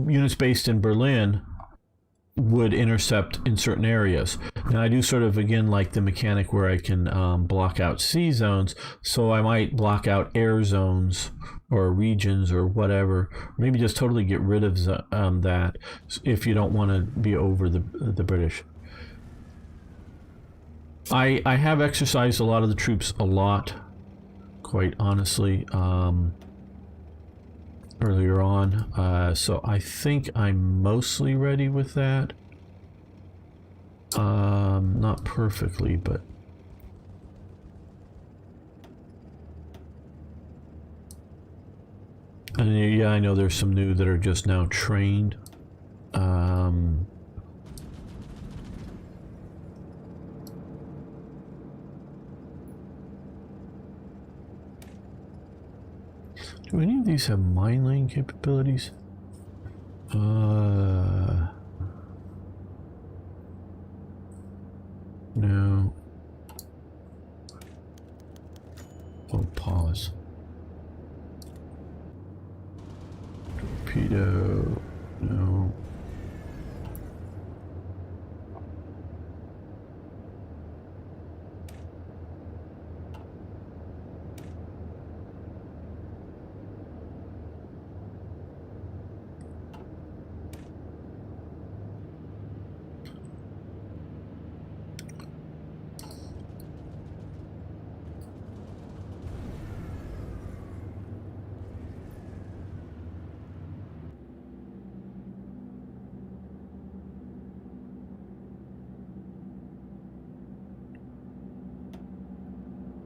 units based in Berlin would intercept in certain areas. And I do sort of, again, like the mechanic where I can block out sea zones, so I might block out air zones or regions or whatever. Maybe just totally get rid of that if you don't want to be over the British. I have exercised a lot of the troops a lot, quite honestly, earlier on, so I think I'm mostly ready with that. Not perfectly, but and yeah, I know there's some new that are just now trained. Do any of these have mine laying capabilities? No. Oh, pause. Torpedo. No.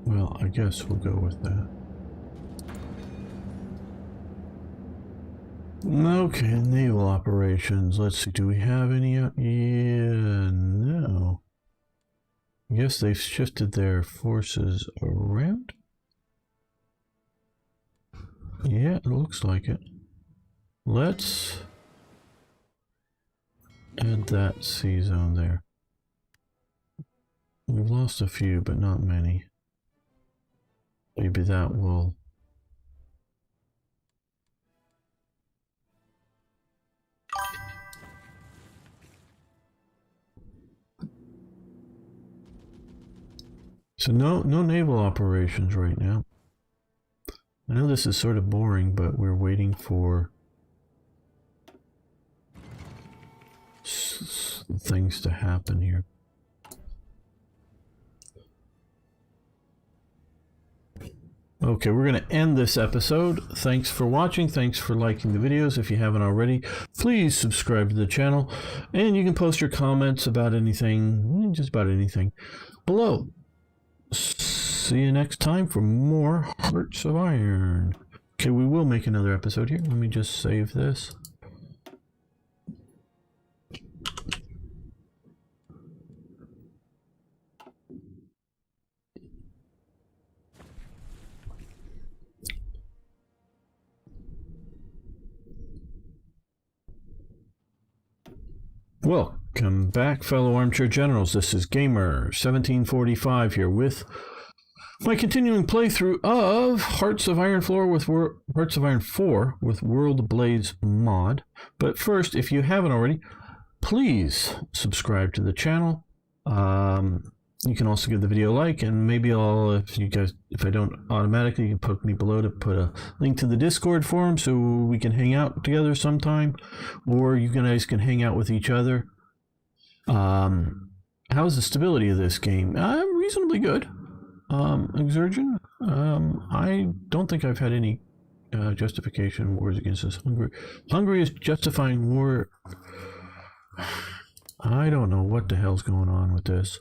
Well, I guess we'll go with that. Okay, naval operations. Let's see, do we have any? Yeah, no. I guess they've shifted their forces around. Yeah, it looks like it. Let's add that sea zone there. We've lost a few, but not many. Maybe that will... So no naval operations right now. I know this is sort of boring, but we're waiting for things to happen here. Okay, we're going to end this episode. Thanks for watching. Thanks for liking the videos. If you haven't already, please subscribe to the channel. And you can post your comments about anything, just about anything, below. See you next time for more Hearts of Iron. Okay, we will make another episode here. Let me just save this. Welcome back, fellow armchair generals. This is Gamer 1745 here with my continuing playthrough of Hearts of Iron 4 with World Ablaze mod. But first, if you haven't already, please subscribe to the channel. You can also give the video a like, and maybe if I don't automatically, you can poke me below to put a link to the Discord forum so we can hang out together sometime, or you guys can hang out with each other. How's the stability of this game? Reasonably good. Exertion, I don't think I've had any justification wars against us. Hungary is justifying war. I don't know what the hell's going on with this.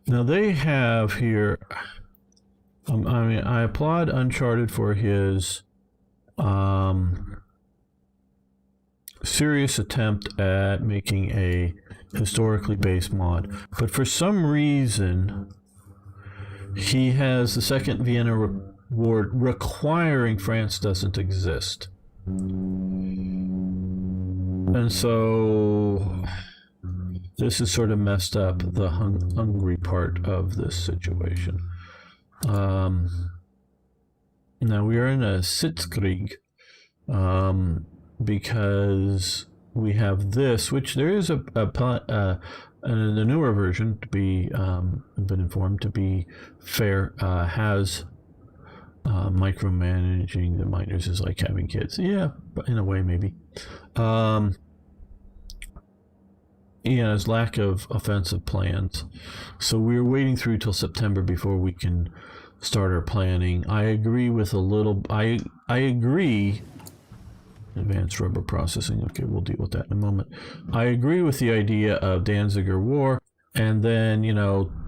Now they have here. I mean, I applaud Uncharted for his serious attempt at making a historically based mod, but for some reason he has the Second Vienna War requiring France doesn't exist, and so this has sort of messed up the Hungary part of this situation. Now we are in a Sitzkrieg, because we have this, which there is the newer version, to be been informed, to be fair, has micromanaging the miners is like having kids. Yeah, but in a way, maybe. His lack of offensive plans. So we're waiting through till September before we can start our planning. I agree with a little. I agree. Advanced rubber processing. Okay, we'll deal with that in a moment. I agree with the idea of Danziger War, and then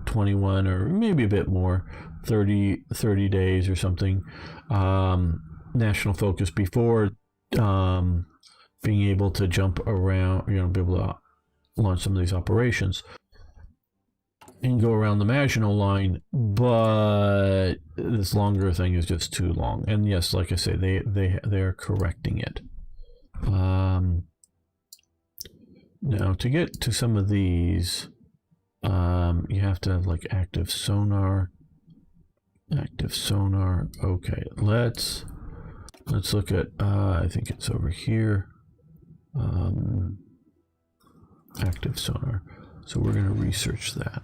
21 or maybe a bit more, 30 days or something, national focus before being able to jump around. Be able to launch some of these operations and go around the Maginot Line, but this longer thing is just too long. And yes, like I say, they're correcting it. Now to get to some of these, you have to have like active sonar. Okay, let's look at. I think it's over here. Active sonar. So we're going to research that.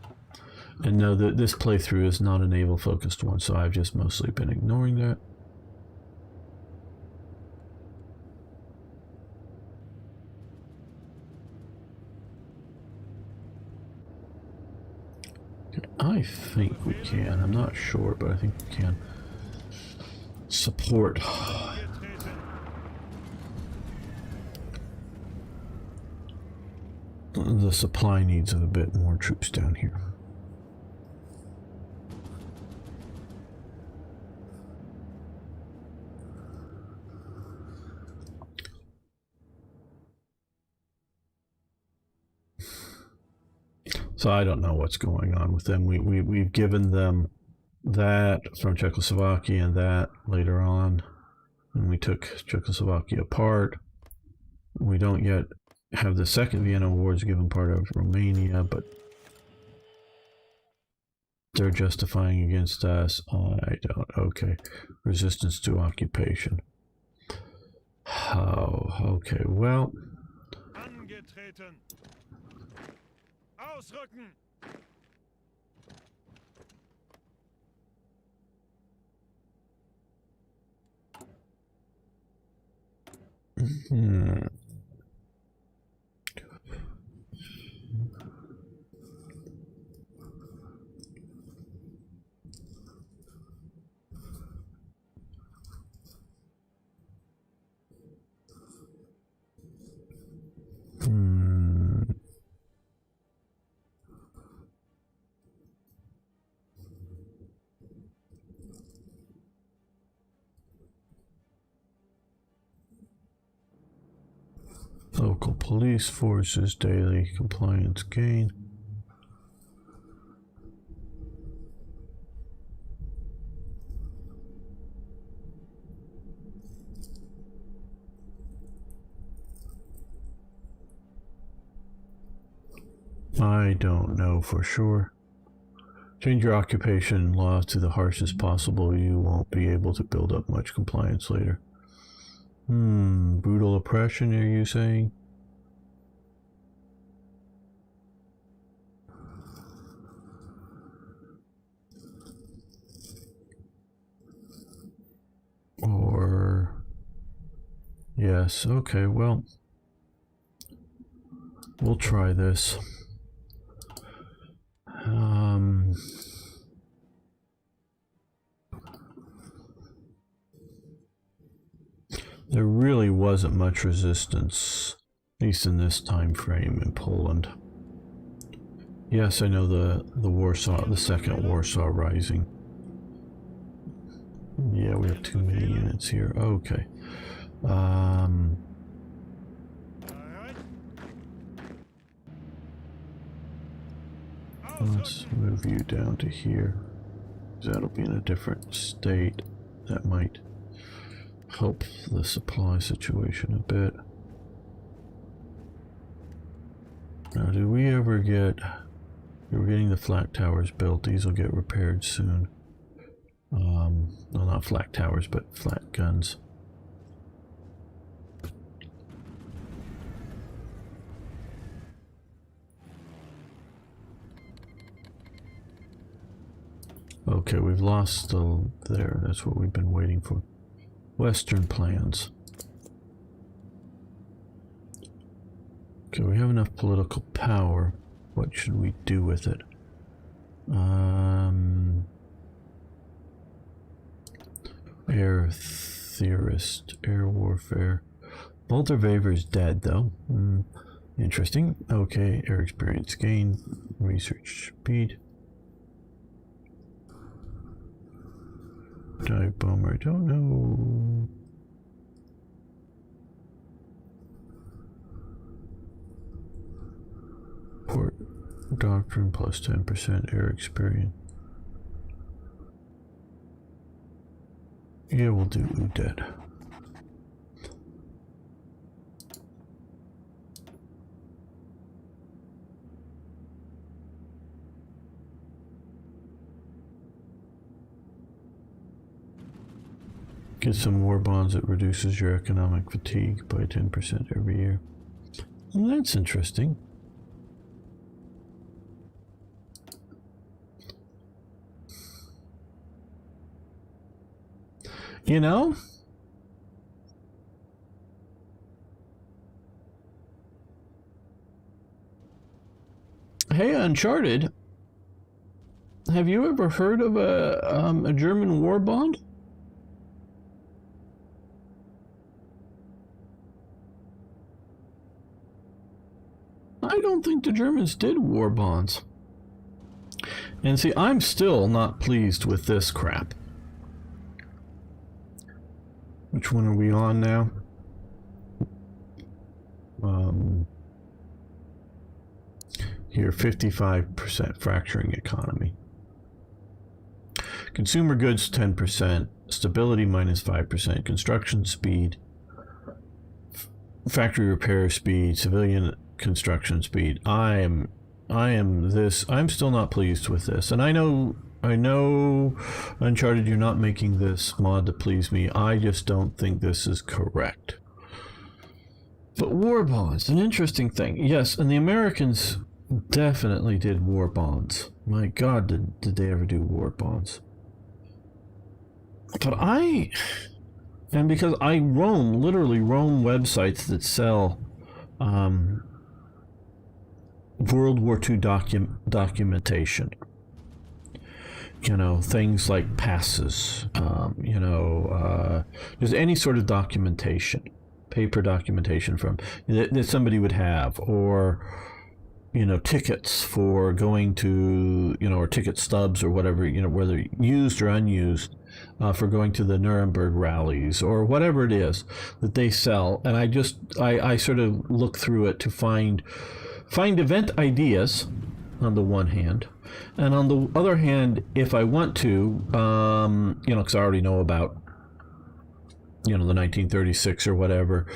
And know that this playthrough is not a naval focused one, so I've just mostly been ignoring that. Okay, I think we can. I'm not sure, but I think we can support. The supply needs of a bit more troops down here. So I don't know what's going on with them. We've given them that from Czechoslovakia and that later on, and we took Czechoslovakia apart. We don't yet have the Second Vienna Wars given part of Romania, but they're justifying against us. I don't. Okay, resistance to occupation. Oh, okay. Well. Angetreten. Ausrücken. Local police forces daily compliance gain. I don't know for sure. Change your occupation law to the harshest possible. You won't be able to build up much compliance later. Brutal oppression, are you saying? Or... yes, okay, well... we'll try this. There really wasn't much resistance, at least in this time frame in Poland. Yes, I know the Second Warsaw Rising. Yeah, we have too many units here. Okay. Let's move you down to here. That'll be in a different state. That might help the supply situation a bit. Now, do we ever get... We're getting the flak towers built. These will get repaired soon. Well, not flak towers, but flak guns. Okay, we've lost there. That's what we've been waiting for. Western plans. Okay, we have enough political power. What should we do with it? Air theorist, air warfare. Bolter-Wever's dead though. Interesting. Okay, air experience gain, research speed. Dive bomber, I don't know. Port doctrine plus 10% air experience. Yeah, we'll do Udet. Get some war bonds that reduces your economic fatigue by 10% every year. Well, that's interesting. You know? Hey, Uncharted. Have you ever heard of a German war bond? I don't think the Germans did war bonds. And see, I'm still not pleased with this crap. Which one are we on now? Here, 55% fracturing economy. Consumer goods, 10%. Stability, minus 5%. Construction speed. Factory repair speed. Civilian construction speed. I'm still not pleased with this. And I know, Uncharted, you're not making this mod to please me. I just don't think this is correct. But war bonds, an interesting thing. Yes, and the Americans definitely did war bonds. My God, did they ever do war bonds? But because I literally roam websites that sell World War II documentation. You know, things like passes, just any sort of documentation, paper documentation from that somebody would have, or tickets for going to, or ticket stubs or whatever, whether used or unused, for going to the Nuremberg rallies or whatever it is that they sell. And I sort of look through it to find event ideas on the one hand, and on the other hand, if I want to, because I already know about, the 1936 or whatever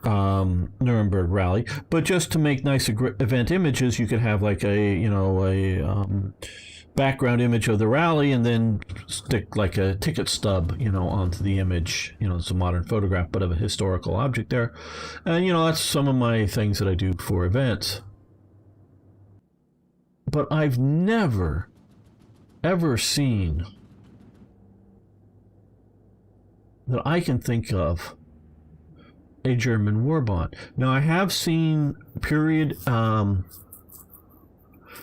Nuremberg rally, but just to make nice event images, you could have like a background image of the rally, and then stick like a ticket stub, onto the image. It's a modern photograph, but of a historical object there, and that's some of my things that I do for events. But I've never, ever seen that I can think of a German war bond. Now, I have seen period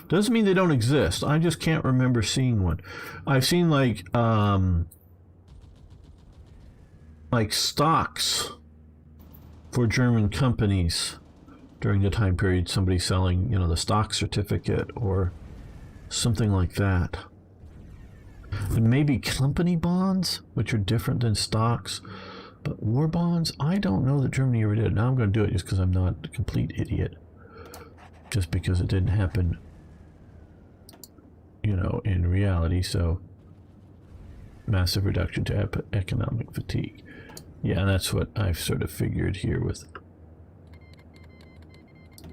Doesn't mean they don't exist. I just can't remember seeing one. I've seen like stocks for German companies during the time period. Somebody selling, you know, the stock certificate or something like that. And maybe company bonds, which are different than stocks. But war bonds, I don't know that Germany ever did. Now I'm going to do it just because I'm not a complete idiot. Just because it didn't happen, you know, in reality. So, massive reduction to economic fatigue. Yeah, that's what I've sort of figured here with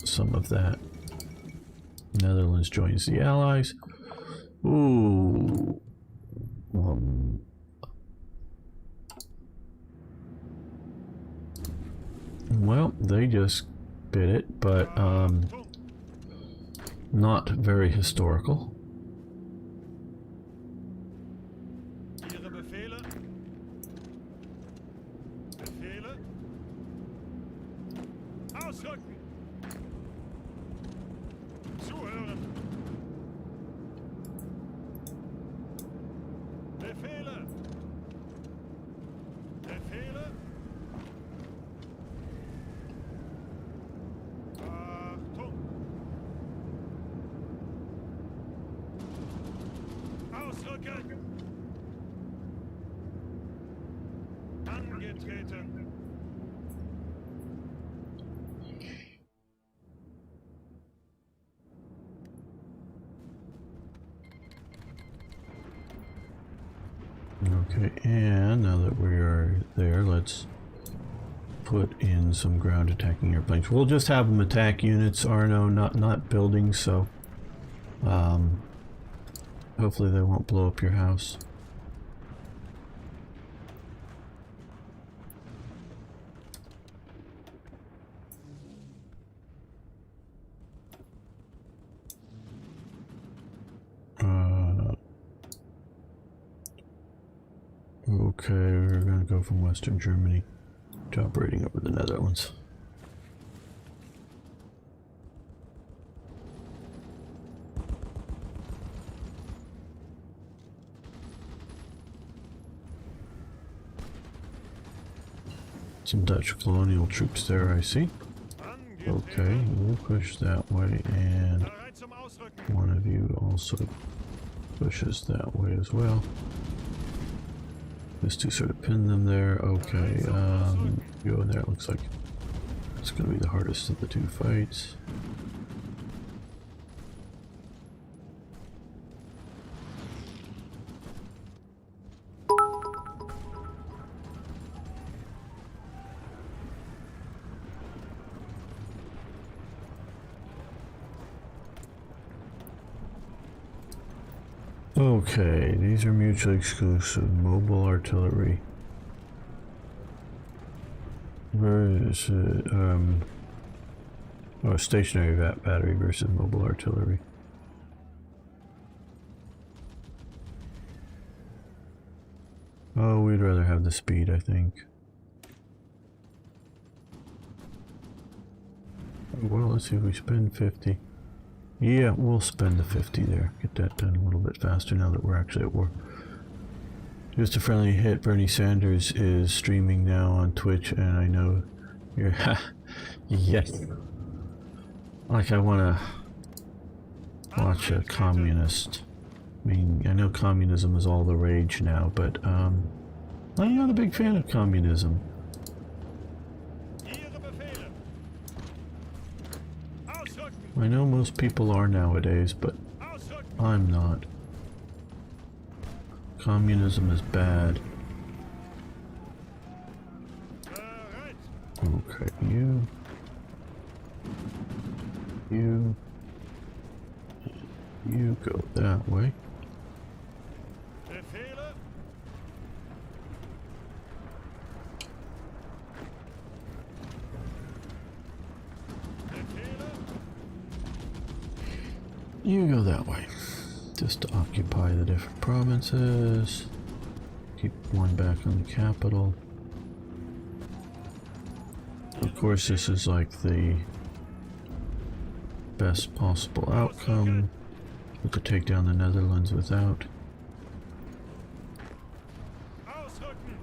some of that. Netherlands joins the Allies. Ooh. Well, they just bid it, but not very historical. Ihre Befehle? Befehle? Ausrücken! Zuhören! Befehle! Befehle? Achtung! Ausrücken! Angetreten! Okay, and now that we are there, let's put in some ground attacking airplanes. We'll just have them attack units, Arno, not buildings, so hopefully they won't blow up your house. Okay, we're going to go from Western Germany to operating over the Netherlands. Some Dutch colonial troops there, I see. Okay, we'll push that way, and one of you also pushes that way as well. Just to sort of pin them there. Okay, go in there. It looks like it's going to be the hardest of the two fights. Okay, these are mutually exclusive. Mobile artillery versus stationary battery versus mobile artillery. Oh, we'd rather have the speed, I think. Well, let's see if we spend 50. Yeah, we'll spend the 50 there. Get that done a little bit faster now that we're actually at war. Just a friendly hit. Bernie Sanders is streaming now on Twitch, and I know you're... yes. Like, I want to watch a communist. I mean, I know communism is all the rage now, but I'm not a big fan of communism. I know most people are nowadays, but I'm not. Communism is bad. Okay, you go that way. You go that way, just to occupy the different provinces. Keep one back on the capital. Of course, this is like the best possible outcome. We could take down the Netherlands without Ausrücken.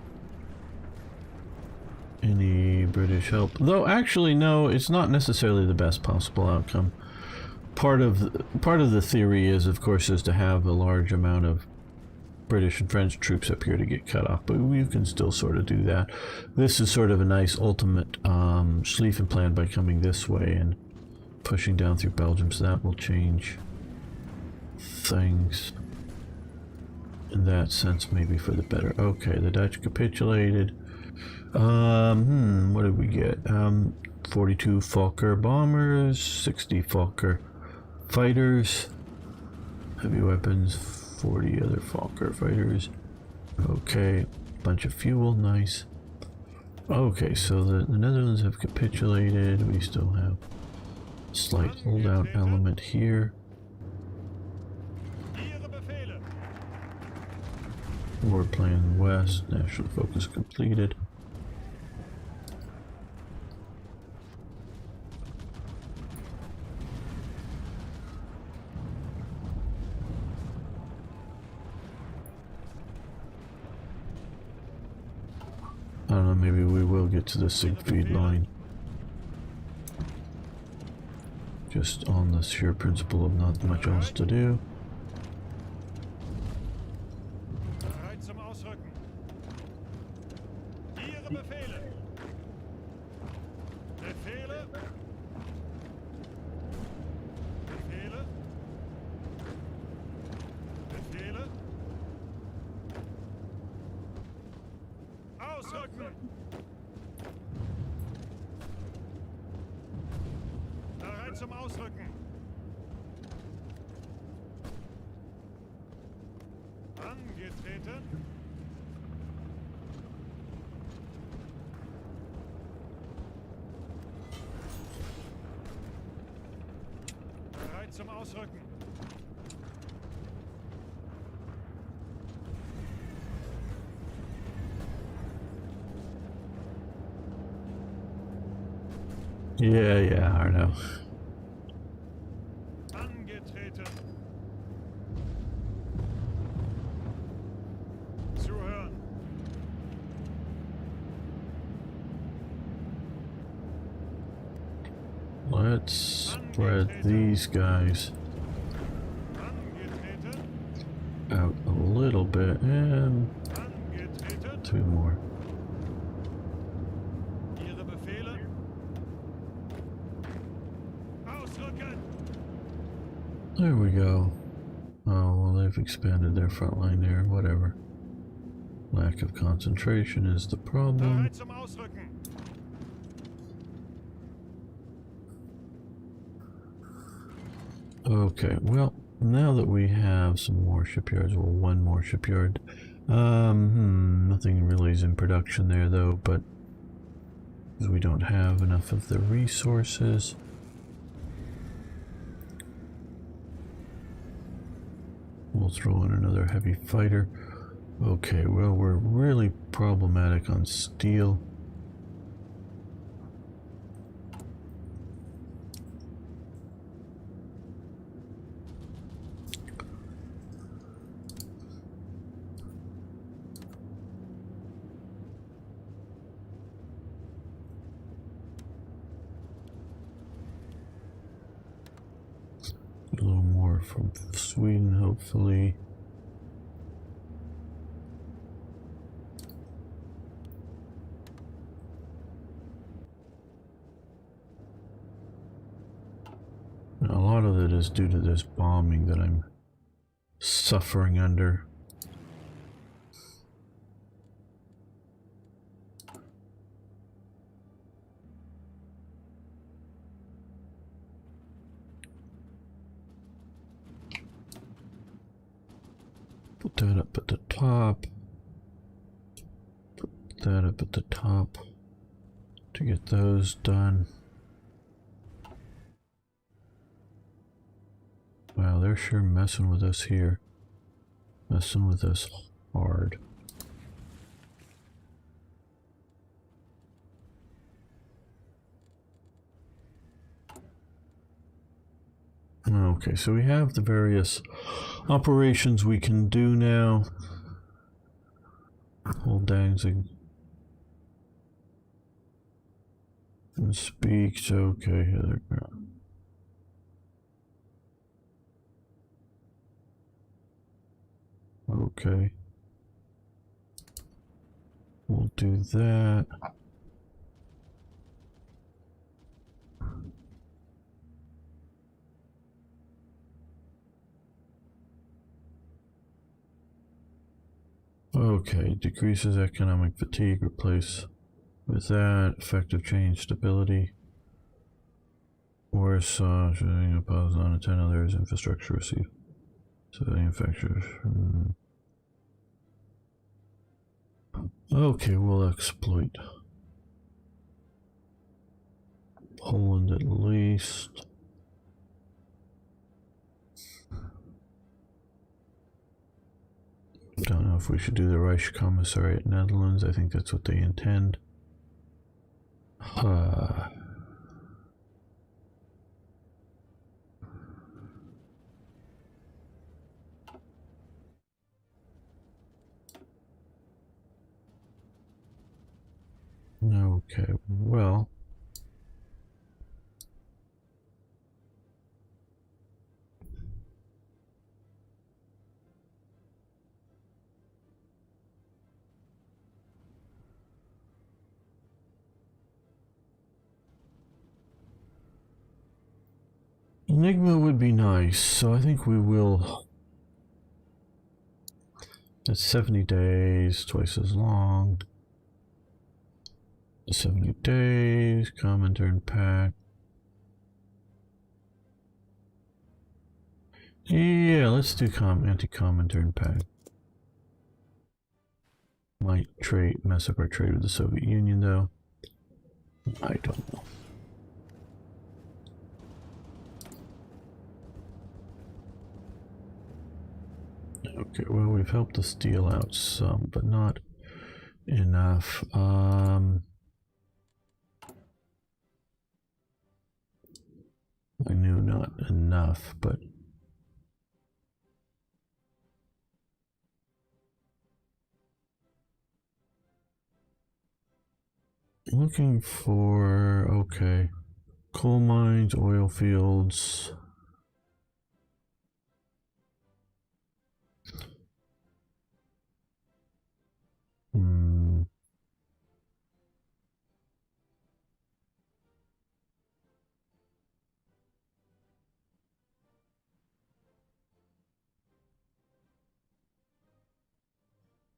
any British help. Though actually no, it's not necessarily the best possible outcome. Part of the theory is, of course, is to have a large amount of British and French troops up here to get cut off, but you can still sort of do that. This is sort of a nice ultimate Schlieffen plan by coming this way and pushing down through Belgium, so that will change things in that sense, maybe for the better. Okay, the Dutch capitulated. What did we get? 42 Fokker bombers, 60 Fokker fighters, heavy weapons, 40 other Fokker fighters. Okay, bunch of fuel, nice. Okay, so the Netherlands have capitulated. We still have a slight holdout element here. Ihre Befehle. War plan west, national focus completed. I don't know, maybe we will get to the Siegfried line. Just on the sheer principle of not much else to do. Bereit zum Ausrücken. Ihre Befehle. Befehle. Befehle. Befehle. Ausrücken. Bereit zum Ausrücken. Angetreten. Bereit zum Ausrücken. Yeah, I know. Angetreten. Zuhören. Let's spread these guys Angetreten. out a little bit, and Angetreten. 2 more. Ihre Befehle. Ausrücken. There we go. Oh, well, they've expanded their front line there, whatever. Lack of concentration is the problem. Bereit zum Ausrücken. Okay, well, now that we have some more shipyards, well, 1 more shipyard. Nothing really is in production there, though, but we don't have enough of the resources. We'll throw in another heavy fighter. Okay, well, we're really problematic on steel. A little more from Sweden, hopefully. And a lot of it is due to this bombing that I'm suffering under. Put that up at the top. Put that up at the top to get those done. Wow, they're sure messing with us here. Messing with us hard. Okay, so we have the various operations we can do now. Hold Danzig. And speaks. Okay, here they go. Okay. We'll do that. Okay, decreases economic fatigue, replace with that, effective change stability. Warsaw, pause on 10 others, infrastructure receive. Civilian factors. Okay, we'll exploit Poland at least. Don't know if we should do the Reich Commissariat Netherlands. I think that's what they intend. Okay, well. Enigma would be nice, so I think we will. It's 70 days, twice as long. 70 days, Comintern pack. Yeah, let's do anti-Comintern pack. Might mess up our trade with the Soviet Union though. I don't know. Okay, well, we've helped us deal out some, but not enough. I knew not enough, but looking for, okay, coal mines, oil fields.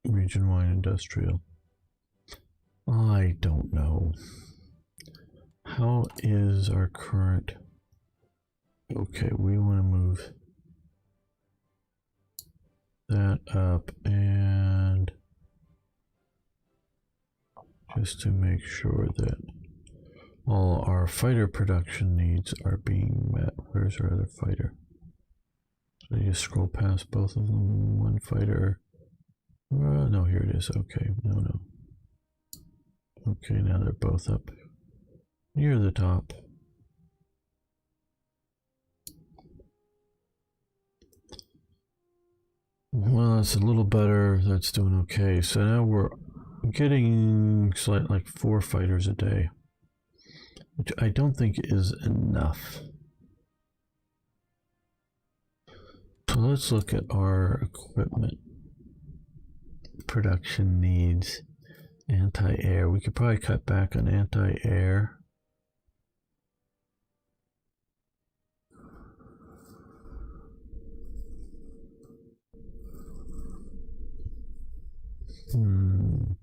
Region-wide industrial. I don't know. How is our current? Okay, we want to move that up, and just to make sure that all our fighter production needs are being met. Where's our other fighter? So you scroll past both of them. One fighter. No, here it is. Okay, no. Okay, now they're both up near the top. Well, that's a little better. That's doing okay. So now we're getting like 4 fighters a day, which I don't think is enough. So let's look at our equipment. Production needs. Anti-air. We could probably cut back on anti-air. And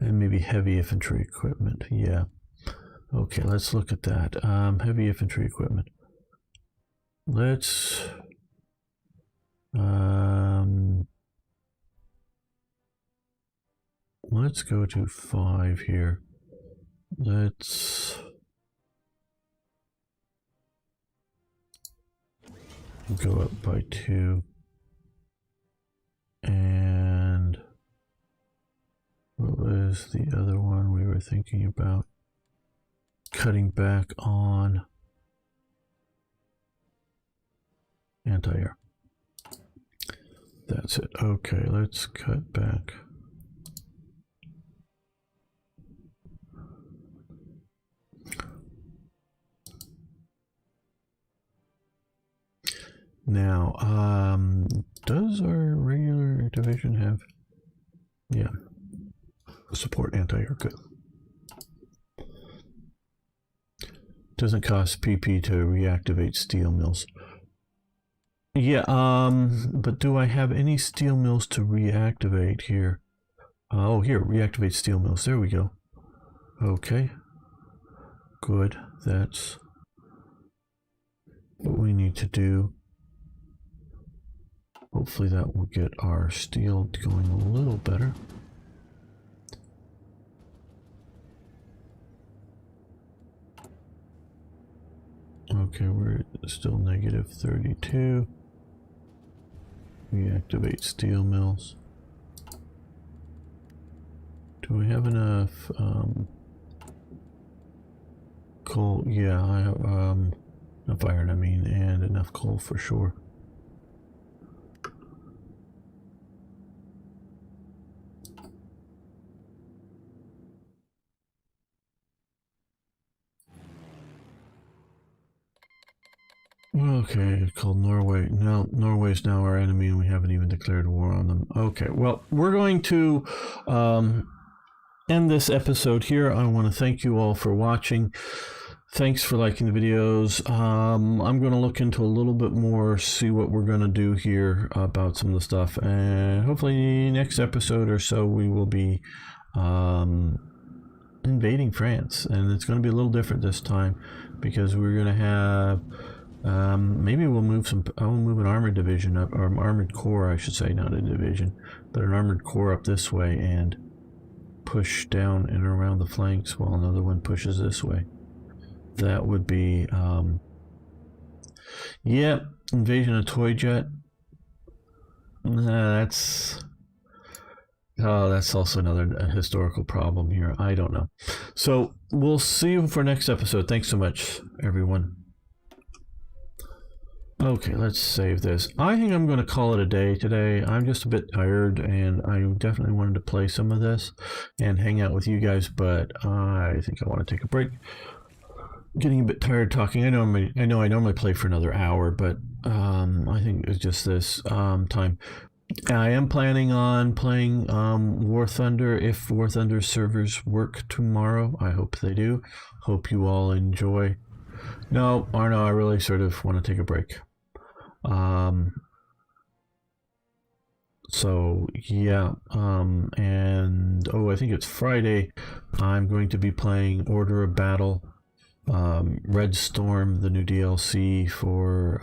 maybe heavy infantry equipment. Yeah. Okay, let's look at that. Heavy infantry equipment. Let's go to 5 here. Let's go up by 2. And what was the other one we were thinking about? Cutting back on. Anti-air. That's it. Okay, let's cut back. Now, does our regular division have, yeah, support anti-air? Good. Doesn't cost PP to reactivate steel mills. Yeah, but do I have any steel mills to reactivate here? Oh, here, reactivate steel mills. There we go. Okay. Good. That's what we need to do. Hopefully that will get our steel going a little better. Okay, we're still negative 32. Reactivate steel mills. Do we have enough coal? Yeah, I have enough iron, I mean, and enough coal for sure. Okay, called Norway. Now Norway's now our enemy, and we haven't even declared war on them. Okay, well, we're going to end this episode here. I want to thank you all for watching. Thanks for liking the videos. I'm going to look into a little bit more, see what we're going to do here about some of the stuff, and hopefully next episode or so we will be invading France, and it's going to be a little different this time because we're going to have. Maybe we'll move I'll move an armored division up, or armored corps, I should say, not a division, but an armored corps up this way and push down and around the flanks while another one pushes this way. That would be, yeah, invasion of toy jet. That's also another historical problem here. I don't know. So we'll see you for next episode. Thanks so much, everyone. Okay, let's save this. I think I'm going to call it a day today. I'm just a bit tired, and I definitely wanted to play some of this and hang out with you guys, but I think I want to take a break. Getting a bit tired talking. I know I normally play for another hour, but I think it's just this time. I am planning on playing War Thunder if War Thunder servers work tomorrow. I hope they do. Hope you all enjoy. No, Arno, I really sort of want to take a break. So yeah, and I think it's Friday. I'm going to be playing Order of Battle, Red Storm, the new DLC for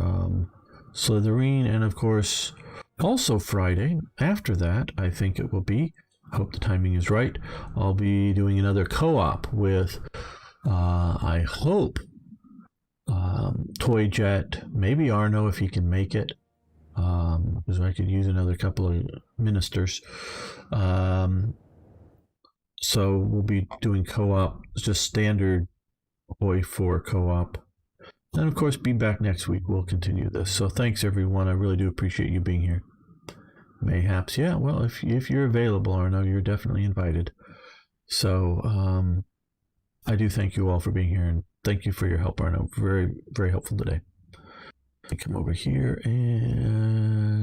Slytherin, and of course also Friday after that, I think it will be, I hope the timing is right, I'll be doing another co-op with I hope Toy Jet, maybe Arno if he can make it, because I could use another couple of ministers. So we'll be doing co-op, just standard Toy 4 co-op. And of course, be back next week. We'll continue this. So thanks everyone. I really do appreciate you being here. Mayhaps, yeah. Well, if you're available, Arno, you're definitely invited. So I do thank you all for being here, and thank you for your help, Arno. Very, very helpful today. Come over here and